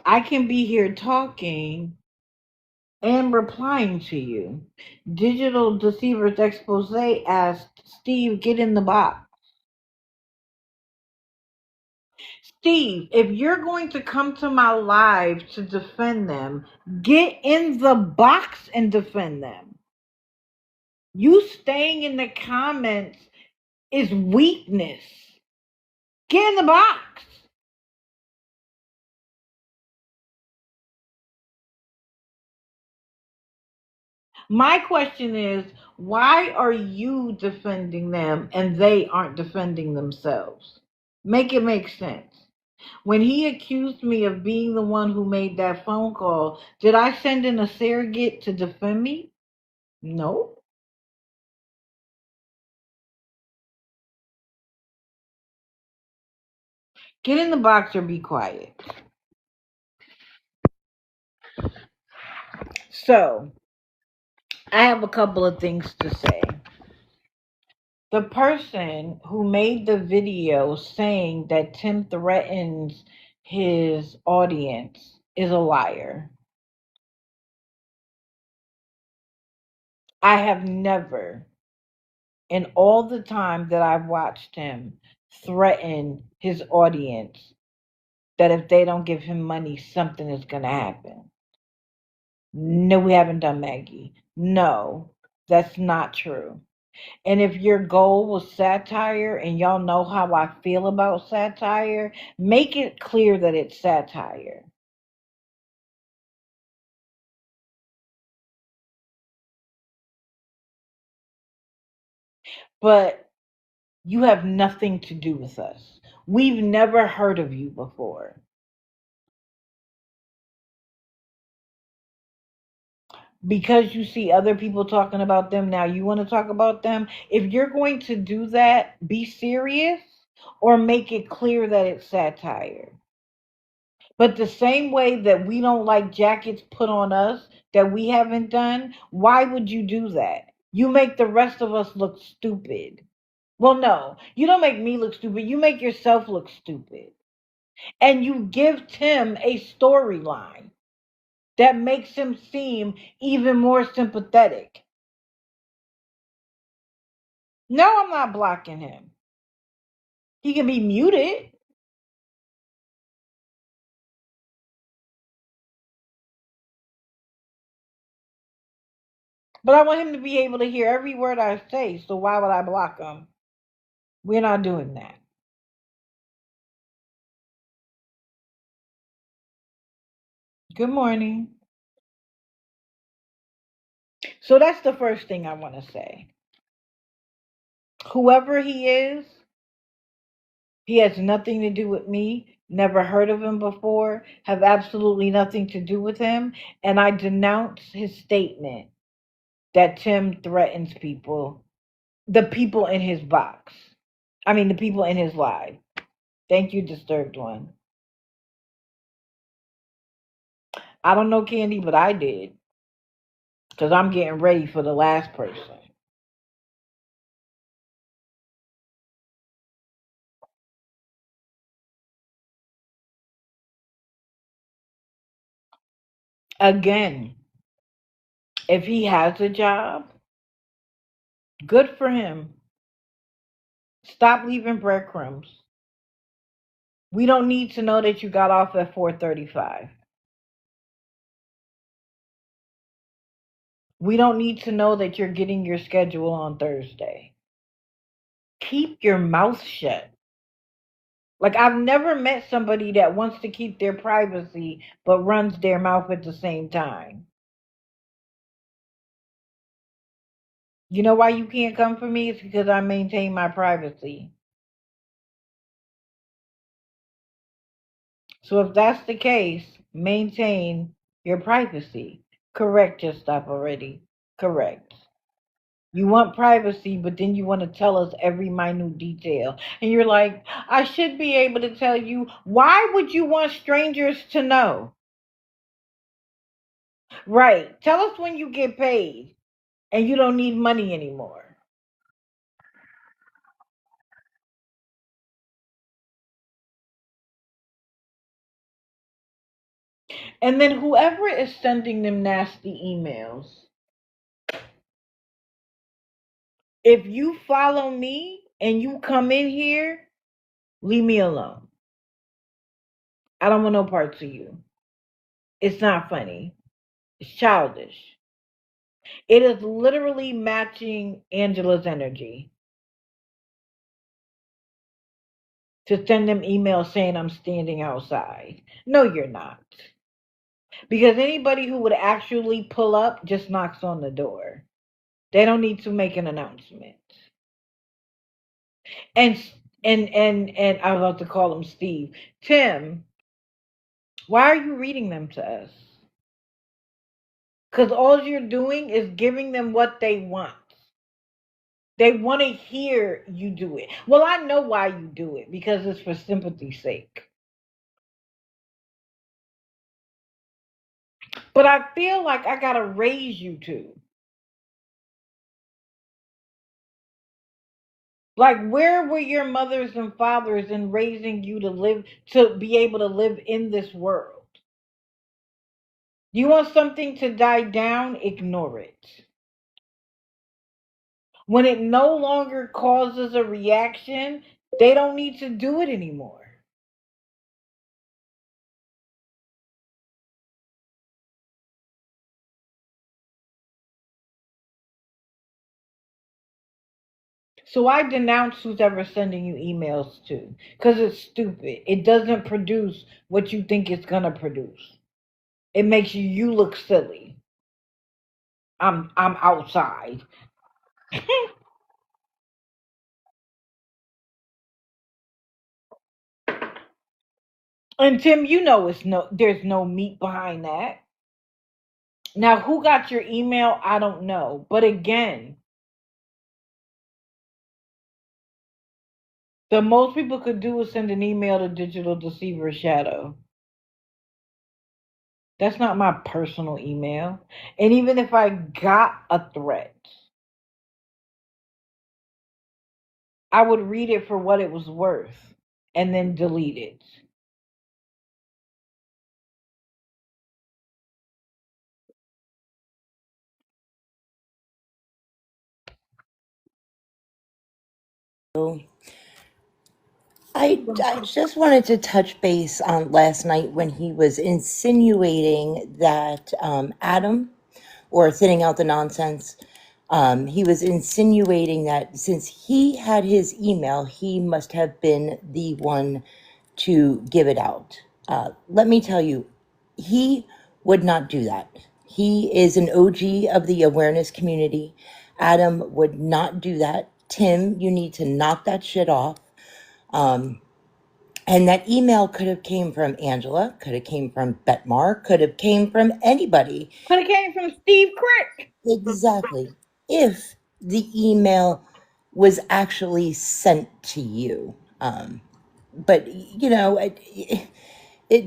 I can be here talking and replying to you. Digital Deceivers Expose asked Steve, get in the box. Steve, if you're going to come to my live to defend them, get in the box and defend them. You staying in the comments is weakness. Get in the box. My question is, why are you defending them and they aren't defending themselves? Make it make sense. When he accused me of being the one who made that phone call, did I send in a surrogate to defend me? No. Get in the box or be quiet. So, I have a couple of things to say. The person who made the video saying that Tim threatens his audience is a liar. I have never, in all the time that I've watched him, threaten his audience that if they don't give him money, something is going to happen. No, we haven't done Maggie. No, that's not true. And if your goal was satire and y'all know how I feel about satire, make it clear that it's satire. But you have nothing to do with us. We've never heard of you before. Because you see other people talking about them, now you want to talk about them. If you're going to do that, be serious or make it clear that it's satire. But the same way that we don't like jackets put on us that we haven't done, why would you do that? You make the rest of us look stupid. Well, no, you don't make me look stupid. You make yourself look stupid. And you give Tim a storyline that makes him seem even more sympathetic. No, I'm not blocking him. He can be muted, but I want him to be able to hear every word I say, so why would I block him? We're not doing that. Good morning. So that's the first thing I want to say. Whoever he has nothing to do with me. Never heard of him before. Have absolutely nothing to do with him. And I denounce his statement that Tim threatens people, the people in his box. I mean, the people in his live. Thank you, Disturbed One. I don't know Candy, but I did. Because I'm getting ready for the last person. Again, if he has a job, good for him. Stop leaving breadcrumbs. We don't need to know that you got off at 4:35. We don't need to know that you're getting your schedule on Thursday. Keep your mouth shut. Like, I've never met somebody that wants to keep their privacy but runs their mouth at the same time. You know why you can't come for me? It's because I maintain my privacy. So if that's the case, maintain Your privacy. Correct, just stop already. Correct. You want privacy, but then you want to tell us every minute detail. And you're like, I should be able to tell you. Why would you want strangers to know? Right. Tell us when you get paid and you don't need money anymore. And then whoever is sending them nasty emails, if you follow me and you come in here, leave me alone. I don't want no parts of you. It's not funny. It's childish. It is literally matching Angela's energy to send them emails saying I'm standing outside. No, you're not. Because anybody who would actually pull up just knocks on the door. They don't need to make an announcement. And and I was about to call him Steve. Tim, why are you reading them to us? Because all you're doing is giving them what they want. They want to hear you do it. Well, I know why you do it because it's for sympathy's sake. But I feel like I gotta raise you two. Like, where were your mothers and fathers in raising you to live, to be able to live in this world? You want something to die down? Ignore it. When it no longer causes a reaction, they don't need to do it anymore. So I denounce who's ever sending you emails to, because it's stupid. It doesn't produce what you think it's gonna produce. It makes you look silly. I'm outside. And Tim, you know it's no, there's no meat behind that. Now, who got your email? I don't know. But again, the most people could do is send an email to Digital Deceiver Shadow. That's not my personal email. And even if I got a threat, I would read it for what it was worth and then delete it. I just wanted to touch base on last night when he was insinuating that Adam, or thinning out the nonsense, he was insinuating that since he had his email, he must have been the one to give it out. Let me tell you, he would not do that. He is an OG of the awareness community. Adam would not do that. Tim, you need to knock that shit off. Um, and that email could have came from Angela, could have came from Betmar, could have came from anybody. But it came from Steve Crick. Exactly. If the email was actually sent to you. But,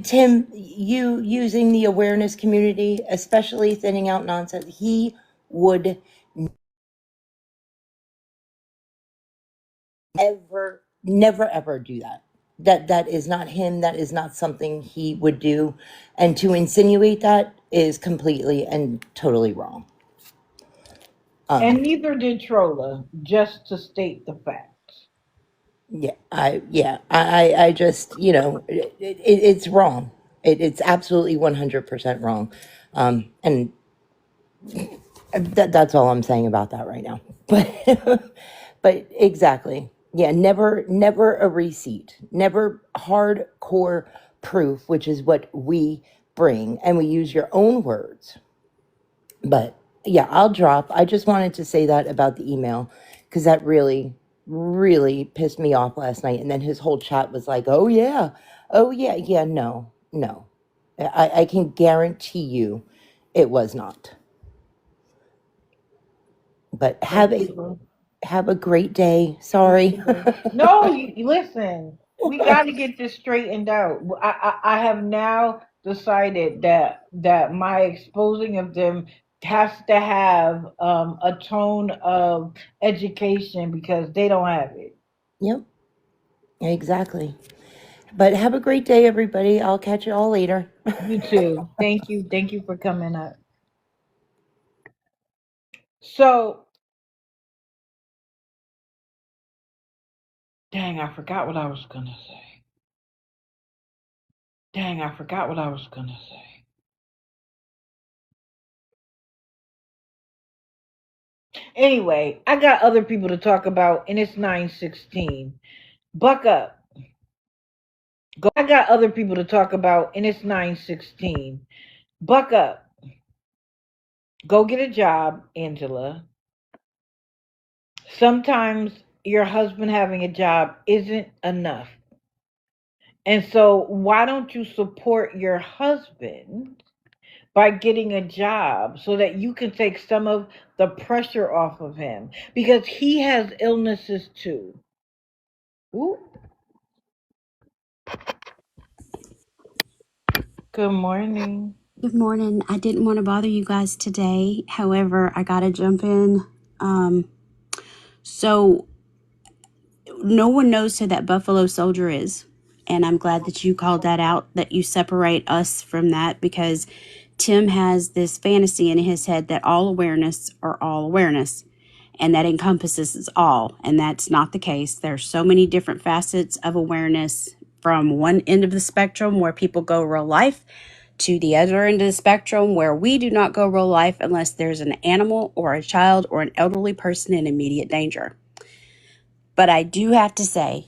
Tim, you using the awareness community, especially thinning out nonsense, he would never, ever do that. That is not him. That is not something he would do. And to insinuate that is completely and totally wrong. And Um, neither did Trolla, just to state the facts. I just, it's wrong. It's absolutely 100% wrong. And that's all I'm saying about that right now. But, but exactly. Yeah. Never a receipt, never hardcore proof, which is what we bring. And we use your own words. But yeah, I'll drop. I just wanted to say that about the email because that really pissed me off last night. And then his whole chat was like, oh, yeah. Oh, yeah. Yeah. No, no. I can guarantee you it was not. But Thank you, bro. have a great day. You Sorry. too, bro. No, you listen. We got to get this straightened out. I have now decided that my exposing of them has to have a tone of education because they don't have it. Yep, exactly. But have a great day, everybody. I'll catch you all later. You too. Thank you. Thank you for coming up. So, dang, I forgot what I was gonna say. Dang, I forgot what I was gonna say. Anyway, I got other people to talk about, and it's 9:16. Buck up. I got other people to talk about, and it's 9:16. Buck up. Go get a job, Angela. Sometimes your husband having a job isn't enough. And so, why don't you support your husband by getting a job so that you can take some of the pressure off of him? Because he has illnesses too. Ooh, good morning. Good morning. I didn't want to bother you guys today. However, I got to jump in. So, no one knows who that Buffalo Soldier is. And I'm glad that you called that out, that you separate us from that, because Tim has this fantasy in his head that all awareness are all awareness. And that encompasses us all. And that's not the case. There's so many different facets of awareness, from one end of the spectrum where people go real life to the other end of the spectrum where we do not go real life unless there's an animal or a child or an elderly person in immediate danger. But I do have to say,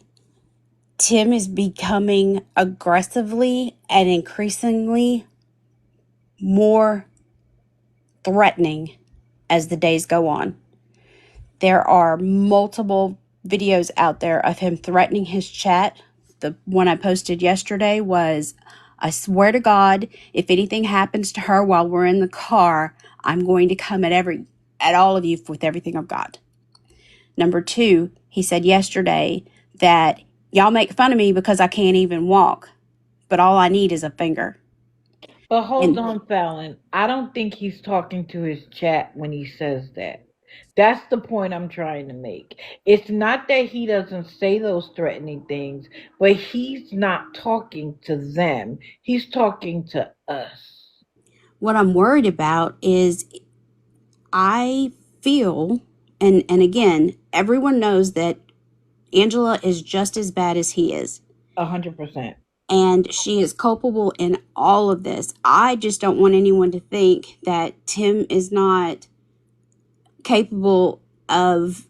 Tim is becoming aggressively and increasingly more threatening as the days go on. There are multiple videos out there of him threatening his chat. The one I posted yesterday was, I swear to God, if anything happens to her while we're in the car, I'm going to come at all of you with everything I've got. Number two, he said yesterday that y'all make fun of me because I can't even walk, but all I need is a finger. But hold And on, Fallon. I don't think he's talking to his chat when he says that. That's the point I'm trying to make. It's not that he doesn't say those threatening things, but he's not talking to them. He's talking to us. what I'm worried about is I feel, and again, everyone knows that Angela is just as bad as he is. 100%. And she is culpable in all of this. I just don't want anyone to think that Tim is not capable of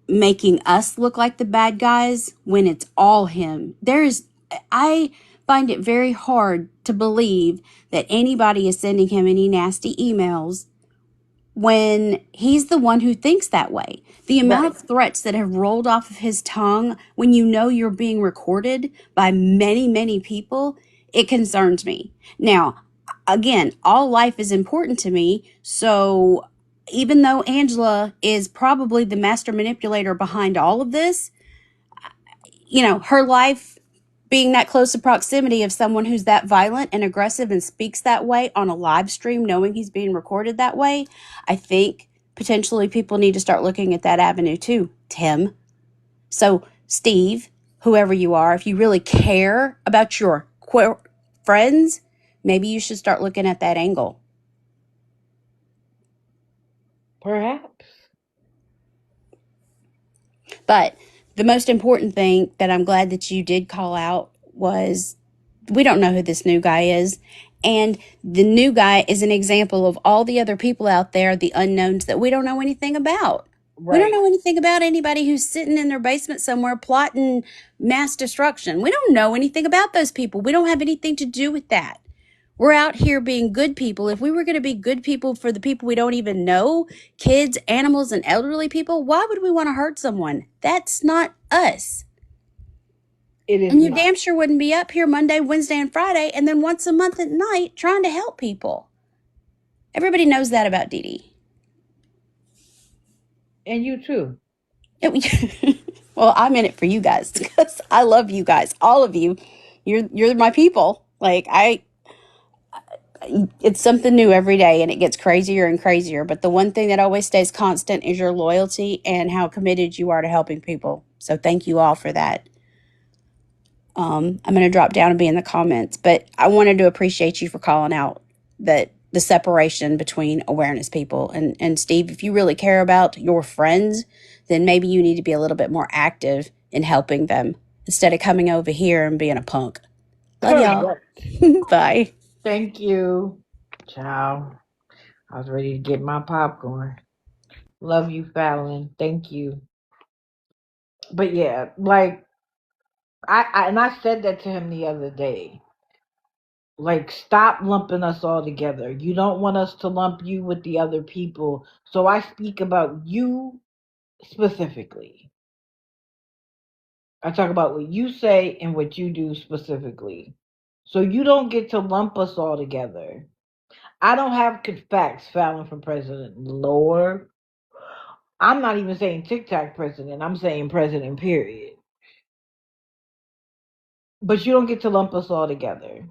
making us look like the bad guys when it's all him. I find it very hard to believe that anybody is sending him any nasty emails when he's the one who thinks that way. The amount Right. of threats that have rolled off of his tongue when you know you're being recorded by many, many people, it concerns me. Now, again, all life is important to me. So even though Angela is probably the master manipulator behind all of this, her life being that close to proximity of someone who's that violent and aggressive and speaks that way on a live stream, knowing he's being recorded that way, I think potentially people need to start looking at that avenue too, Tim. So, Steve, whoever you are, if you really care about your friends, maybe you should start looking at that angle. Perhaps. But the most important thing that I'm glad that you did call out was, we don't know who this new guy is. And the new guy is an example of all the other people out there, the unknowns that we don't know anything about. We don't Right. know anything about anybody who's sitting in their basement somewhere plotting mass destruction. We don't know anything about those people. We don't have anything to do with that. We're out here being good people. If we were going to be good people for the people we don't even know, kids, animals, and elderly people, why would we want to hurt someone? That's not us. It is And you not. damn sure wouldn't be up here Monday, Wednesday, and Friday, and then once a month at night trying to help people. Everybody knows that about Dee Dee. And you too. Well, I'm in it for you guys because I love you guys, all of you. You're my people. Like it's something new every day, and it gets crazier and crazier. But the one thing that always stays constant is your loyalty and how committed you are to helping people. So thank you all for that. I'm going to drop down and be in the comments, but I wanted to appreciate you for calling out that the separation between awareness people and Steve. If you really care about your friends, then maybe you need to be a little bit more active in helping them instead of coming over here and being a punk. Love y'all. Correct. Bye. Thank you. Ciao. I was ready to get my popcorn. Love you, Fallon. Thank you. But yeah, like I said that to him the other day. Like, stop lumping us all together. You don't want us to lump you with the other people. So I speak about you specifically. I talk about what you say and what you do specifically. So you don't get to lump us all together. I don't have facts Fallon for president. Lord. I'm not even saying TikTok president. I'm saying president, period. But you don't get to lump us all together.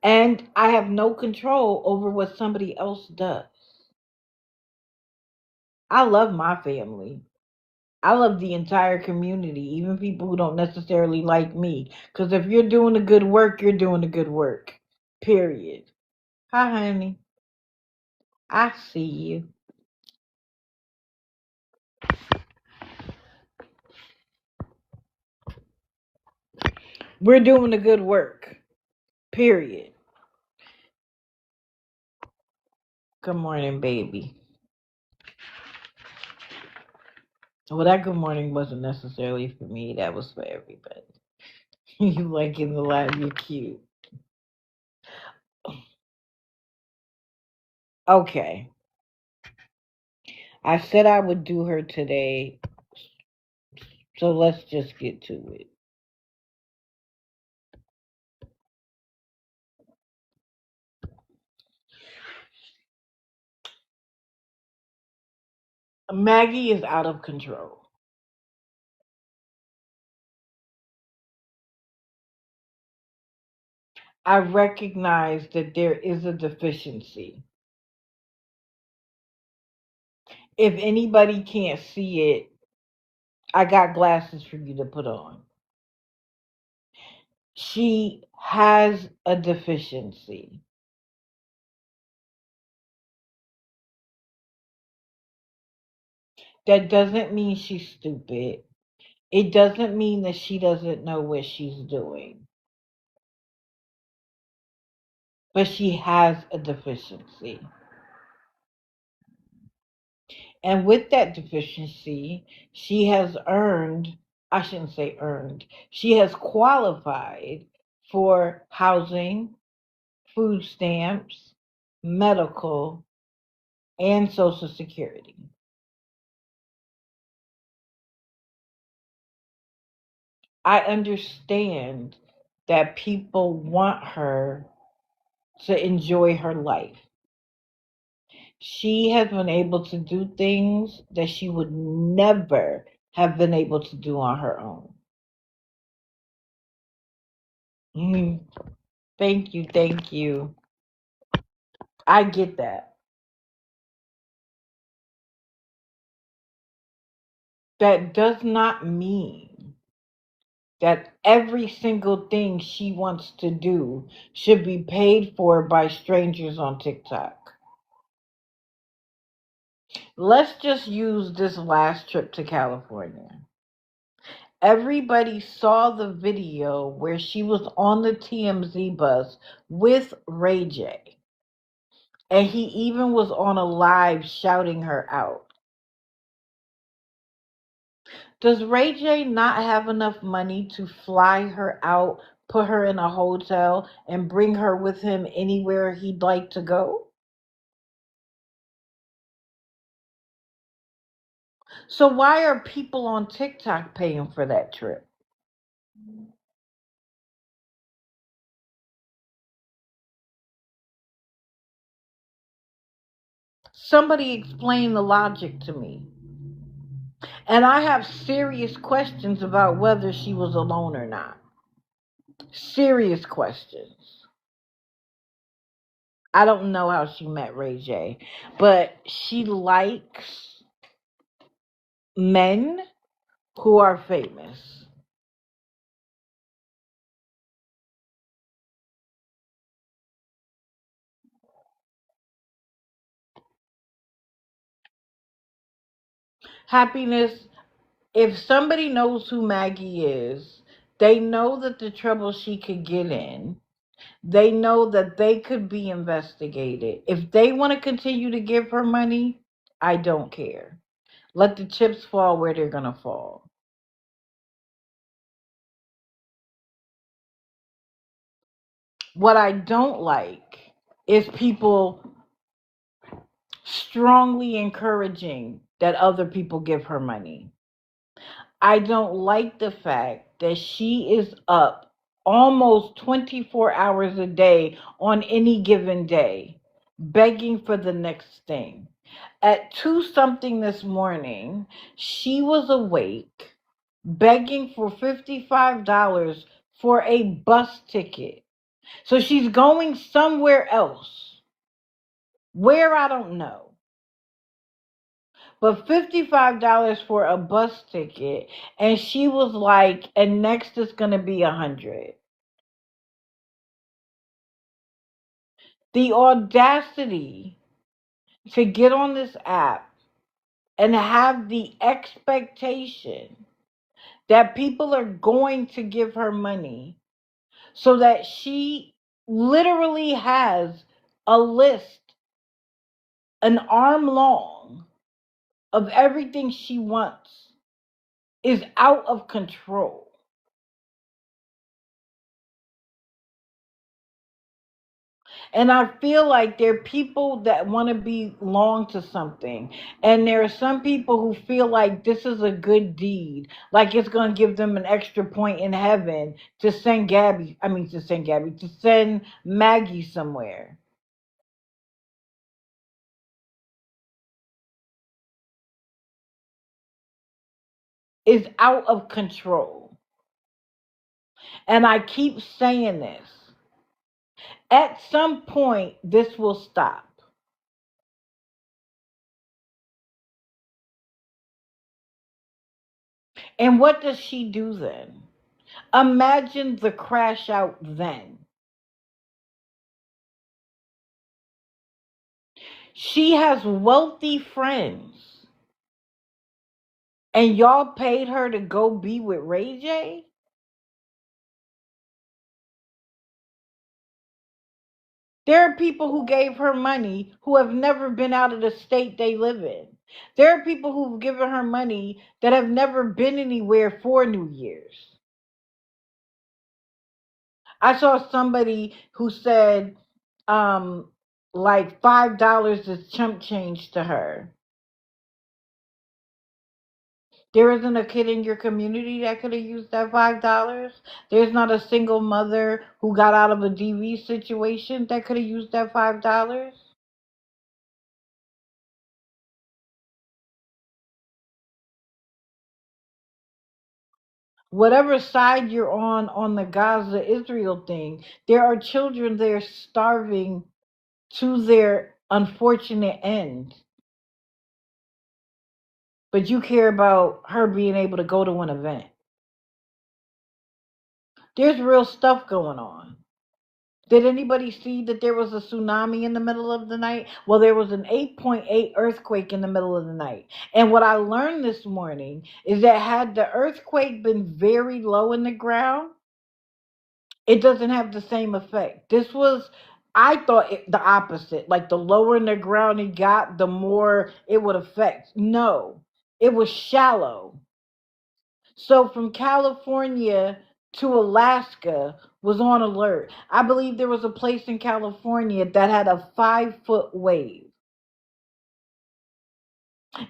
And I have no control over what somebody else does. I love my family. I love the entire community, even people who don't necessarily like me. Because if you're doing the good work, you're doing the good work. Period. Hi, honey. I see you. We're doing the good work. Period. Good morning, baby. Well, that good morning wasn't necessarily for me. That was for everybody. You like in the live, you're cute. Okay. I said I would do her today, so let's just get to it. Maggie is out of control. I recognize that there is a deficiency. If anybody can't see it, I got glasses for you to put on. She has a deficiency. That doesn't mean she's stupid. It doesn't mean that she doesn't know what she's doing. But she has a deficiency. And with that deficiency, she has earned, I shouldn't say earned, she has qualified for housing, food stamps, medical, and Social Security. I understand that people want her to enjoy her life. She has been able to do things that she would never have been able to do on her own. Mhm. Thank you, thank you. I get that. That does not mean that every single thing she wants to do should be paid for by strangers on TikTok. Let's just use this last trip to California. Everybody saw the video where she was on the TMZ bus with Ray J. And he even was on a live shouting her out. Does Ray J not have enough money to fly her out, put her in a hotel, and bring her with him anywhere he'd like to go? So why are people on TikTok paying for that trip? Somebody explain the logic to me. And I have serious questions about whether she was alone or not. Serious questions. I don't know how she met Ray J, but she likes men who are famous. Happiness, if somebody knows who Maggie is, they know that the trouble she could get in, they know that they could be investigated. If they want to continue to give her money, I don't care. Let the chips fall where they're going to fall. What I don't like is people strongly encouraging that other people give her money. I don't like the fact that she is up almost 24 hours a day on any given day, begging for the next thing. At 2 something this morning, she was awake, begging for $55 for a bus ticket. So she's going somewhere else. Where, I don't know. But $55 for a bus ticket, and she was like, and next is gonna be 100. The audacity to get on this app and have the expectation that people are going to give her money so that she literally has a list an arm long of everything she wants is out of control. And I feel like there are people that want to belong to something. And there are some people who feel like this is a good deed. Like it's going to give them an extra point in heaven to send to send Maggie somewhere. Is out of control. And I keep saying this. At some point, this will stop. And what does she do then? Imagine the crash out then. She has wealthy friends. And y'all paid her to go be with Ray J? There are people who gave her money who have never been out of the state they live in. There are people who've given her money that have never been anywhere for New Year's. I saw somebody who said, like $5 is chump change to her. There isn't a kid in your community that could have used that $5. There's not a single mother who got out of a DV situation that could have used that $5. Whatever side you're on the Gaza Israel thing, there are children there starving to their unfortunate end. But you care about her being able to go to an event. There's real stuff going on. Did anybody see that there was a tsunami in the middle of the night? Well, there was an 8.8 earthquake in the middle of the night. And what I learned this morning is that had the earthquake been very low in the ground, it doesn't have the same effect. I thought the opposite. Like the lower in the ground it got, the more it would affect. No, it was shallow. So from California to Alaska was on alert. I believe there was a place in California that had a 5-foot wave.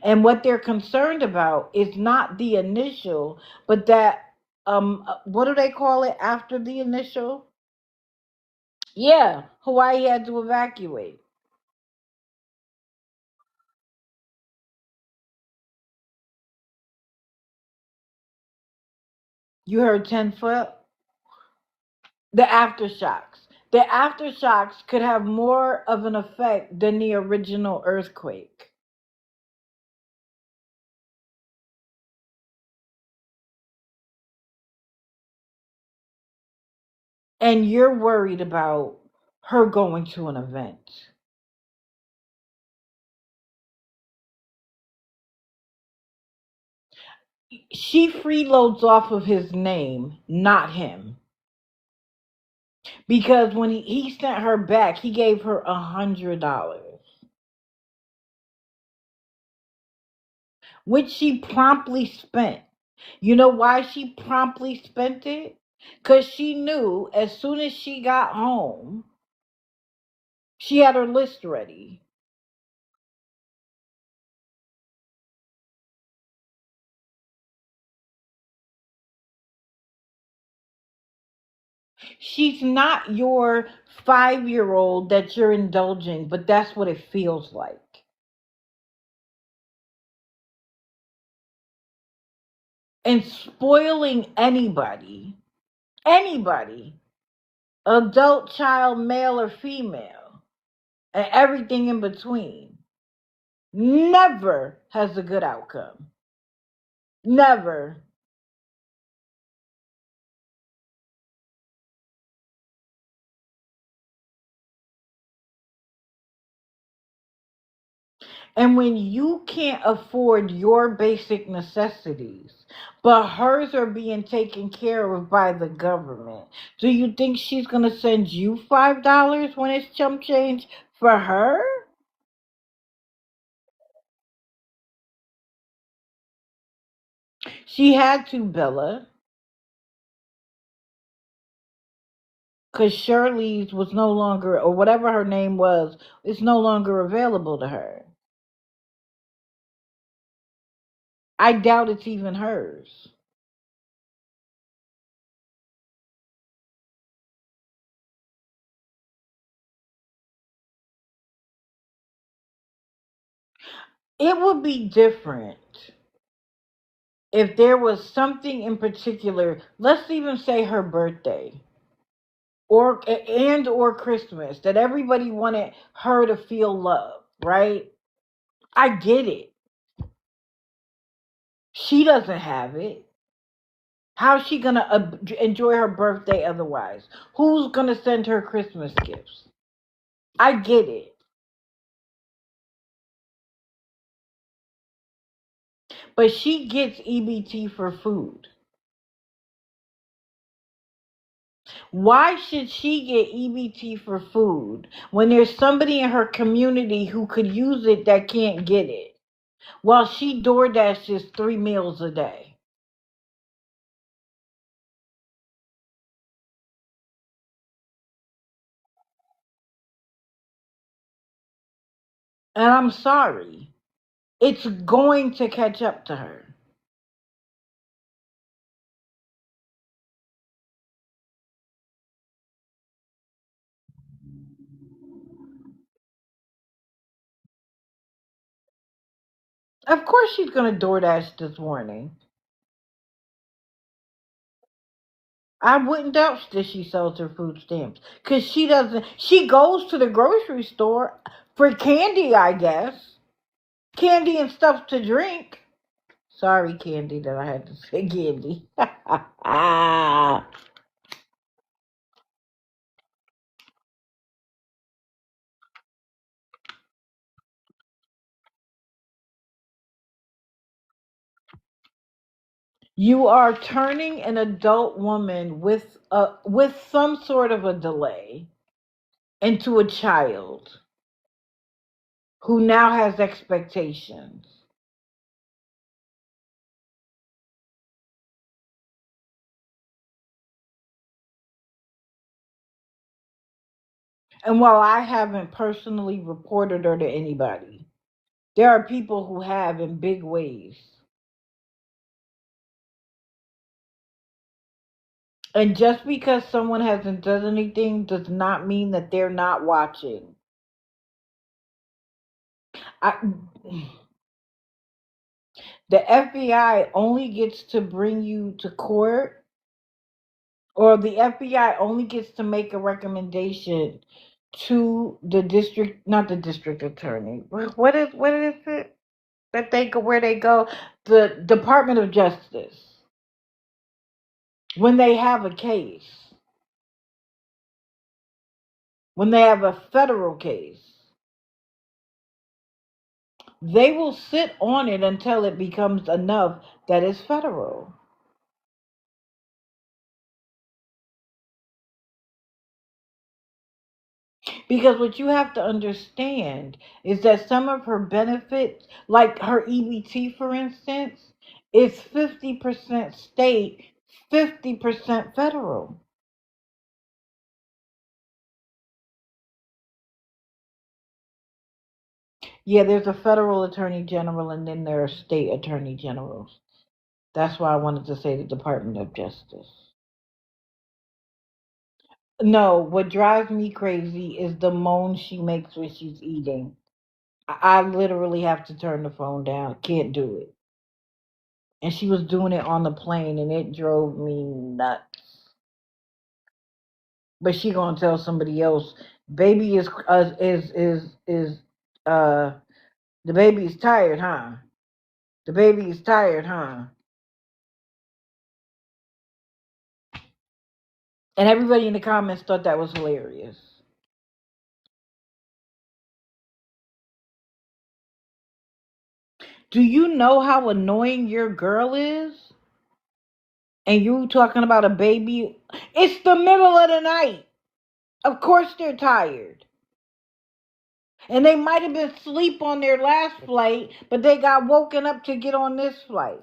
And what they're concerned about is not the initial, but that what do they call it after the initial? Yeah, Hawaii had to evacuate. You heard 10 foot? The aftershocks. The aftershocks could have more of an effect than the original earthquake. And you're worried about her going to an event. She freeloads off of his name, not him. Because when he sent her back, he gave her $100, which she promptly spent. You know why she promptly spent it? Because she knew as soon as she got home, she had her list ready. She's not your 5-year old that you're indulging, but that's what it feels like. And spoiling anybody, adult, child, male, or female, and everything in between, never has a good outcome. Never. And when you can't afford your basic necessities, but hers are being taken care of by the government, do you think she's going to send you $5 when it's chump change for her? She had to, Bella, because Shirley's was no longer, or whatever her name was, is no longer available to her. I doubt it's even hers. It would be different if there was something in particular, let's even say her birthday or Christmas, that everybody wanted her to feel love, right? I get it. She doesn't have it. How's she gonna enjoy her birthday otherwise? Who's gonna send her Christmas gifts? I get it. But she gets EBT for food. Why should she get EBT for food when there's somebody in her community who could use it that can't get it? While she door dashes 3 meals a day. And I'm sorry. It's going to catch up to her. Of course she's gonna DoorDash this morning. I wouldn't doubt that she sells her food stamps. Cause she doesn't, she goes to the grocery store for candy, I guess. Candy and stuff to drink. Sorry, Candy, that I had to say candy. You are turning an adult woman with some sort of a delay into a child who now has expectations. And while I haven't personally reported her to anybody, there are people who have in big ways. And just because someone hasn't done anything does not mean that they're not watching. I, the FBI only gets to bring you to court Or the FBI only gets to make a recommendation to the district, not the district attorney. What is it that they go where they go? The Department of Justice when they have a case, when they have a federal case, they will sit on it until it becomes enough that it's federal. Because what you have to understand is that some of her benefits, like her EBT, for instance, is 50% state, 50% federal. Yeah, there's a federal attorney general and then there are state attorney generals. That's why I wanted to say the Department of Justice. No, what drives me crazy is the moan she makes when she's eating. I literally have to turn the phone down. Can't do it. And she was doing it on the plane, and it drove me nuts. But she gonna tell somebody else, baby is uh the baby is tired, huh? The baby is tired, huh? And everybody in the comments thought that was hilarious. Do you know how annoying your girl is? And you talking about a baby? It's the middle of the night. Of course they're tired. And they might have been asleep on their last flight, but they got woken up to get on this flight.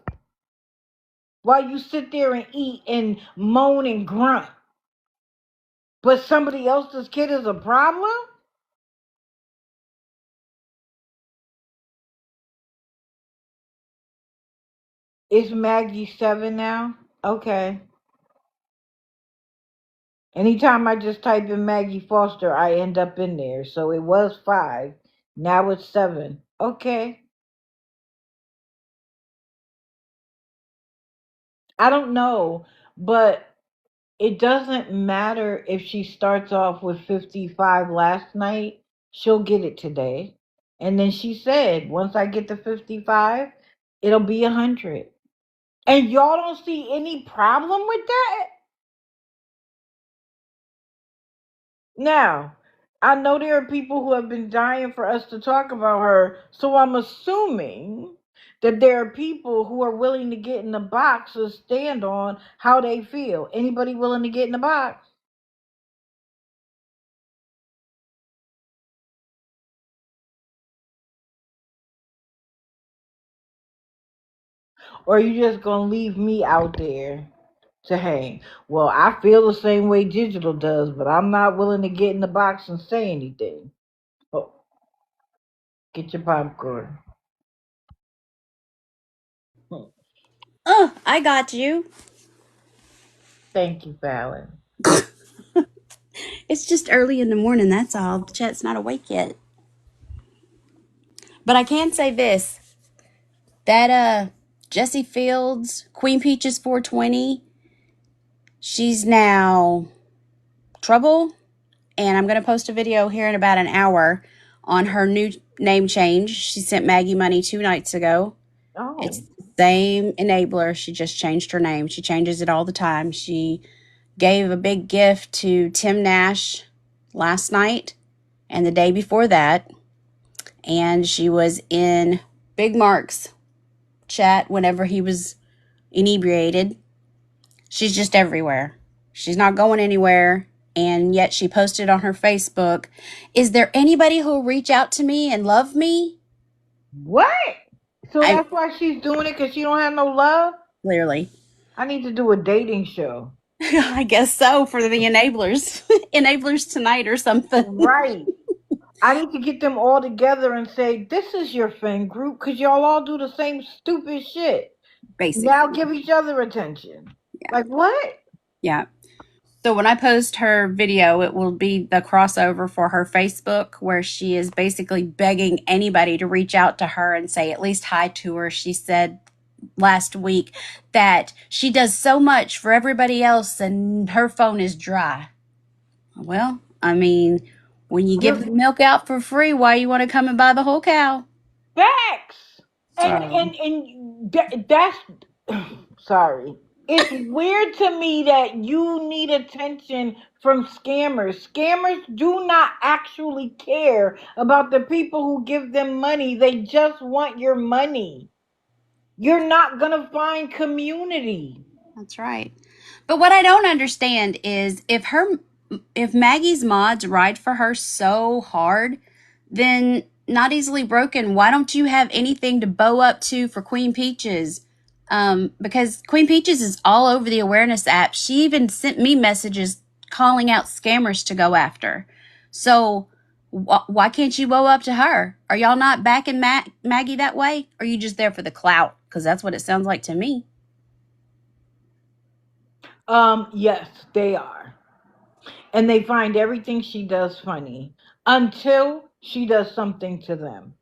While you sit there and eat and moan and grunt. But somebody else's kid is a problem? Is Maggie 7 now? Okay. Anytime I just type in Maggie Foster, I end up in there. So it was 5. Now it's 7. Okay. I don't know, but it doesn't matter if she starts off with 55 last night, she'll get it today. And then she said, once I get to 55, it'll be 100. And y'all don't see any problem with that? Now, I know there are people who have been dying for us to talk about her, so I'm assuming that there are people who are willing to get in the box to stand on how they feel. Anybody willing to get in the box? Or are you just gonna leave me out there to hang? Well, I feel the same way digital does, but I'm not willing to get in the box and say anything. Oh, get your popcorn. Oh, I got you. Thank you, Fallon. It's just early in the morning, that's all. Chet's not awake yet. But I can say this. That Jessie Fields, Queen Peaches 420, she's now trouble. And I'm going to post a video here in about an hour on her new name change. She sent Maggie money 2 nights ago. It's Oh, the same enabler. She just changed her name. She changes it all the time. She gave a big gift to Tim Nash last night and the day before that. And she was in Big Mark's chat whenever he was inebriated. She's just everywhere. She's not going anywhere. And yet she posted on her Facebook, is there anybody who'll reach out to me and love me? what? So I that's why she's doing it because she don't have no love? clearly. I need to do a dating show. I guess so for the enablers. Enablers tonight or something. Right. I need to get them all together and say, this is your friend group because y'all all do the same stupid shit. Now Basically. give each other attention. Yeah. Like, what? Yeah. So when I post her video, it will be the crossover for her Facebook where she is basically begging anybody to reach out to her and say at least hi to her. She said last week that she does so much for everybody else and her phone is dry. Well, I mean, when you give You're the milk out for free, why you want to come and buy the whole cow? facts. And So that's sorry. It's weird to me that you need attention from scammers. Scammers do not actually care about the people who give them money. They just want your money. You're not going to find community. that's right. But what I don't understand is if Maggie's mods ride for her so hard, then not easily broken, why don't you have anything to bow up to for Queen Peaches? Because Queen Peaches is all over the awareness app. She even sent me messages calling out scammers to go after. So why can't you bow up to her? Are y'all not backing Maggie that way? Or are you just there for the clout? Because that's what it sounds like to me. Yes, they are. And they find everything she does funny until she does something to them.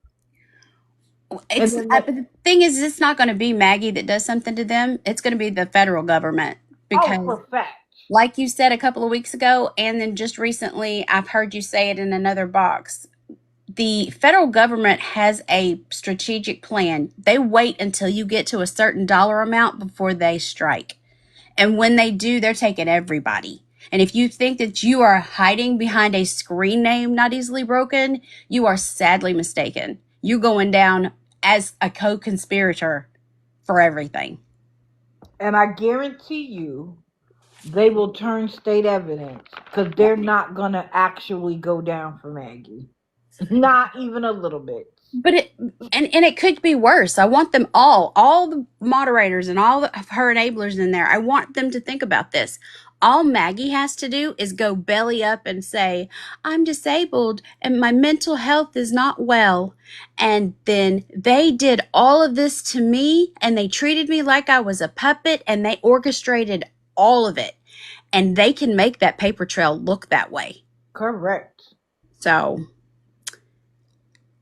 And then But the thing is, it's not going to be Maggie that does something to them. It's going to be the federal government oh, because, for fact. like you said a couple of weeks ago, and then just recently, I've heard you say it in another box. The federal government has a strategic plan. They wait until you get to a certain dollar amount before they strike. And when they do, they're taking everybody. And if you think that you are hiding behind a screen name not easily broken, you are sadly mistaken. You're going down as a co conspirator for everything. And I guarantee you, they will turn state evidence because they're not going to actually go down for Maggie. Not even a little bit. But and it could be worse. I want them all the moderators and all of her enablers in there. I want them to think about this. All Maggie has to do is go belly up and say, I'm disabled and my mental health is not well. And then they did all of this to me and they treated me like I was a puppet and they orchestrated all of it. And they can make that paper trail look that way. Correct. So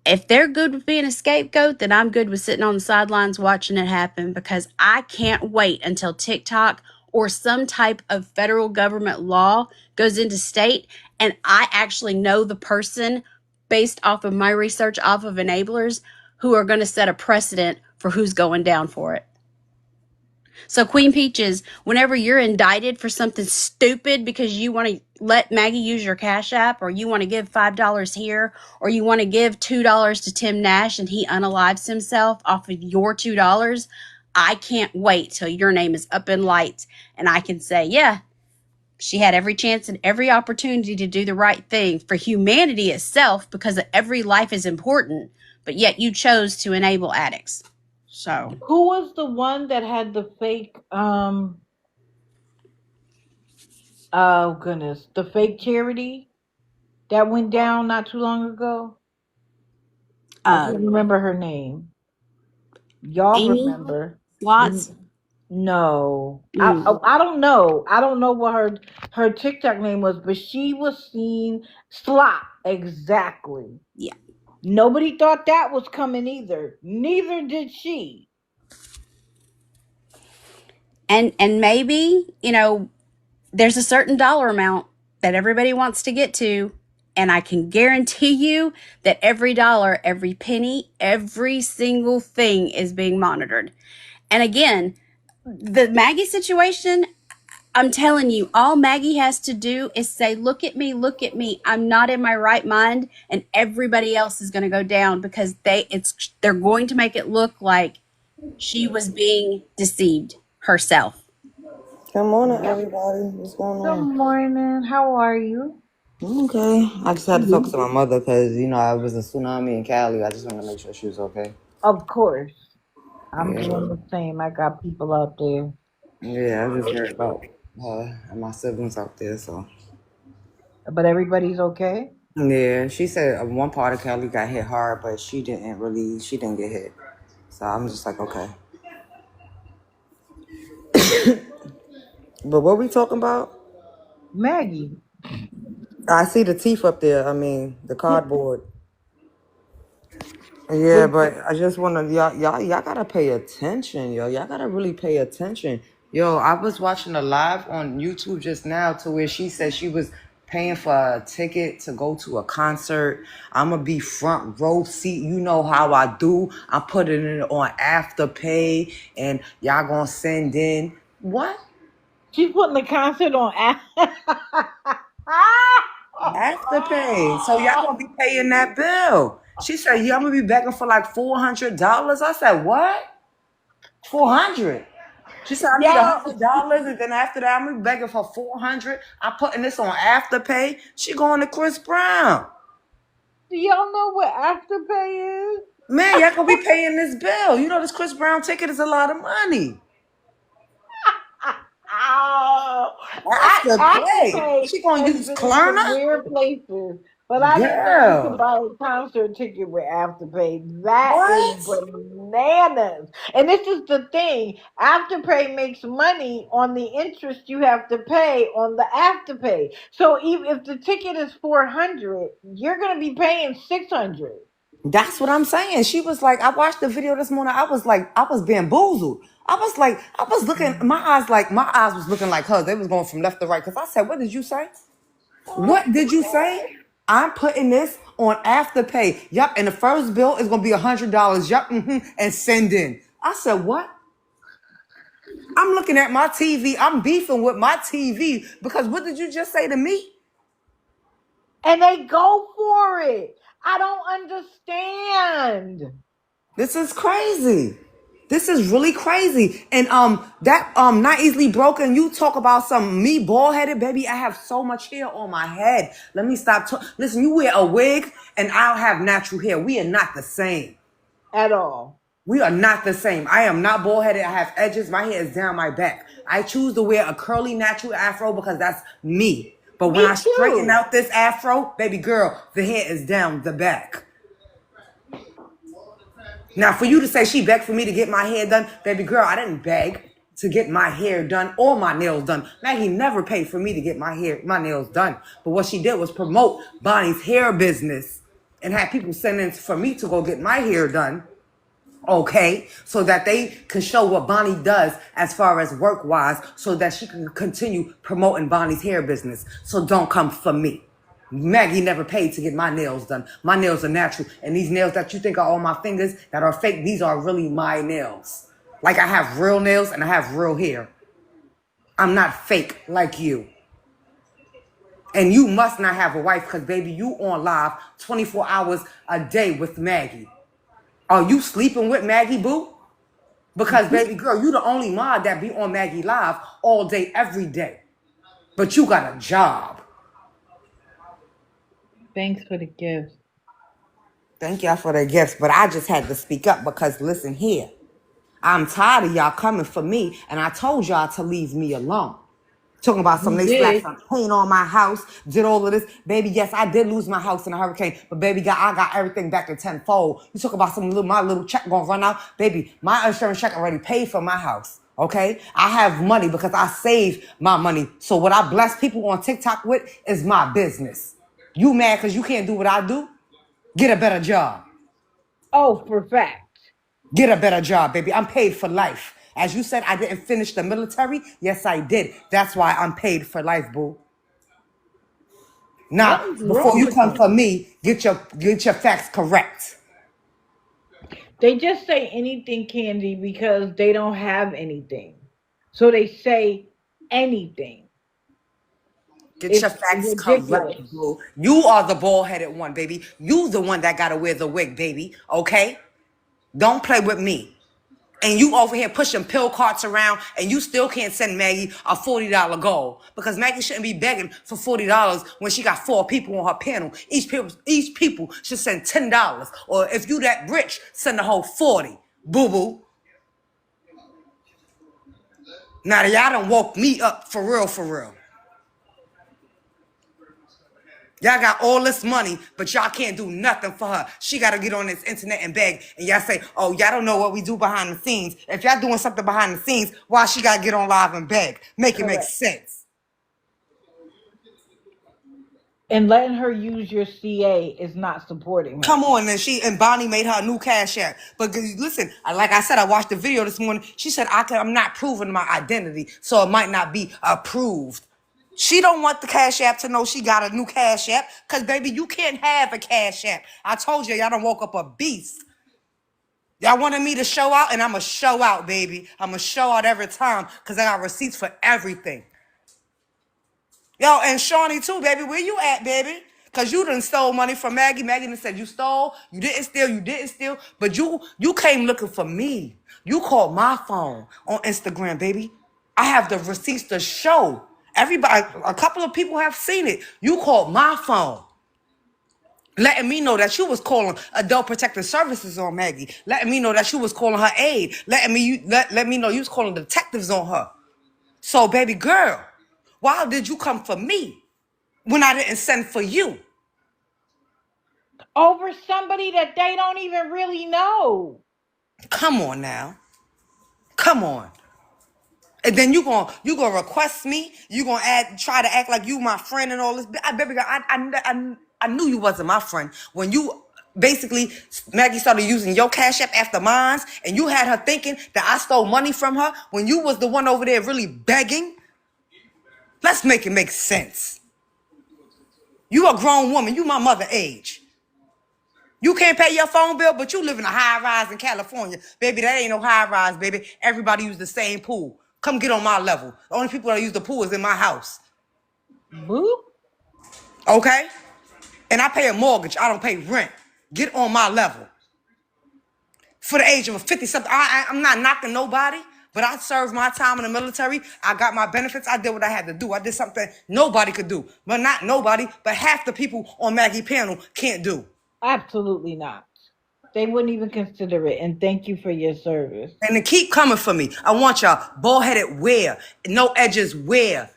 if they're good with being a scapegoat, then I'm good with sitting on the sidelines watching it happen because I can't wait until TikTok or some type of federal government law goes into state and I actually know the person based off of my research off of enablers who are going to set a precedent for who's going down for it. So, Queen Peaches, whenever you're indicted for something stupid because you want to let Maggie use your Cash App, or you want to give $5 here, or you want to give $2 to Tim Nash and he unalives himself off of your $2, I can't wait till your name is up in lights and I can say, yeah, she had every chance and every opportunity to do the right thing for humanity itself because every life is important, but yet you chose to enable addicts. So. Who was the one that had the fake oh goodness, the fake charity that went down not too long ago? I uh can't remember her name. Y'all Amy remember? Watts. No, Mm, I don't know. I don't know what her TikTok name was, but she was seen slop exactly. yeah. Nobody thought that was coming either. Neither did she. And maybe, there's a certain dollar amount that everybody wants to get to, and I can guarantee you that every dollar, every penny, every single thing is being monitored. And again, the Maggie situation, I'm telling you, all Maggie has to do is say, look at me, look at me. I'm not in my right mind, and everybody else is going to go down because they're going to make it look like she was being deceived herself. Good morning, Yep. everybody. What's going Good on? morning. How are you? I'm okay. I just had to talk to my mother because I was a tsunami in Cali. I just wanted to make sure she was okay. Of course. I'm Yeah, doing the same. I got people out there. yeah. I just heard about her and my siblings out there. So But everybody's okay? yeah, she said one part of Cali got hit hard, but she didn't get hit. So I'm just like, okay. But what we talking about? Maggie. I see the teeth up there. I mean, the cardboard. Yeah, but I just wanna y'all gotta pay attention, yo. Y'all gotta really pay attention. Yo, I was watching a live on YouTube just now to where she said she was paying for a ticket to go to a concert. I'ma be front row seat. You know how I do. I'm putting it on Afterpay and y'all gonna send in what? She's putting the concert on. Afterpay. So y'all gonna be paying that bill. She said, yeah, I'm gonna be begging for like $400. I said, what? 400. She said, I need Yo, $100, and then after that, I'm begging for 400. I'm putting this on Afterpay. She going to Chris Brown. do y'all know what Afterpay is? Man, y'all gonna be paying this bill. You know this Chris Brown ticket is a lot of money. Oh, Afterpay. Afterpay She gonna has use been in some Klarna? weird places, but I didn't know you could Girl. buy a concert ticket with Afterpay. That is What? bananas. And this is the thing: Afterpay makes money on the interest you have to pay on the Afterpay. So even if the ticket is 400, you're gonna be paying 600. That's what I'm saying. She was like, I watched the video this morning. I was like, I was bamboozled. I was like, I was looking, my eyes was looking like hers. They was going from left to right. Cause I said, what did you say? What did you say? I'm putting this on Afterpay. Yup. And the first bill is going to be $100. Yup. And send in. I said, what? I'm looking at my TV. I'm beefing with my TV because what did you just say to me? And they go for it. I don't understand. This is crazy. This is really crazy. And that not easily broken. You talk about some me bald headed, baby. I have so much hair on my head. Let me stop. Listen, you wear a wig, and I'll have natural hair. We are not the same. At all. We are not the same. I am not bald headed. I have edges. My hair is down my back. I choose to wear a curly natural afro because that's me. But when I Me straighten too. out this afro, baby girl, the hair is down the back. Now, for you to say she begged for me to get my hair done, baby girl, I didn't beg to get my hair done or my nails done. Maggie never paid for me to get my nails done. But what she did was promote Bonnie's hair business and had people send in for me to go get my hair done. Okay, so that they can show what Bonnie does as far as work-wise, so that she can continue promoting Bonnie's hair business. So don't come for me. Maggie never paid to get my nails done. My nails are natural, and these nails that you think are on my fingers that are fake, these are really my nails. Like I have real nails and I have real hair. I'm not fake like you. And you must not have a wife because, baby, you on live 24 hours a day with Maggie. Are you sleeping with Maggie, boo? Because, baby girl, you the only mod that be on Maggie Live all day, every day. But you got a job. Thanks for the gift. Thank y'all for the gifts, but I just had to speak up because, listen here. I'm tired of y'all coming for me, and I told y'all to leave me alone. Talking about some You they slapped did. some paint on my house, did all of this. Baby, yes, I did lose my house in a hurricane, but baby, I got everything back in tenfold. You talk about my little check gonna run out. Baby, my insurance check already paid for my house, okay? I have money because I saved my money. So what I bless people on TikTok with is my business. You mad because you can't do what I do? Get a better job. Oh, for fact. Get a better job, baby. I'm paid for life. As you said, I didn't finish the military. Yes, I did. That's why I'm paid for life, boo. What Now, is before wrong you with come for them? me, get your facts correct. They just say anything, Candy, because they don't have anything. So they say anything. Get your It's facts correct, ridiculous. boo. You are the bald-headed one, baby. You the one that gotta wear the wig, baby. Okay? Don't play with me. And you over here pushing pill carts around, and you still can't send Maggie a $40 goal because Maggie shouldn't be begging for $40 when she got 4 people on her panel. Each people should send $10, or if you that rich, send the whole 40. Boo boo. Now y'all done woke me up for real, for real. Y'all got all this money, but y'all can't do nothing for her. She got to get on this internet and beg. And y'all say, oh, y'all don't know what we do behind the scenes. If y'all doing something behind the scenes, why she got to get on live and beg? Make it make Correct. sense. And letting her use your CA is not supporting Come her. on, and Bonnie made her a new cash app. But listen, like I said, I watched the video this morning. She said I'm not proving my identity, so it might not be approved. She don't want the cash app to know she got a new cash app, cause baby, you can't have a cash app. I told you, y'all done woke up a beast. Y'all wanted me to show out, and I'ma show out, baby. I'ma show out every time, cause I got receipts for everything. Yo, and Shawnee too, baby. Where you at, baby? Cause you done stole money from Maggie. Maggie done said you stole. You didn't steal. But you came looking for me. You called my phone on Instagram, baby. I have the receipts to show. Everybody, a couple of people have seen it. You called my phone. Letting me know that you was calling Adult Protective Services on Maggie. Letting me know that you was calling her aide. Let me know you was calling detectives on her. So, baby girl, why did you come for me when I didn't send for you? Over somebody that they don't even really know. Come on now. Come on. And then you gonna request me. You gonna try to act like you my friend and all this. Baby girl, I knew you wasn't my friend when you basically Maggie started using your cash app after mine, and you had her thinking that I stole money from her when you was the one over there really begging. Let's make it make sense. You a grown woman. You my mother age. You can't pay your phone bill, but you live in a high rise in California. Baby, that ain't no high rise, baby. Everybody use the same pool. Come get on my level. The only people that use the pool is in my house. Boop. Okay? And I pay a mortgage. I don't pay rent. Get on my level. For the age of 50-something, I'm not knocking nobody, but I served my time in the military. I got my benefits. I did what I had to do. I did something nobody could do. But not nobody, but half the people on Maggie panel can't do. Absolutely not. They wouldn't even consider it. And thank you for your service. And to keep coming for me. I want y'all bald-headed wear, no edges wear.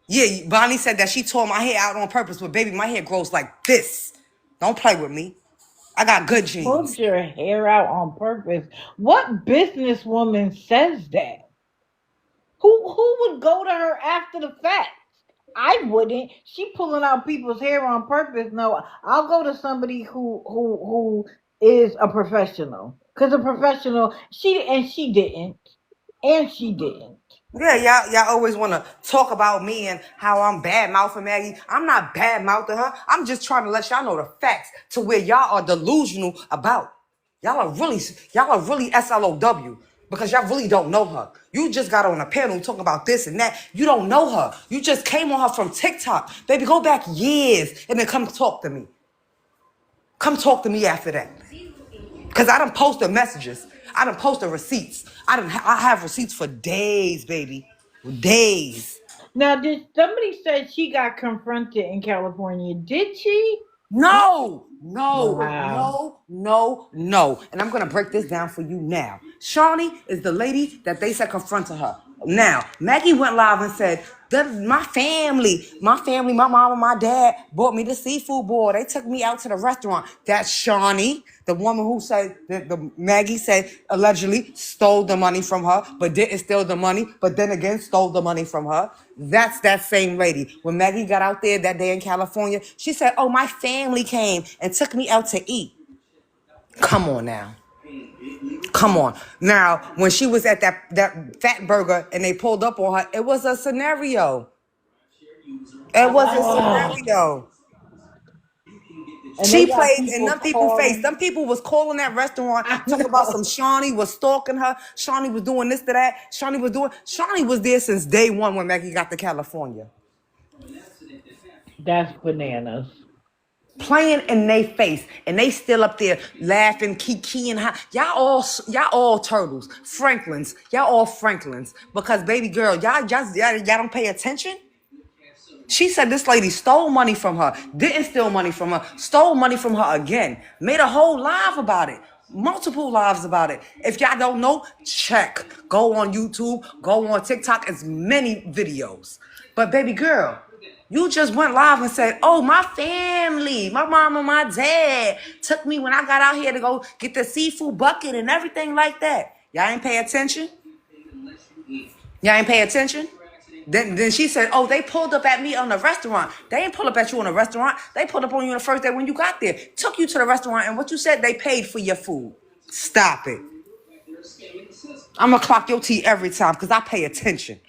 Yeah, Bonnie said that she tore my hair out on purpose, but baby, my hair grows like this. Don't play with me. I got good Pulled genes. your hair out on purpose. What businesswoman says that? Who would go to her after the fact? I wouldn't. She pulling out people's hair on purpose. No, I'll go to somebody who is a professional. Cause a professional, she didn't, and she didn't. Yeah, y'all always want to talk about me and how I'm bad mouthing Maggie. I'm not bad mouthing her. I'm just trying to let y'all know the facts to where y'all are delusional about. Y'all are really SLOW because y'all really don't know her. You just got on a panel talking about this and that. You don't know her. You just came on her from TikTok. Baby, go back years and then come talk to me. Come talk to me after that. Because I done posted messages. I done posted receipts. I have receipts for days, baby. Days. Now, did somebody said she got confronted in California? Did she? No, no, Wow. no, no, no. And I'm going to break this down for you now. Shawnee is the lady that they said confronted her. Now, Maggie went live and said, my family, my mom and my dad bought me the seafood board. They took me out to the restaurant. That's Shawnee, the woman who said, the Maggie said allegedly stole the money from her, but didn't steal the money, but then again stole the money from her. That's that same lady. When Maggie got out there that day in California, she said, oh, my family came and took me out to eat. Come on now. Come on. Now, when she was at that fat burger and they pulled up on her, it was a scenario. It was a Oh, scenario. and they She got played in people them people's face. calling. Some people was calling that restaurant, I talking about know. some Shawnee was stalking her. Shawnee was doing this to that. Shawnee was there since day one when Maggie got to California. That's bananas. Playing in their face, and they still up there laughing, kiki and y'all all turtles, Franklins, y'all all Franklins, because baby girl, y'all don't pay attention. She said this lady stole money from her, didn't steal money from her, stole money from her again, made a whole live about it, multiple lives about it. If y'all don't know, check, go on YouTube, go on TikTok, it's many videos. But baby girl, you just went live and said, oh, my family, my mom and my dad took me when I got out here to go get the seafood bucket and everything like that. Y'all ain't pay attention? Y'all ain't pay attention? Then she said, oh, they pulled up at me on the restaurant. They ain't pull up at you on a restaurant. They pulled up on you on the first day when you got there. Took you to the restaurant, and what you said, they paid for your food. Stop it. I'm going to clock your tea every time because I pay attention.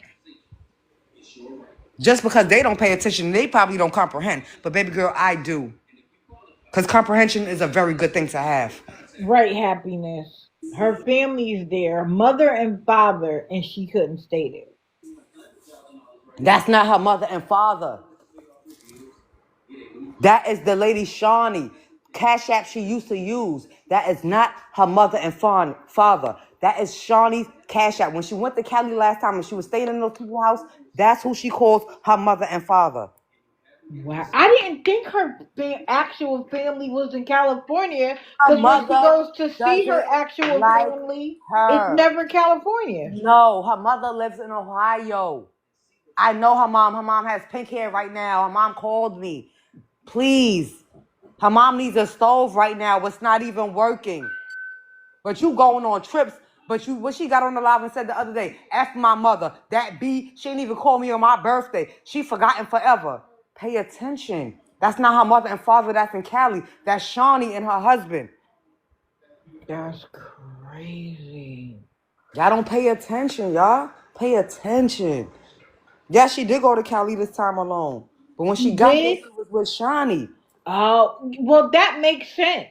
Just because they don't pay attention, they probably don't comprehend. But baby girl, I do. Because comprehension is a very good thing to have. Right, happiness. Her family's there, mother and father, and she couldn't stay there. That's not her mother and father. That is the lady Shawnee. Cash App she used to use. That is not her mother and father. That is Shawnee's Cash App. When she went to Cali last time and she was staying in those people's house, that's who she calls her mother and father. Wow, I didn't think her actual family was in California Her because when she mother goes to see her doesn't actual like family, it's her. never California. No, her mother lives in Ohio. I know her mom. Her mom has pink hair right now. Her mom called me. Please. Her mom needs a stove right now. It's not even working. But you going on trips. But you, what she got on the live and said the other day, F my mother. That B, she didn't even call me on my birthday. She forgotten forever. Pay attention. That's not her mother and father that's in Cali. That's Shawnee and her husband. That's crazy. Y'all don't pay attention, y'all. Pay attention. Yeah, she did go to Cali this time alone. But when she She got there, did? she was with Shawnee. Oh, well, that makes sense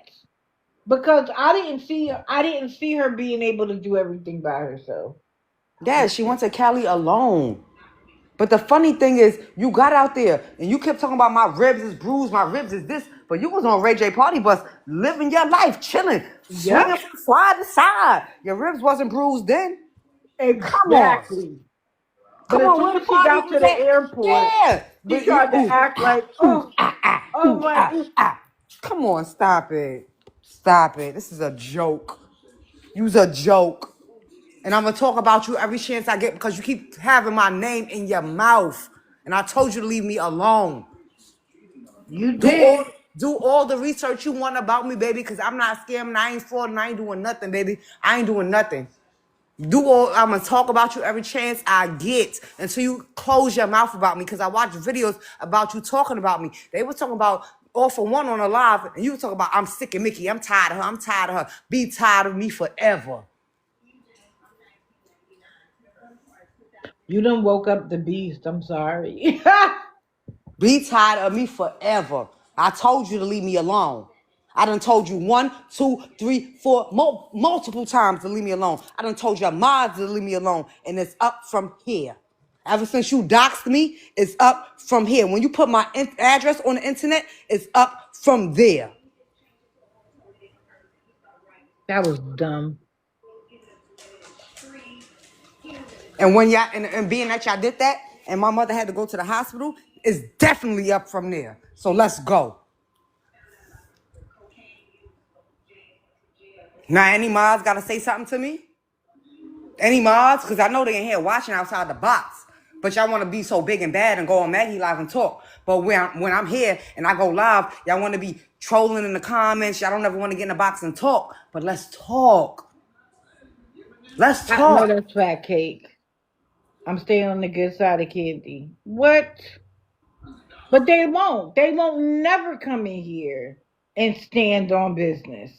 because I didn't see her being able to do everything by herself. Yeah, she went to Cali alone. But the funny thing is, you got out there and you kept talking about my ribs is bruised, my ribs is this, but you was on Ray J party bus, living your life, chilling, swinging Yep, from side to side. Your ribs wasn't bruised then. Come on. exactly. But Come as on, soon where the as she party got was to the at? airport, Yeah. she But you, tried to act like, oh, oh my, Come on, stop it. Stop it. This is a joke. You's a joke. And I'm going to talk about you every chance I get because you keep having my name in your mouth. And I told you to leave me alone. you Do all did. do all the research you want about me, baby, because I'm not scamming. I ain't frauding. I ain't doing nothing, baby. I ain't doing nothing. I'm going to talk about you every chance I get until you close your mouth about me because I watch videos about you talking about me. They were talking about all for one on a live and you were talking about I'm sick of Mickey. I'm tired of her. I'm tired of her. Be tired of me forever. You done woke up the beast. I'm sorry. Be tired of me forever. I told you to leave me alone. I done told you 1, 2, 3, 4, multiple times to leave me alone. I done told your mods to leave me alone. And it's up from here. Ever since you doxed me, it's up from here. When you put my address on the internet, it's up from there. That was dumb. And when y'all and being that y'all did that, and my mother had to go to the hospital, it's definitely up from there. So let's go. Now, any mods gotta say something to me? Any mods? Because I know they in here watching outside the box. But y'all want to be so big and bad and go on Maggie Live and talk. But when I'm here and I go live, y'all want to be trolling in the comments. Y'all don't ever want to get in the box and talk. But let's talk. Let's I know talk. that's fat cake. I'm staying on the good side of candy. What? But they won't. They won't never come in here and stand on business.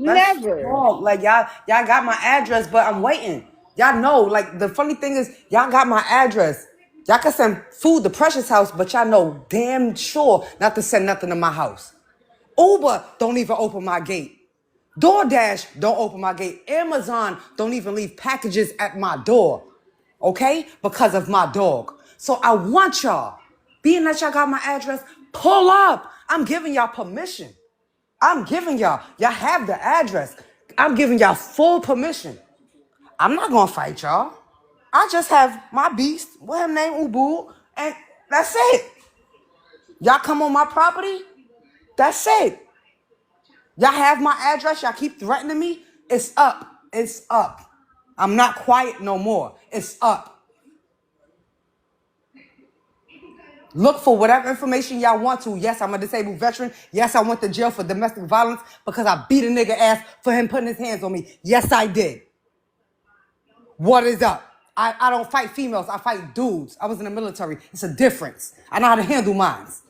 Let's Never. talk. Like y'all got my address, but I'm waiting. Y'all know, like the funny thing is, y'all got my address. Y'all can send food to Precious House, but y'all know damn sure not to send nothing to my house. Uber don't even open my gate. DoorDash don't open my gate. Amazon don't even leave packages at my door. Okay? Because of my dog. So I want y'all, being that y'all got my address, pull up. I'm giving y'all permission. I'm giving y'all have the address. I'm giving y'all full permission. I'm not gonna fight y'all. I just have my beast, what her name, Ubu, and that's it. Y'all come on my property, that's it. Y'all have my address, y'all keep threatening me, it's up. It's up. I'm not quiet no more. It's up. Look for whatever information y'all want to. Yes, I'm a disabled veteran. Yes, I went to jail for domestic violence because I beat a nigga ass for him putting his hands on me. Yes, I did. What is up? I don't fight females. I fight dudes. I was in the military. It's a difference. I know how to handle mines.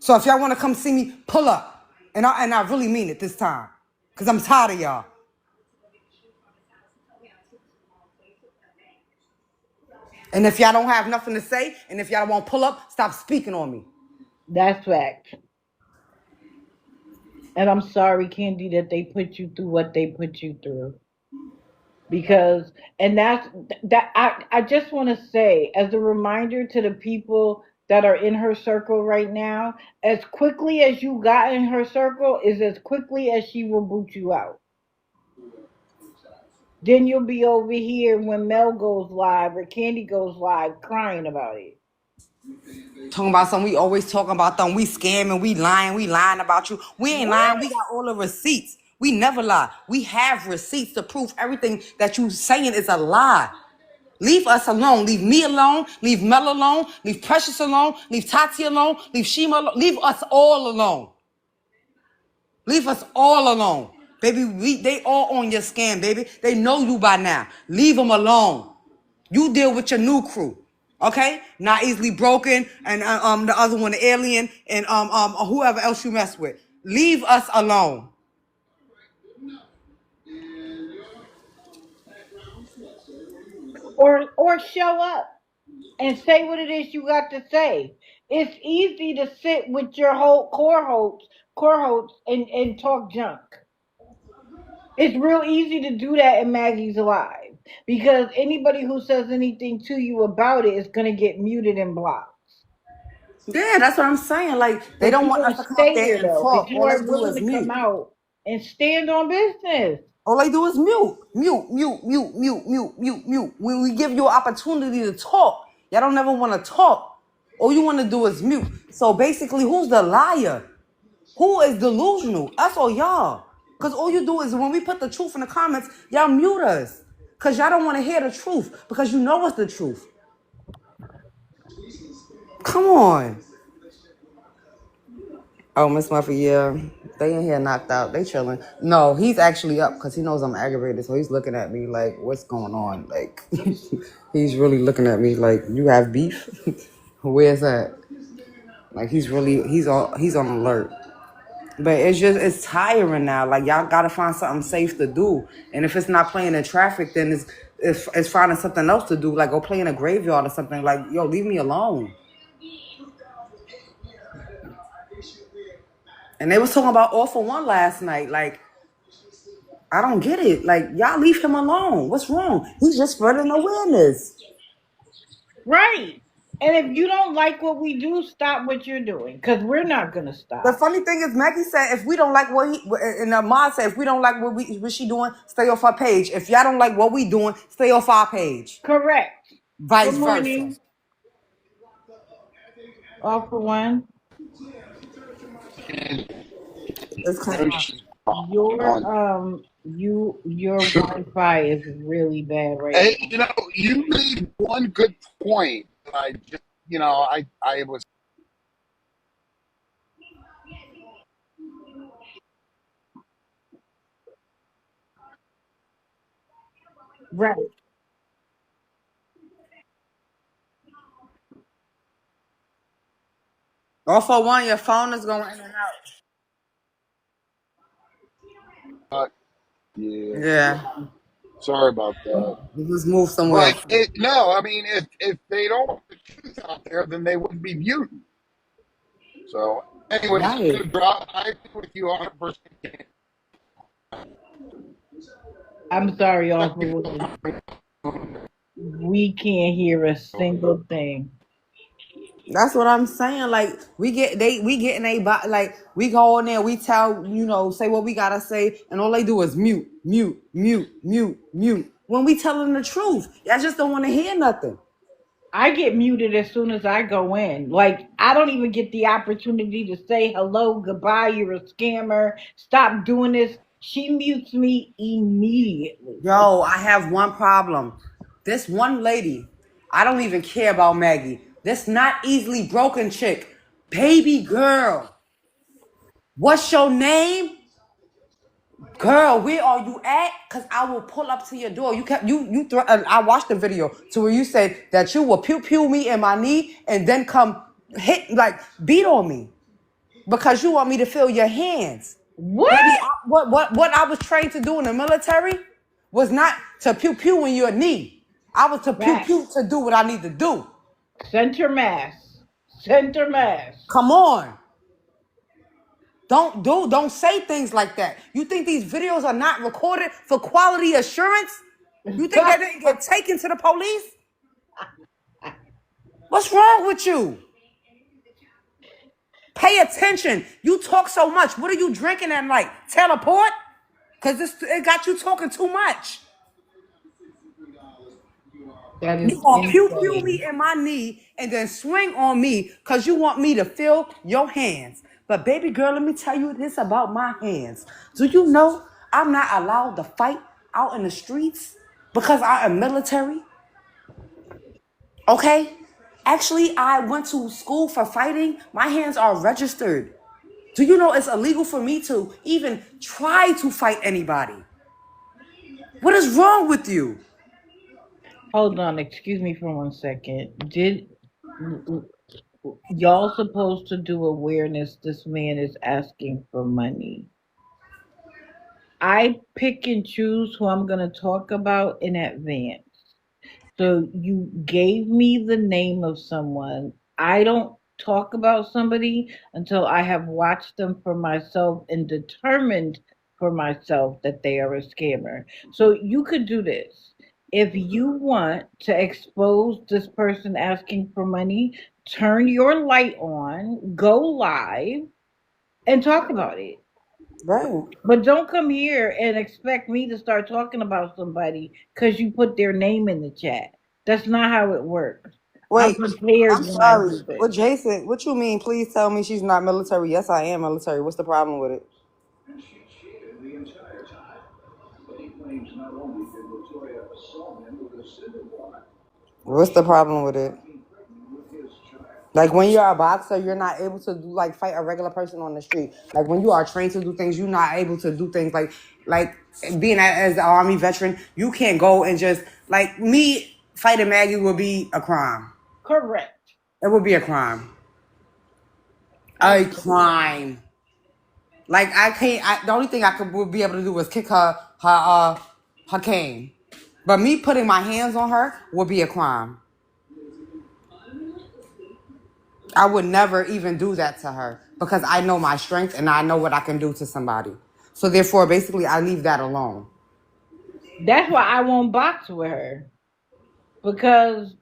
So if y'all want to come see me, pull up. And I really mean it this time. Because I'm tired of y'all. And if y'all don't have nothing to say, and if y'all won't pull up, stop speaking on me. That's fact. And I'm sorry, Candy, that they put you through what they put you through. Because and that's that I just want to say as a reminder to the people that are in her circle right now, as quickly as you got in her circle is as quickly as she will boot you out. Then you'll be over here when Mel goes live or Candy goes live crying about it. Talking about something, we always talking about them. We scamming, we lying about you. We ain't lying. We What? got all the receipts. We never lie. We have receipts to prove everything that you saying is a lie. Leave us alone. Leave me alone. Leave Mel alone. Leave Precious alone. Leave Tati alone. Leave Shima alone. Leave us all alone. Leave us all alone. Baby, they all on your scam, baby. They know you by now. Leave them alone. You deal with your new crew. Okay? Not easily broken. And the other one, the alien, and whoever else you mess with. Leave us alone. Or show up and say what it is you got to say. It's easy to sit with your whole core hopes and talk junk. It's real easy to do that in Maggie's Alive because anybody who says anything to you about it is going to get muted and blocked. Yeah, that's what I'm saying. Like, they But don't you're want going us to to come up stay there there and though because talk. you All they are do willing is to come mute. out and stand on business. All they do is mute, mute, mute, mute, mute, mute, mute, mute. When we give you an opportunity to talk, y'all don't never want to talk. All you want to do is mute. So basically, who's the liar? Who is delusional? Us or y'all? Because all you do is when we put the truth in the comments, y'all mute us. Because y'all don't want to hear the truth. Because you know it's the truth. Come on. Oh, Miss Muffy, yeah. They in here knocked out. They chilling. No, he's actually up because he knows I'm aggravated. So he's looking at me like, what's going on? Like, he's really looking at me like, you have beef? Where's that? Like, he's on alert. But it's tiring now. Like, y'all gotta find something safe to do. And if it's not playing in traffic, then it's finding something else to do. Like, go play in a graveyard or something. Like, yo, leave me alone. And they was talking about All for One last night. Like, I don't get it. Like, y'all leave him alone. What's wrong? He's just spreading awareness. Right. And if you don't like what we do, stop what you're doing because we're not going to The stop. funny thing is, Maggie said, if we don't like what he, and Ahmad said, if we don't like what she doing, stay off our page. If y'all don't like what we doing, stay off our page. Correct. Good Vice versa. morning. All for one. It's kind of Your on. your Wi-Fi is really bad right And, now. you made one good point. I just, I was. Right. all for one. Your phone is going in and out. Yeah, Yeah, sorry about that. you just move somewhere But else. no, I mean, if they don't want the truth out there, then they wouldn't be mutant. So, anyways, I'm Right. gonna drop. I agree with you 100%. I'm sorry, all for one. We can't hear a single thing. That's what I'm saying. Like, we getting a like, we go in there, we tell, say what we gotta say, and all they do is mute, mute, mute, mute, mute. When we telling the truth, y'all just don't want to hear nothing. I get muted as soon as I go in. Like I don't even get the opportunity to say hello, goodbye, you're a scammer. Stop doing this. She mutes me immediately. Yo, I have one problem. This one lady, I don't even care about Maggie. This not easily broken chick, baby girl. What's your name? Girl, where are you at? Cause I will pull up to your door. I watched the video to where you said that you will pew pew me in my knee and then come hit like beat on me because you want me to feel your hands. What? Baby, what I was trained to do in the military was not to pew pew in your knee. I was to pew pew Facts. to do what I need to do. Center mass. Center mass. Come on. Don't say things like that. You think these videos are not recorded for quality assurance? You think that didn't get taken to the police? What's wrong with you? Pay attention. You talk so much. What are you drinking at night? Teleport? Because it got you talking too much. That is You gonna pew pew me insane. in my knee and then swing on me because you want me to feel your hands. But baby girl, let me tell you this about my hands. Do you know I'm not allowed to fight out in the streets because I am military? Okay? Actually, I went to school for fighting. My hands are registered. Do you know it's illegal for me to even try to fight anybody? What is wrong with you? Hold on, excuse me for 1 second. Did y'all supposed to do awareness? This man is asking for money. I pick and choose who I'm going to talk about in advance. So you gave me the name of someone. I don't talk about somebody until I have watched them for myself and determined for myself that they are a scammer. So you could do this. If you want to expose this person asking for money, turn your light on, go live, and talk about it. Right. But don't come here and expect me to start talking about somebody because you put their name in the chat. That's not how it works. I'm Wait, prepared I'm when I sorry. do this. What Jason, what you mean? Please tell me she's not military. Yes, I am military. What's the problem with it? What's the problem with it? Like when you're a boxer, you're not able to do, like fight a regular person on the street. Like when you are trained to do things, you're not able to do things like being as an army veteran, you can't go and just like me fighting Maggie would be a crime. Correct. It would be a crime. A Absolutely. crime. Like I can't. The only thing I would be able to do was kick her cane. But me putting my hands on her would be a crime. I would never even do that to her because I know my strength and I know what I can do to somebody. So therefore, basically, I leave that alone. That's why I won't box with her. Because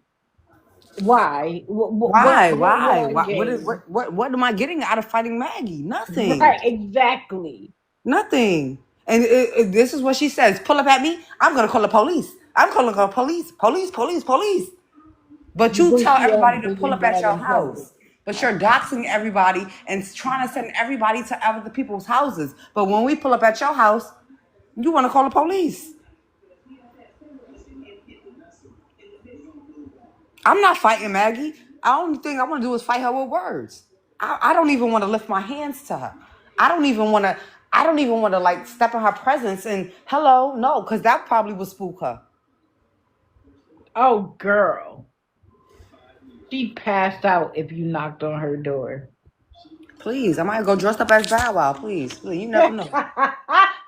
why? Why? What Why? I gain? What am I getting out of fighting Maggie? Nothing. Right, exactly. Nothing. And this is what she says: pull up at me. I'm gonna call the police. I'm calling the police. Police. Police. Police. But You you think tell you are everybody to big pull and up at bad your in public. house. But you're doxing everybody and trying to send everybody to other people's houses. But when we pull up at your house, you want to call the police. I'm not fighting Maggie. The only thing I want to do is fight her with words. I don't even want to lift my hands to her. I don't even want to. I don't even want to like step in her presence and hello, no, because that probably would spook her. Oh, girl. She passed out if you knocked on her door. Please, I might go dressed up as Bow Wow. Please, you never know.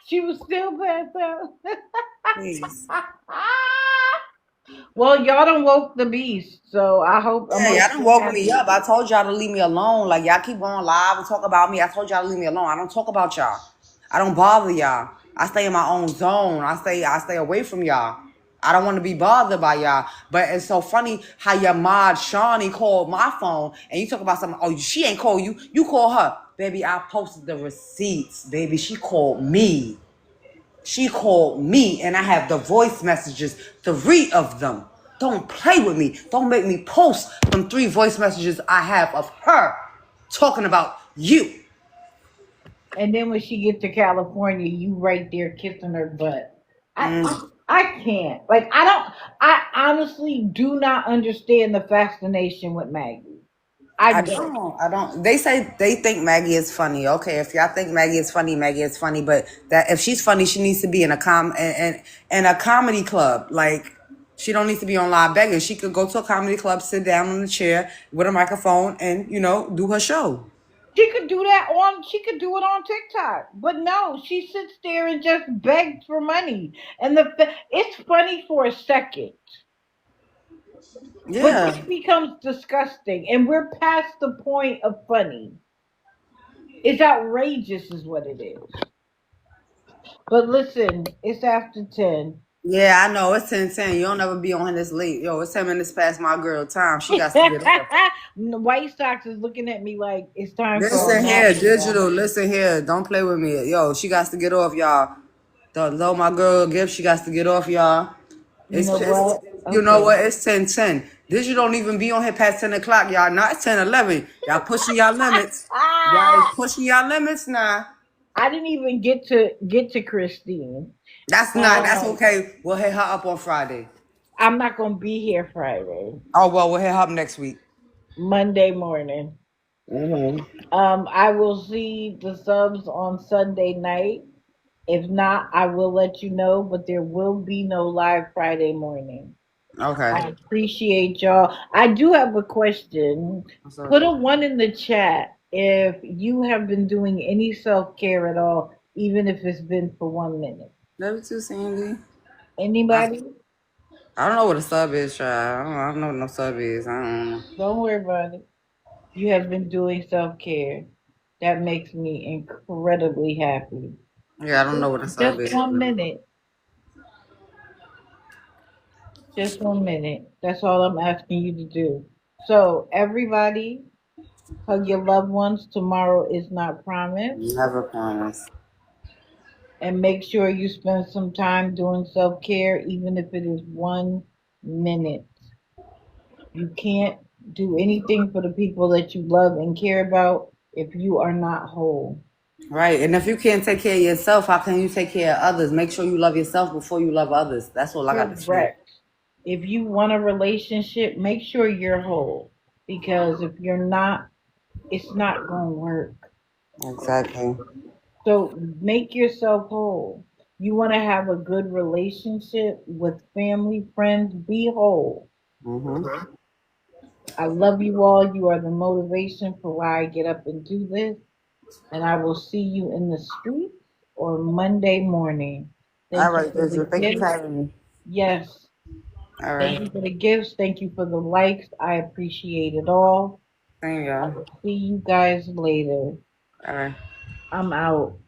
She was still passed out. Please. Well, y'all done woke the beast, so I'm Yeah, y'all done hopefully woke me happy. up. I told y'all to leave me alone. Like y'all keep going live and talk about me. I told y'all to leave me alone. I don't talk about y'all. I don't bother y'all. I stay in my own zone. I stay away from y'all. I don't want to be bothered by y'all. But it's so funny how your mod Shawnee called my phone and you talk about something. Oh, she ain't call you. You call her. Baby, I posted the receipts. Baby, she called me. She called me and I have the voice messages, 3 of them. Don't play with me. Don't make me post them 3 voice messages I have of her talking about you. And then when she gets to California, you right there kissing her butt. I can't. Like I don't. I honestly do not understand the fascination with Maggie. I I don't. don't. I don't. They say they think Maggie is funny. Okay, if y'all think Maggie is funny, Maggie is funny. But that if she's funny, she needs to be in a in a comedy club. Like she don't need to be on live begging. She could go to a comedy club, sit down on a chair with a microphone, and do her show. She could do it on TikTok. But no, she sits there and just begs for money. And it's funny for a second. But Yeah. then it becomes disgusting. And we're past the point of funny. It's outrageous is what it is. But listen, it's after 10. Yeah, I know. It's 10:10. You don't ever be on here this late. Yo, it's 10 minutes past my girl time. She got to get off. The White Sox is looking at me like it's time for a Listen nap, here, y'all. digital. Listen here. Don't play with me. Yo, she got to get off, y'all. Though my girl gift, she got to get off, y'all. You know It's what? you know Okay. what? It's 10:10. Digital don't even be on here past 10 o'clock, y'all. Now it's 10:11. Y'all pushing y'all limits. Y'all is Ah, pushing y'all limits now. I didn't even get to Christine. That's Um, okay. We'll hit her up on Friday. I'm not gonna be here Friday. Oh well, we'll hit her up next week. Monday morning. Mm-hmm. I will see the subs on Sunday night. If not, I will let you know, but there will be no live Friday morning. Okay. I appreciate y'all. I do have a question. What's up? Put a one in the chat if you have been doing any self care at all, even if it's been for 1 minute. Love you too, Sandy. I, Anybody? I don't know what a sub is, child. I don't know what no sub is. I don't know. Don't worry about it. You have been doing self care. That makes me incredibly happy. Yeah, I don't know what a sub Just is. 1 minute. Just 1 minute. That's all I'm asking you to do. So, everybody, hug your loved ones. Tomorrow is not promised. Never promise. And make sure you spend some time doing self care, even if it is 1 minute. You can't do anything for the people that you love and care about if you are not whole. Right. And if you can't take care of yourself, how can you take care of others? Make sure you love yourself before you love others. That's all I got to say. Correct. If you want a relationship, make sure you're whole. Because if you're not, it's not going to work. Exactly. So make yourself whole. You want to have a good relationship with family, friends, be whole. Mm-hmm. I love you all. You are the motivation for why I get up and do this. And I will see you in the streets or Monday morning. All Thank you right, for the Digital. Thank you for gifts. having me. Yes. All Thank right. you for the gifts. Thank you for the likes. I appreciate it all. Same, I y'all. will see you guys later. All right. I'm out.